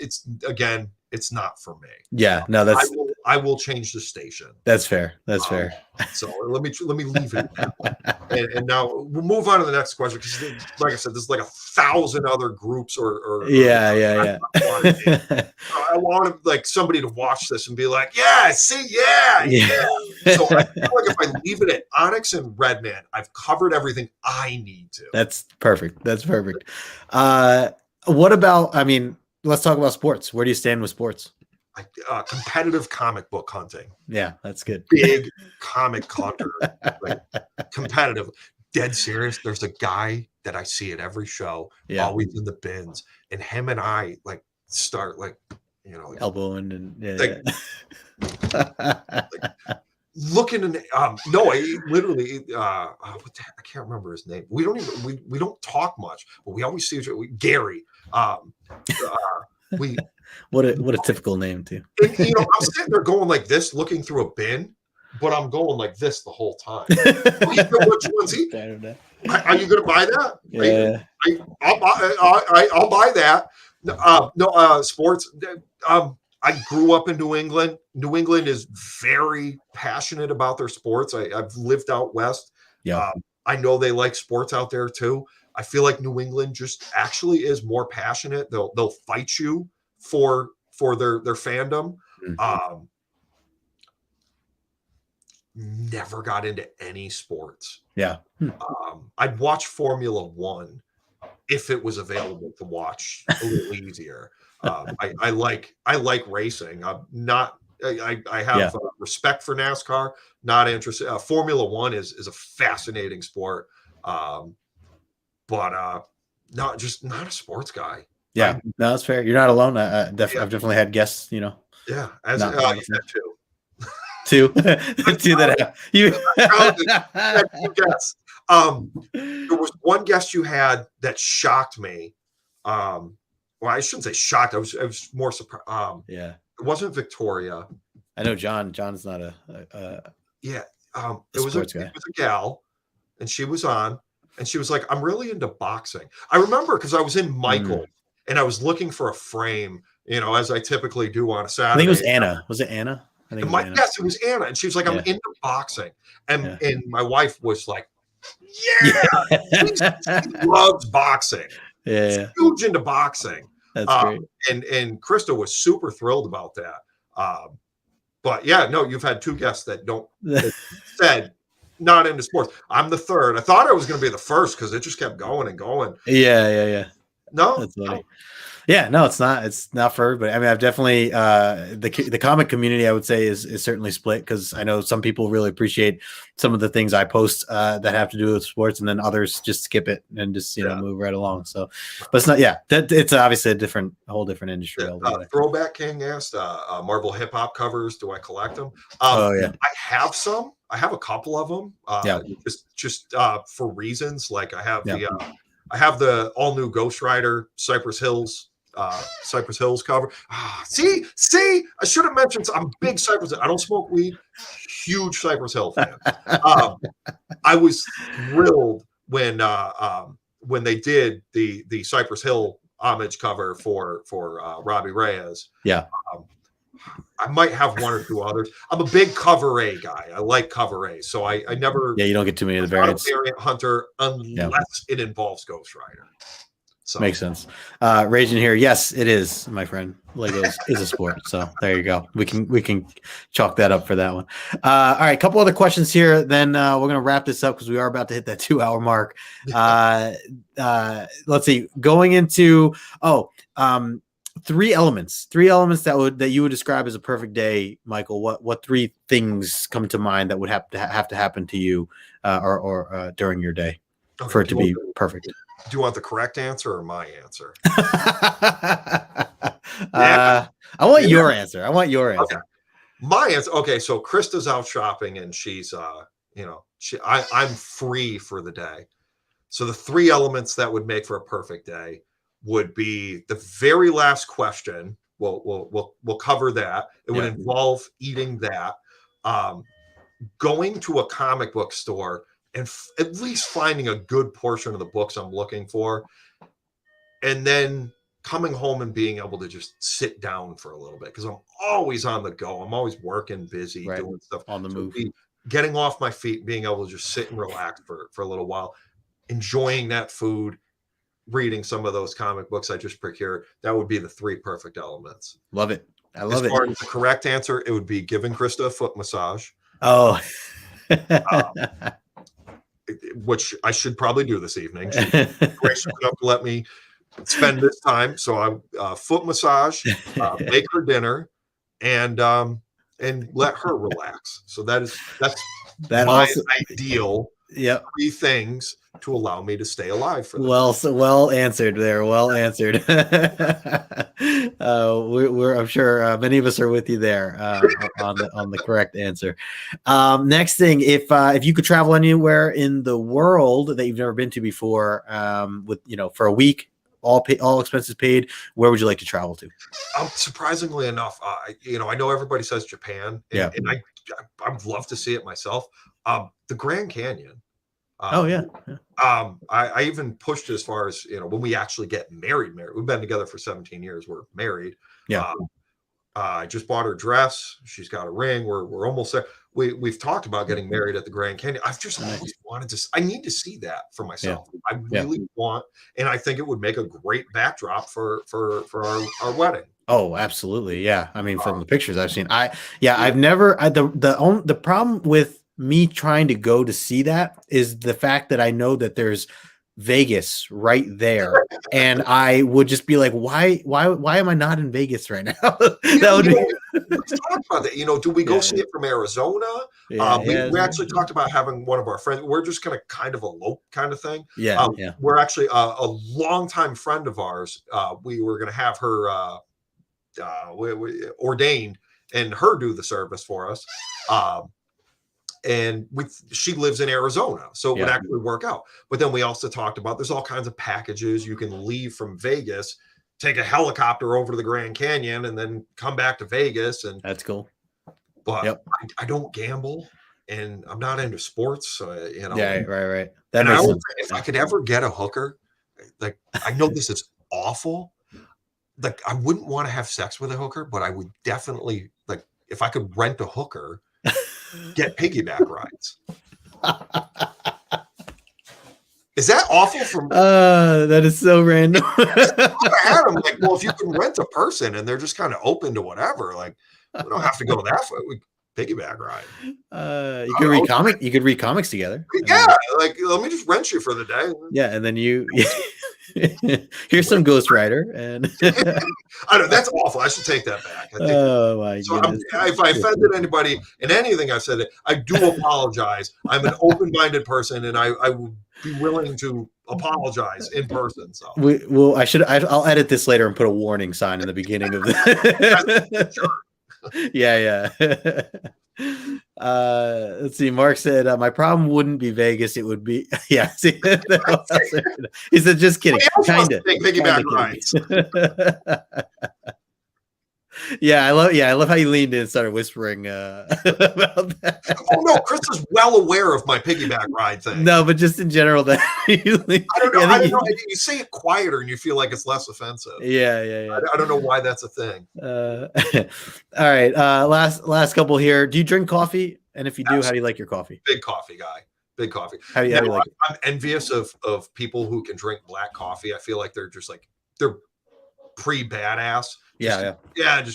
It's not for me. Yeah, no, that's. I will change the station. That's fair. That's fair. So let me leave it at that. And now we'll move on to the next question because, like I said, there's like 1,000 other groups or yeah. I want like somebody to watch this and be like, yeah. So I feel like if I leave it at Onyx and Redman, I've covered everything I need to. That's perfect. What about? I mean, let's talk about sports. Where do you stand with sports? Competitive comic book hunting. Yeah, that's good. Big comic hunter. Like, competitive. Dead serious. There's a guy that I see at every show, always in the bins, and him and I like start like, Like, elbowing and like, looking in. No, I literally. I can't remember his name. We don't even we don't talk much, but we always see each other. Gary. We what a typical name too. And, I'm sitting there going like this, looking through a bin, but I'm going like this the whole time. Which one's he? Are you going to buy that? Yeah, I'll buy that. Sports. I grew up in New England. New England is very passionate about their sports. I've lived out west. Yeah. I know they like sports out there too. I feel like New England just actually is more passionate. They'll fight you for their fandom. Mm-hmm. Never got into any sports. Yeah. I'd watch Formula One if it was available to watch a little easier. I like racing. I'm not. I have respect for NASCAR. Not interested. Formula One is a fascinating sport, but not a sports guy. Yeah, no, that's fair. You're not alone. I've definitely had guests. Yeah, as you said too. Two that have you. Guests. There was one guest you had that shocked me. Well, I shouldn't say shocked. I was more surprised. Yeah, it wasn't Victoria. I know John. John's not a yeah. It was a gal, and she was on, and she was like, "I'm really into boxing." I remember because I was in Michael, and I was looking for a frame, as I typically do on a Saturday. I think it was Anna. Was it Anna? Yes, it was Anna, and she was like, "I'm into boxing," and my wife was like, "Yeah, she loves boxing. She's huge into boxing." That's great. And Krista was super thrilled about that. But yeah, no, you've had two guests that said not into sports. I'm the third. I thought I was going to be the first because it just kept going and going. Yeah. No, that's funny. Yeah, no, it's not. It's not for everybody. I mean, I've definitely the comic community, I would say, is certainly split because I know some people really appreciate some of the things I post that have to do with sports, and then others just skip it and just move right along. So, but it's not. Yeah, it's obviously a whole different industry. Throwback King asked, Marvel hip hop covers. Do I collect them? I have some. I have a couple of them. Just for reasons like I have the all new Ghost Rider Cypress Hills cover. See, I should have mentioned I'm big Cypress. I don't smoke weed. Huge Cypress Hill fan. I was thrilled when they did the Cypress Hill homage cover for Robbie Reyes. Yeah. I might have one or two others. I'm a big cover A guy. I like cover A, so I never. Yeah, you don't get too many of the variants. I'm not a variant hunter unless it involves Ghost Rider. So. Makes sense. Raging here, yes, it is, my friend. Legos is a sport, so there you go. We can chalk that up for that one. All right, a couple other questions here. Then we're gonna wrap this up because we are about to hit that 2-hour mark. Let's see. Going into three elements that you would describe as a perfect day, Michael. What three things come to mind that would have to happen to you or during your day for it to be perfect? Do you want the correct answer or my answer? I want your answer. Okay. My answer. Okay, so Krista's out shopping and she's I'm free for the day. So the three elements that would make for a perfect day would be the very last question. We'll cover that. It would involve eating that, going to a comic book store and at least finding a good portion of the books I'm looking for, and then coming home and being able to just sit down for a little bit because I'm always on the go. I'm always working, busy, doing stuff on the move. Getting off my feet, being able to just sit and relax for a little while, enjoying that food, reading some of those comic books I just procured. That would be the three perfect elements. Love it. I love it. As far as the correct answer, it would be giving Krista a foot massage. Oh. Which I should probably do this evening. She's gracious enough to let me spend this time. So I foot massage, make her dinner, and let her relax. So that's my ideal. Yep. Three things to allow me to stay alive for them. Well answered there. Well answered. I'm sure many of us are with you there on the correct answer. Next thing, if you could travel anywhere in the world that you've never been to before, with for a week, all expenses paid, where would you like to travel to? Surprisingly enough, I know everybody says Japan, and I'd love to see it myself. The Grand Canyon. I even pushed as far as when we actually get married. We've been together for 17 years. We're married. I just bought her dress. She's got a ring. We're almost there. We've talked about getting married at the Grand Canyon. I've just always wanted to. I need to see that for myself. I really want, and I think it would make a great backdrop for our wedding. Oh, absolutely. Yeah. I mean, from the pictures I've seen, I've never, the problem with me trying to go to see that is the fact that I know that there's Vegas right there, and I would just be like, why am I not in Vegas right now? That would be. Let's talk about that. Do we go see it from Arizona? We actually talked about having one of our friends. We're just gonna kind of elope kind of thing. We're actually a longtime friend of ours. We were gonna have her ordained and her do the service for us. And she lives in Arizona, so it would actually work out. But then we also talked about there's all kinds of packages. You can leave from Vegas, take a helicopter over to the Grand Canyon, and then come back to Vegas. And that's cool. But I don't gamble, and I'm not into sports. Right. That makes sense. If I could ever get a hooker, like I know this is awful. Like I wouldn't want to have sex with a hooker, but I would definitely like if I could rent a hooker. Get piggyback rides. Is that awful from that is so random. I'm like, well, if you can rent a person and they're just kind of open to whatever, like we don't have to go that far. We piggyback ride. You could read comics together. Yeah, like let me just rent you for the day. Yeah, and then here's some Ghost Rider, and I know that's awful. I should take that back. Oh my goodness! If I offended anybody in anything I've said, I do apologize. I'm an open-minded person, and I will be willing to apologize in person. So I'll edit this later and put a warning sign in the beginning of the. Sure. Yeah. Let's see. Mark said, my problem wouldn't be Vegas. It would be, See, he said, just kidding. Kind of. Piggyback rides. I love how you leaned in and started whispering about that. Oh no, Chris is well aware of my piggyback ride thing. No, but just in general, that I don't know. You say it quieter and you feel like it's less offensive. Yeah. I don't know why that's a thing. All right. Last couple here. Do you drink coffee? And if you do, Absolutely. How do you like your coffee? Big coffee guy. Big coffee. How do you like it? I'm envious of people who can drink black coffee. I feel like they're they're pre-badass. Just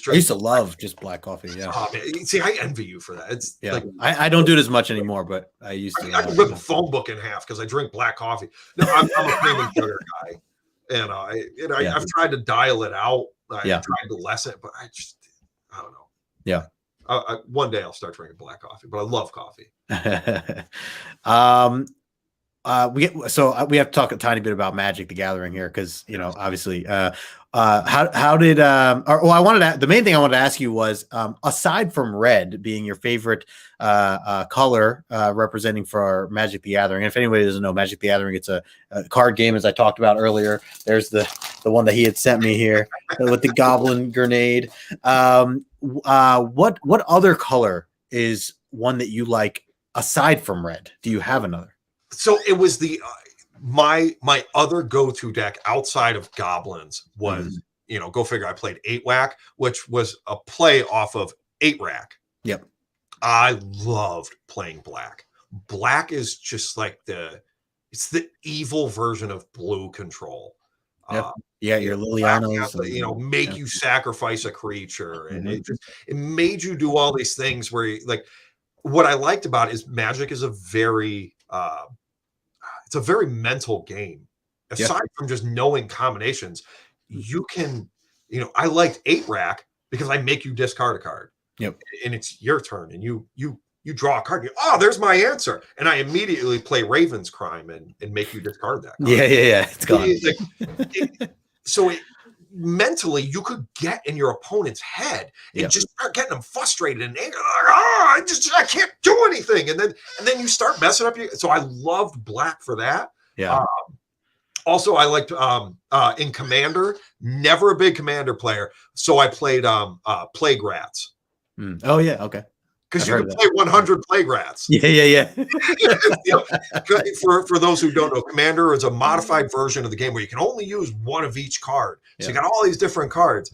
drink. I used to love just black coffee. Yeah. Oh, man. See, I envy you for that. It's like I don't do it as much anymore, but I used to. I can rip a phone book in half because I drink black coffee. No, I'm a cream and sugar guy, and I've tried to dial it out. I've tried to lessen it, but I don't know. Yeah. One day I'll start drinking black coffee, but I love coffee. We have to talk a tiny bit about Magic the Gathering here because obviously how did the main thing I wanted to ask you was aside from red being your favorite color representing for Magic the Gathering, and if anybody doesn't know Magic the Gathering, it's a card game as I talked about earlier. There's the one that he had sent me here with the goblin grenade. What other color is one that you like aside from red? Do you have another? So it was the my other go-to deck outside of goblins was go figure. I played 8-Whack, which was a play off of 8-Rack. Yep. I loved playing black. Black is just like it's the evil version of blue control. Yep. Your Lilianos. Make you sacrifice a creature, and it made you do all these things where what I liked about it is Magic is a very it's a very mental game. Aside from just knowing combinations, you can, I liked 8-Rack because I make you discard a card. Yep. And it's your turn, and you you draw a card. There's my answer, and I immediately play Raven's Crime and make you discard that card. Yeah. It's gone. Mentally, you could get in your opponent's head and just start getting them frustrated and angry. I can't do anything, and then you start messing up. So I loved Black for that. Yeah. Also, I liked in Commander. Never a big Commander player, so I played Plague Rats. Oh yeah, okay. Because you can play 100 Plague Rats. Yeah. For those who don't know, Commander is a modified version of the game where you can only use one of each card. So you got all these different cards.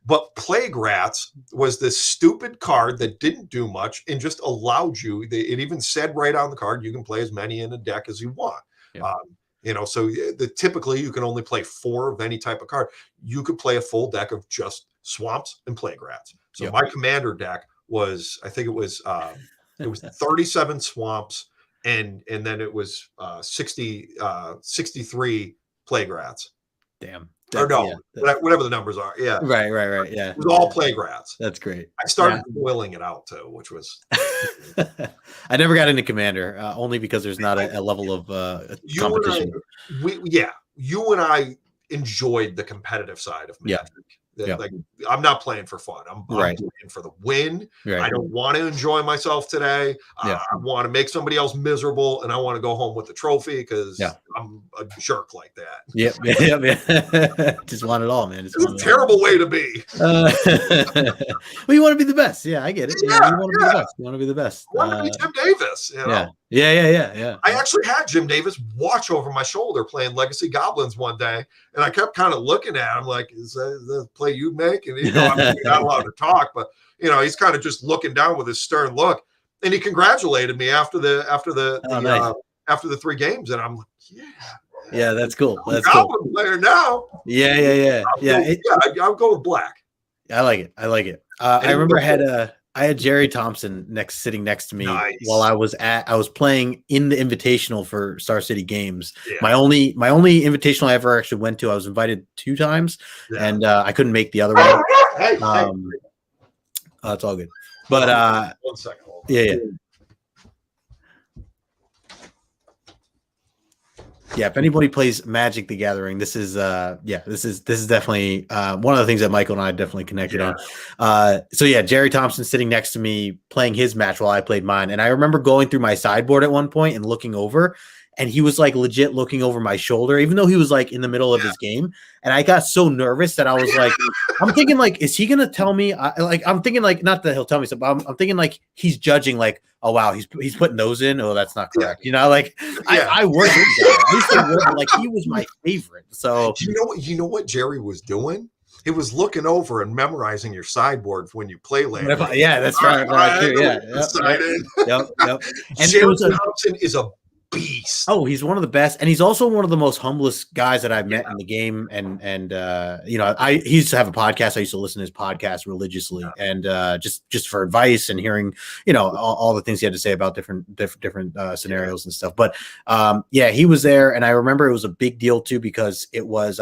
But Plague Rats was this stupid card that didn't do much and just allowed you. It even said right on the card, you can play as many in a deck as you want. Yeah. So typically you can only play 4 of any type of card. You could play a full deck of just Swamps and Plague Rats. So my Commander deck was, I think it was 37 Swamps and then it was 63 Plague Rats. Damn. Or no, whatever the numbers are. Yeah. Right. Yeah. It was all Plague Rats. That's great. I started boiling it out too, which was. I never got into Commander, only because there's not a level of competition. You and I enjoyed the competitive side of Magic. Like, I'm not playing for fun. I'm playing for the win. Right. I don't want to enjoy myself today. I want to make somebody else miserable, and I want to go home with the trophy because I'm a jerk like that. Yeah. Just want it all, man. It's a terrible way to be. Well, you want to be the best. Yeah, I get it. You want to be the best. You want to be the best. I want to be Jim Davis. Yeah. I actually had Jim Davis watch over my shoulder playing Legacy Goblins one day, and I kept kind of looking at him like, "Is that the play you'd make?" And I'm not allowed to talk, but he's kind of just looking down with his stern look, and he congratulated me after the 3 games, and I'm like, yeah, that's cool. That's Goblin cool. Player now. Yeah. I'll go with Black. I like it. I remember I had Jerry Thompson sitting next to me while I was playing in the invitational for Star City Games. Yeah. My only invitational I ever actually went to. I was invited 2 times, and I couldn't make the other one. It's all good. But 1 second. Yeah. Yeah, if anybody plays Magic the Gathering, this is definitely one of the things that Michael and I definitely connected on. Jerry Thompson sitting next to me playing his match while I played mine. And I remember going through my sideboard at one point and looking over, and he was like legit looking over my shoulder, even though he was like in the middle of his game. And I got so nervous that I was like, I'm thinking like, is he going to tell me? I'm thinking like, not that he'll tell me something, but I'm thinking like he's judging like, oh wow, he's putting those in. Oh, that's not correct. I worked with him. I used to work, like he was my favorite. So you know what Jerry was doing? He was looking over and memorizing your sideboard when you play later. Yeah, that's right. Yep. And Jerry Thompson is a beast. Oh, he's one of the best, and he's also one of the most humblest guys that I've met in the game. And he used to have a podcast. I used to listen to his podcast religiously, and just for advice and hearing, all the things he had to say about different scenarios and stuff. But he was there, and I remember it was a big deal too because it was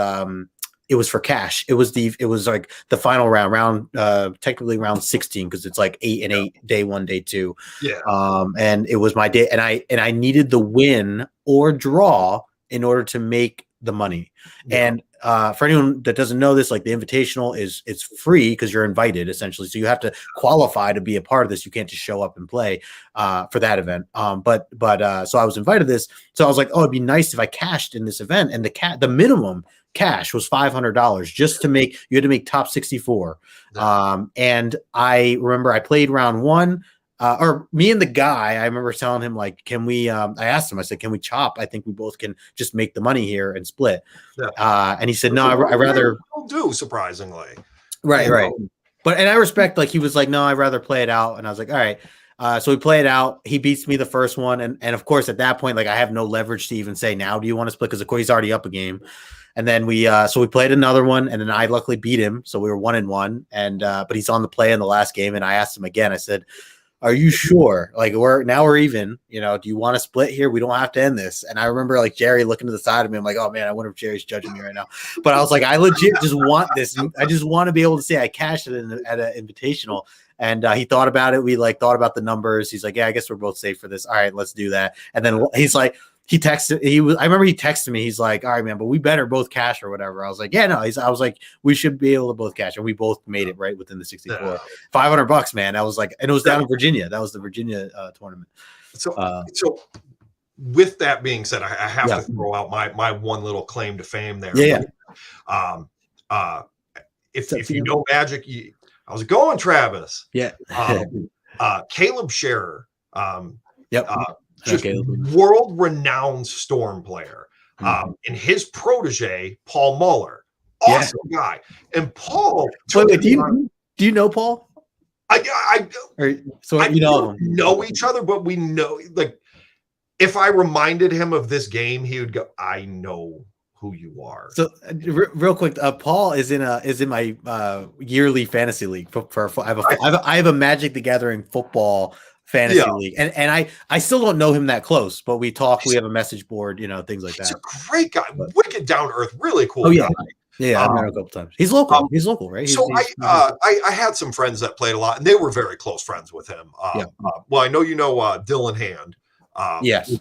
for cash. It was like the final round, technically round 16, because it's like 8 and 8, day 1, day 2. Yeah. And it was my day, and I needed the win or draw in order to make the money. Yeah. And for anyone that doesn't know this, like the invitational it's free because you're invited essentially. So you have to qualify to be a part of this. You can't just show up and play for that event. But so I was invited to this. So I was like, oh, it'd be nice if I cashed in this event. And the minimum cash was $500 just to make, you had to make top 64. And I remember I played round 1. Or me and the guy, I remember telling him like, can we, I asked him, I said, can we chop? I think we both can just make the money here and split. Yeah. And he said, no, I rather do, surprisingly. Right. But, and I respect, like, he was like, no, I'd rather play it out. And I was like, all right. So we play it out. He beats me the first one. And of course, at that point, like I have no leverage to even say, now, do you want to split? Because of course he's already up a game. And then we played another one, and then I luckily beat him. So we were 1-1, and but he's on the play in the last game. And I asked him again, I said, are you sure? Like we're even, do you want to split here? We don't have to end this. And I remember like Jerry looking to the side of me. I'm like, oh man, I wonder if Jerry's judging me right now. But I was like, I legit just want this. I just want to be able to say I cashed it at an invitational. And he thought about it. We like thought about the numbers. He's like, yeah, I guess we're both safe for this. All right, let's do that. And then he's like, I remember he texted me. He's like, all right, man, but we better both cash or whatever. I was like, yeah, no. I was like, we should be able to both cash. And we both made it right within the 64. $500, man. I was like, and it was down in Virginia. That was the Virginia tournament. So with that being said, I have to throw out my one little claim to fame there. Yeah. If you know Magic, how's it going, Travis? Yeah. Caleb Scherer. Just Okay. world-renowned Storm player. And his protege, Paul Muller. Awesome guy. And Paul. Wait, do you know Paul? I know each other, but we know, like, if I reminded him of this game, he would go, I know who you are. So real quick, Paul is in my yearly fantasy league I have a Magic the Gathering football fantasy league, and I still don't know him that close, but we talk. We have a message board, things like that. He's a great guy, wicked down to earth, really cool. Guy. Yeah, I've met him a couple times. He's local. He's local, right? I had some friends that played a lot, and they were very close friends with him. Well, I know Dylan Hand. Yes.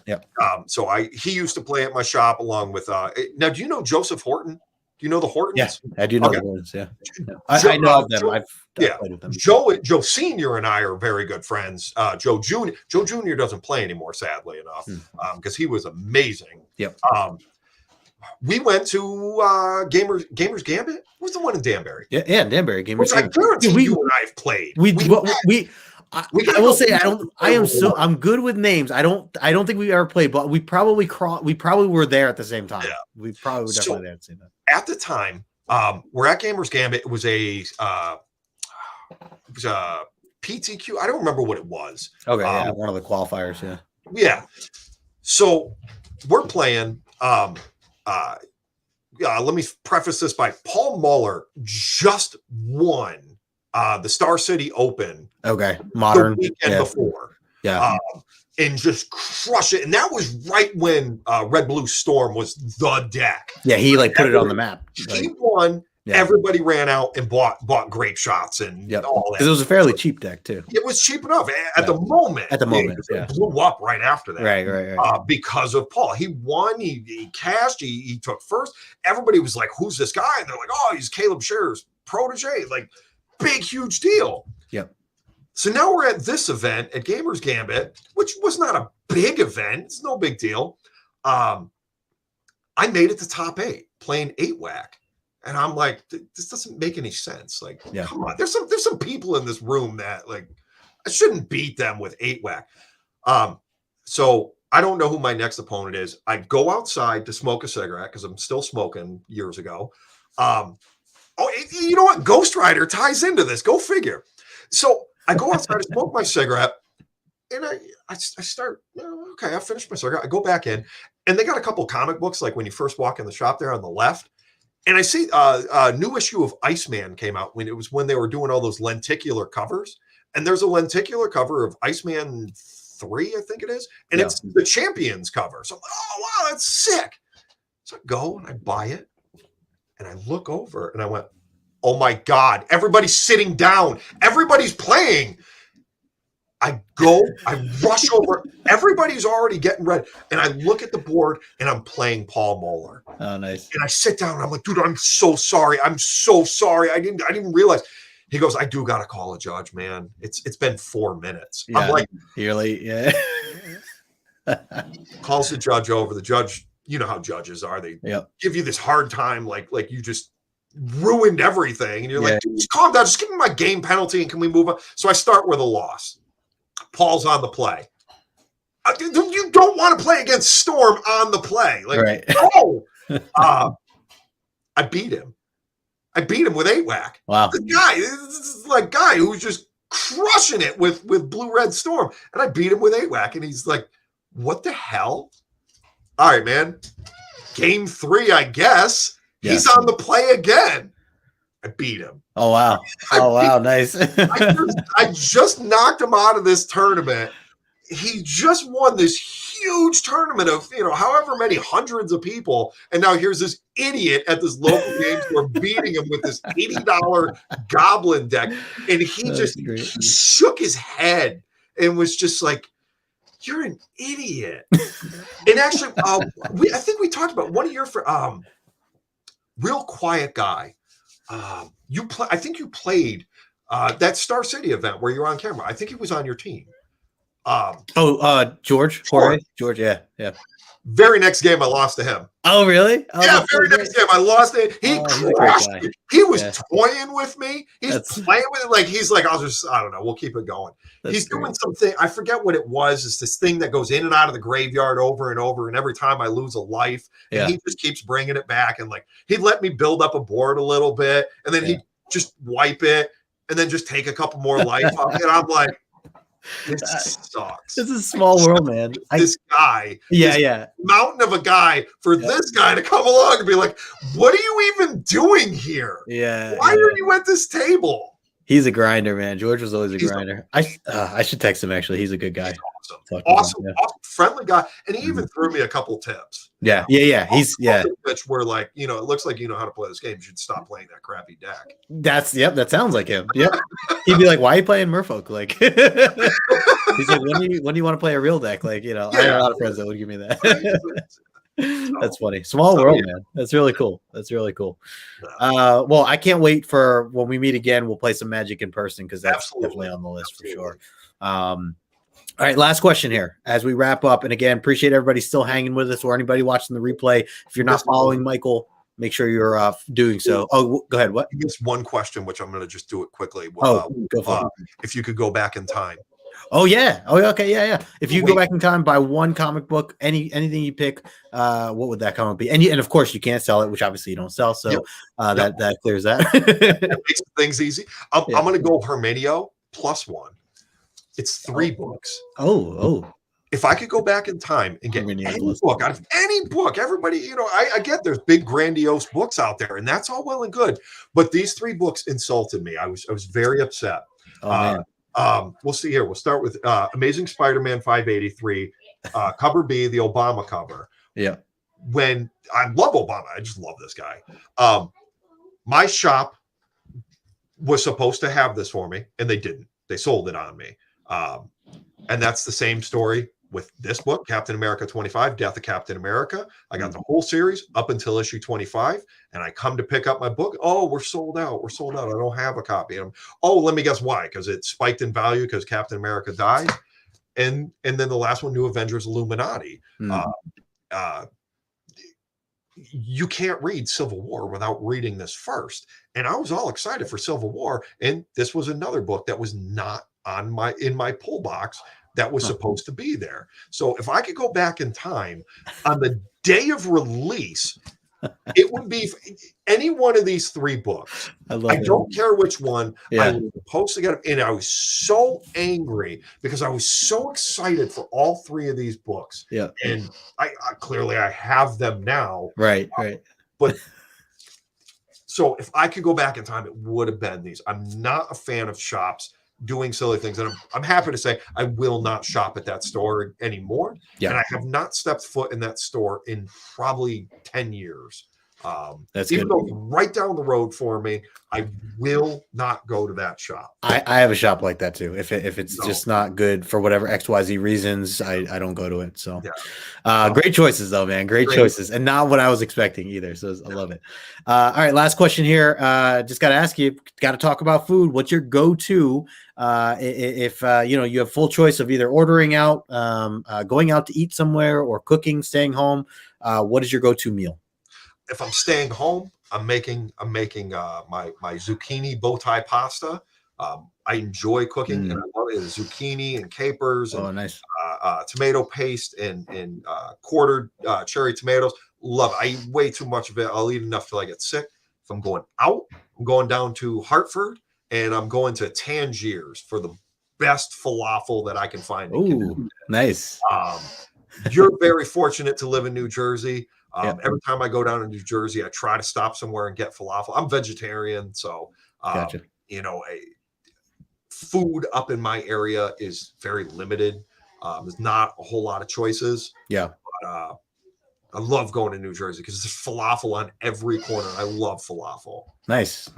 So he used to play at my shop along with. Now, do you know Joseph Horton? Do you know the Hortons? Yes, I do know the Hortons. Yeah, I know of them. I've played with them. Joe Senior and I are very good friends. Joe Junior doesn't play anymore, sadly enough, because he was amazing. Yep. We went to Gamers Gambit. Who's the one in Danbury? Yeah, Danbury. Gamers Gambit. I guarantee you and I have played. I will say I'm good with names. I don't think we ever played, but we probably were there at the same time. Yeah. We probably were definitely there at the same time. At the time, we're at Gamers Gambit. It was a PTQ. I don't remember what it was. Okay, one of the qualifiers. Yeah. Yeah. So we're playing. Let me preface this by Paul Muller just won the Star City Open. Okay, modern the weekend before. Yeah. And just crush it. And that was right when Red Blue Storm was the deck. Yeah, he put it on the map. He won. Yeah. Everybody ran out and bought grape shots and all that. Because it was a fairly cheap deck too. It was cheap enough at the moment. It blew up right after that. Right. Because of Paul, he won. He cashed. He took first. Everybody was like, "Who's this guy?" And they're like, "Oh, he's Caleb Scherer's protege." Like, big, huge deal. Yep. So now we're at this event at Gamers Gambit, which was not a big event. It's no big deal. I made it to top 8 playing 8-whack. And I'm like, this doesn't make any sense. Like, come on, there's some people in this room that I shouldn't beat them with 8-whack. So I don't know who my next opponent is. I go outside to smoke a cigarette because I'm still smoking years ago. You know what? Ghost Rider ties into this. Go figure. So I go outside to smoke my cigarette, and I start. Okay, I finished my cigarette. I go back in, and they got a couple comic books like when you first walk in the shop there on the left. And I see a new issue of Iceman came out when they were doing all those lenticular covers. And there's a lenticular cover of Iceman 3, I think it is. And it's the Champions cover. So I'm like, oh, wow, that's sick. So I go and I buy it. And I look over and I went, oh, my God, everybody's sitting down. Everybody's playing. I rush over. Everybody's already getting ready. And I look at the board and I'm playing Paul Muller. Oh, nice. And I sit down and I'm like, dude, I'm so sorry. I'm so sorry. I didn't realize. He goes, I do got to call a judge, man. It's been 4 minutes. Yeah, I'm like, you're late. Yeah. Calls the judge over. The judge, you know how judges are. They give you this hard time. Like you just ruined everything. And you're like, dude, just calm down. Just give me my game penalty and can we move on? So I start with a loss. Paul's on the play. You don't want to play against Storm on the play. I beat him. I beat him with 8-whack. Wow. This is like guy who's just crushing it with Blue-Red Storm. And I beat him with 8-whack. And he's like, what the hell? All right, man. Game 3, I guess. Yeah. He's on the play again. I beat him. Oh, wow. Nice. I just knocked him out of this tournament. He just won this huge tournament of, however many hundreds of people. And now here's this idiot at this local game store beating him with this $80 goblin deck. And he just shook his head and was just like, you're an idiot. And actually, I think we talked about one of your real quiet guy. I think you played that Star City event where you're on camera. I think he was on your team. George, yeah. Very next game, I lost to him. Oh, really? Oh, yeah, very next game, I lost it. He crushed me. He was toying with me. He's playing with it. Like, he's like, I don't know. We'll keep it going. He's doing something. I forget what it was. It's this thing that goes in and out of the graveyard over and over. And every time I lose a life, and he just keeps bringing it back. And like, he'd let me build up a board a little bit, and then he'd just wipe it, and then just take a couple more life off. And I'm like, this sucks. This is a small world, man. This guy, this mountain of a guy, for this guy to come along and be like, what are you even doing here? Yeah. Why are you at this table? He's a grinder, man. George was always a grinder. I should text him, actually. He's a good guy. Awesome, friendly guy. And he even threw me a couple tips. Yeah. Which were like, it looks like you know how to play this game. You should stop playing that crappy deck. That sounds like him. Yep. He'd be like, why are you playing Merfolk? Like, he's like, when do you want to play a real deck? Like, I have a lot of friends that would give me that. That's funny. Small world, man. That's really cool. Well, I can't wait for when we meet again. We'll play some Magic in person, because that's definitely on the list for sure. All right, last question here as we wrap up. And again, appreciate everybody still hanging with us, or anybody watching the replay. If you're not following Michael, make sure you're doing so. Oh, go ahead. What? Just one question, which I'm going to just do it quickly. Go for it. If you could go back in time. Oh, yeah. Oh, okay. Yeah. If you go back in time, buy one comic book, anything you pick, what would that comic be? And of course, you can't sell it, which obviously you don't sell. So that clears that. It makes things easy. I'm going to go Hermenio +1. It's 3 books. Oh. If I could go back in time and get any book out of any book, everybody, I get there's big grandiose books out there, and that's all well and good. But these 3 books insulted me. I was very upset. Man. We'll see here. We'll start with Amazing Spider-Man 583, cover B, the Obama cover. Yeah. When I love Obama, I just love this guy. My shop was supposed to have this for me, and they didn't. They sold it on me. And that's the same story with this book, Captain America 25, Death of Captain America. I got the whole series up until issue 25, and I come to pick up my book. Oh, we're sold out. I don't have a copy. Let me guess why. Because it spiked in value because Captain America died. And then the last one, New Avengers Illuminati. You can't read Civil War without reading this first. And I was all excited for Civil War. And this was another book that was not in my pull box that was supposed to be there. So if I could go back in time on the day of release, it would be any one of these 3 books. I don't care which one. I was supposed to get it. And I was so angry because I was so excited for all 3 of these books. Yeah. And I clearly I have them now. Right. But so if I could go back in time, it would have been these. I'm not a fan of shops doing silly things, and I'm happy to say I will not shop at that store anymore. And I have not stepped foot in that store in probably 10 years. That's even good. though it's right down the road for me, I will not go to that shop. I have a shop like that too. If it's just not good for whatever XYZ reasons, I don't go to it. So great choices though, man. Great choices, and not what I was expecting either. So I love it. All right, last question here. Just got to ask you, got to talk about food. What's your go-to if you have full choice of either ordering out, going out to eat somewhere, or cooking, staying home? What is your go-to meal? If I'm staying home, I'm making my zucchini bow tie pasta. I enjoy cooking, and I love it. Zucchini and capers and nice. Tomato paste and quartered cherry tomatoes. Love it. I eat way too much of it. I'll eat enough till I get sick. If I'm going out, I'm going down to Hartford, and I'm going to Tangiers for the best falafel that I can find. Ooh, nice. You're very fortunate to live in New Jersey. Every time I go down to New Jersey, I try to stop somewhere and get falafel. I'm vegetarian, so food up in my area is very limited. There's not a whole lot of choices. Yeah. But, I love going to New Jersey because there's falafel on every corner. I love falafel. Nice.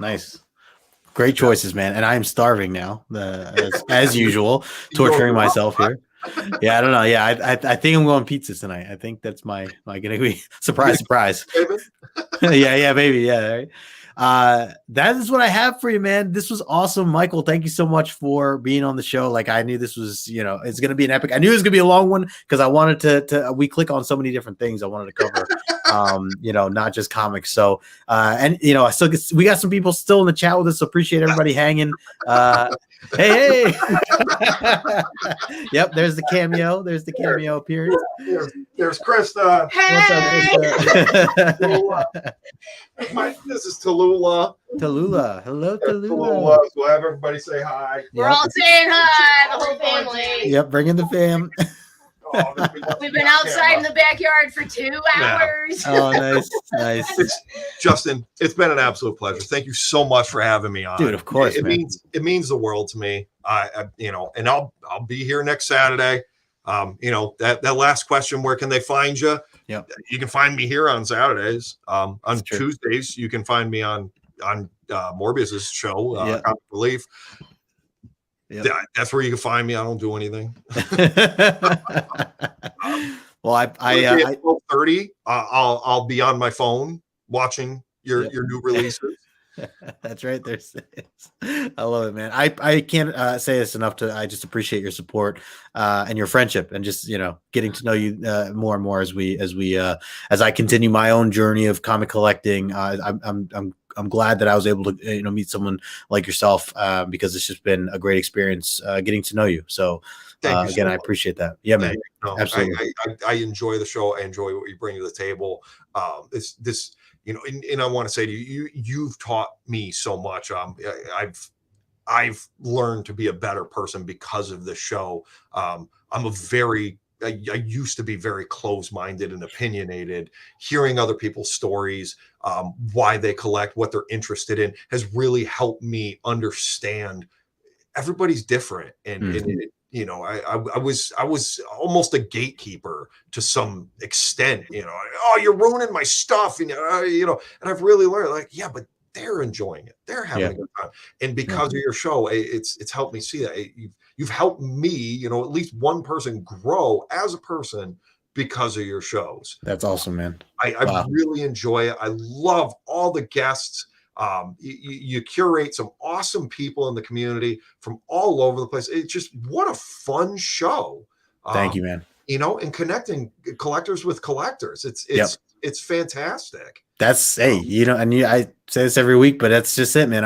Great choices, man. And I am starving now, as usual, torturing myself here. Yeah, I don't know. Yeah, I think I'm going pizza tonight. I think that's my gonna be surprise. yeah, baby. Yeah. Right. That is what I have for you, man. This was awesome, Michael. Thank you so much for being on the show. Like, I knew this was, it's going to be an epic. I knew it was going to be a long one because I wanted to we click on so many different things I wanted to cover, not just comics. So, we got some people still in the chat with us. So appreciate everybody hanging. Hey. Yep. There's the cameo. There's the cameo appearance. There's Krista. Hey. What's up, Krista? This is Tallulah. Hello, Tallulah. So we'll have everybody say hi. We're all saying hi, the whole family. Yep, bring in the fam. We've been outside in the backyard for 2 hours. Oh, nice. Justin, it's been an absolute pleasure. Thank you so much for having me on. Dude, of course, it means the world to me. And I'll be here next Saturday. That last question, where can they find you? Yeah, you can find me here on Saturdays. On Tuesdays, you can find me on Morbius's show, Comic Relief. Yep. That's where you can find me. I don't do anything. Well, at 12:30, I'll be on my phone watching your new releases. That's right. I love it, man. I can't say this enough. I just appreciate your support and your friendship, and just getting to know you more and more as I continue my own journey of comic collecting. I'm glad that I was able to meet someone like yourself because it's just been a great experience getting to know you. So again, I appreciate that. Yeah, man. Absolutely. I enjoy the show. I enjoy what you bring to the table. And I want to say to you, you've taught me so much. I've learned to be a better person because of this show. I used to be very closed-minded and opinionated. Hearing other people's stories, why they collect, what they're interested in, has really helped me understand everybody's different. I was almost a gatekeeper to some extent. Oh, you're ruining my stuff, and I've really learned, but they're enjoying it. They're having a good time, and because of your show, it's helped me see that. You've helped me, at least one person grow as a person because of your shows. That's awesome, man. I really enjoy it. I love all the guests. You curate some awesome people in the community from all over the place. It's just, what a fun show. Thank you, man. And connecting collectors with collectors. It's fantastic. That's I say this every week, but that's just it, man.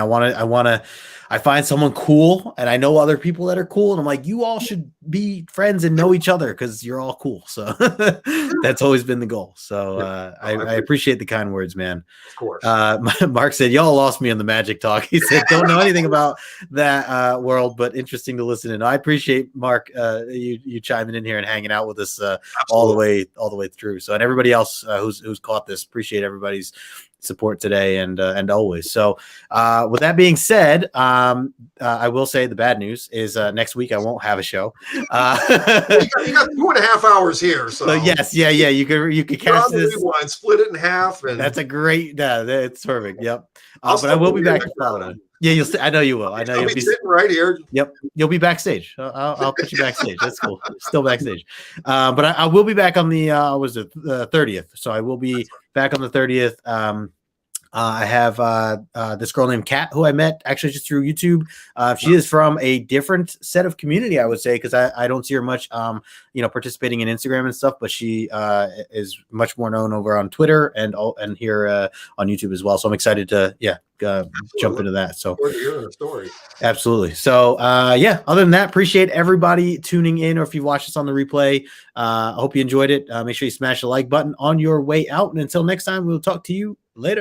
I find someone cool, and I know other people that are cool, and I'm like, you all should be friends and know each other because you're all cool. So that's always been the goal. So I appreciate the kind words, man. Of course. Mark said, y'all lost me on the magic talk. He said, don't know anything about that world, but interesting to listen in. I appreciate, Mark, you chiming in here and hanging out with us all the way through. So, and everybody else who's caught this, appreciate everybody's support today and always. So with that being said, I will say the bad news is next week I won't have a show. You got 2.5 hours here. So yes, you could catch this one, split it in half, and that's a great it's perfect. Yep. But I will be back to follow. Yeah, I know you will. I know you'll be sitting right here. Yep, you'll be backstage. I'll put you backstage. That's cool. Still backstage. But I will be back on the 30th. So I will be back on the 30th. I have this girl named Kat who I met actually just through YouTube. She is from a different set of community, I would say, because I don't see her much, participating in Instagram and stuff. But she is much more known over on Twitter and here on YouTube as well. So I'm excited to jump into that. So absolutely. So other than that, appreciate everybody tuning in, or if you watch this on the replay, I hope you enjoyed it. Make sure you smash the like button on your way out. And until next time, we'll talk to you later.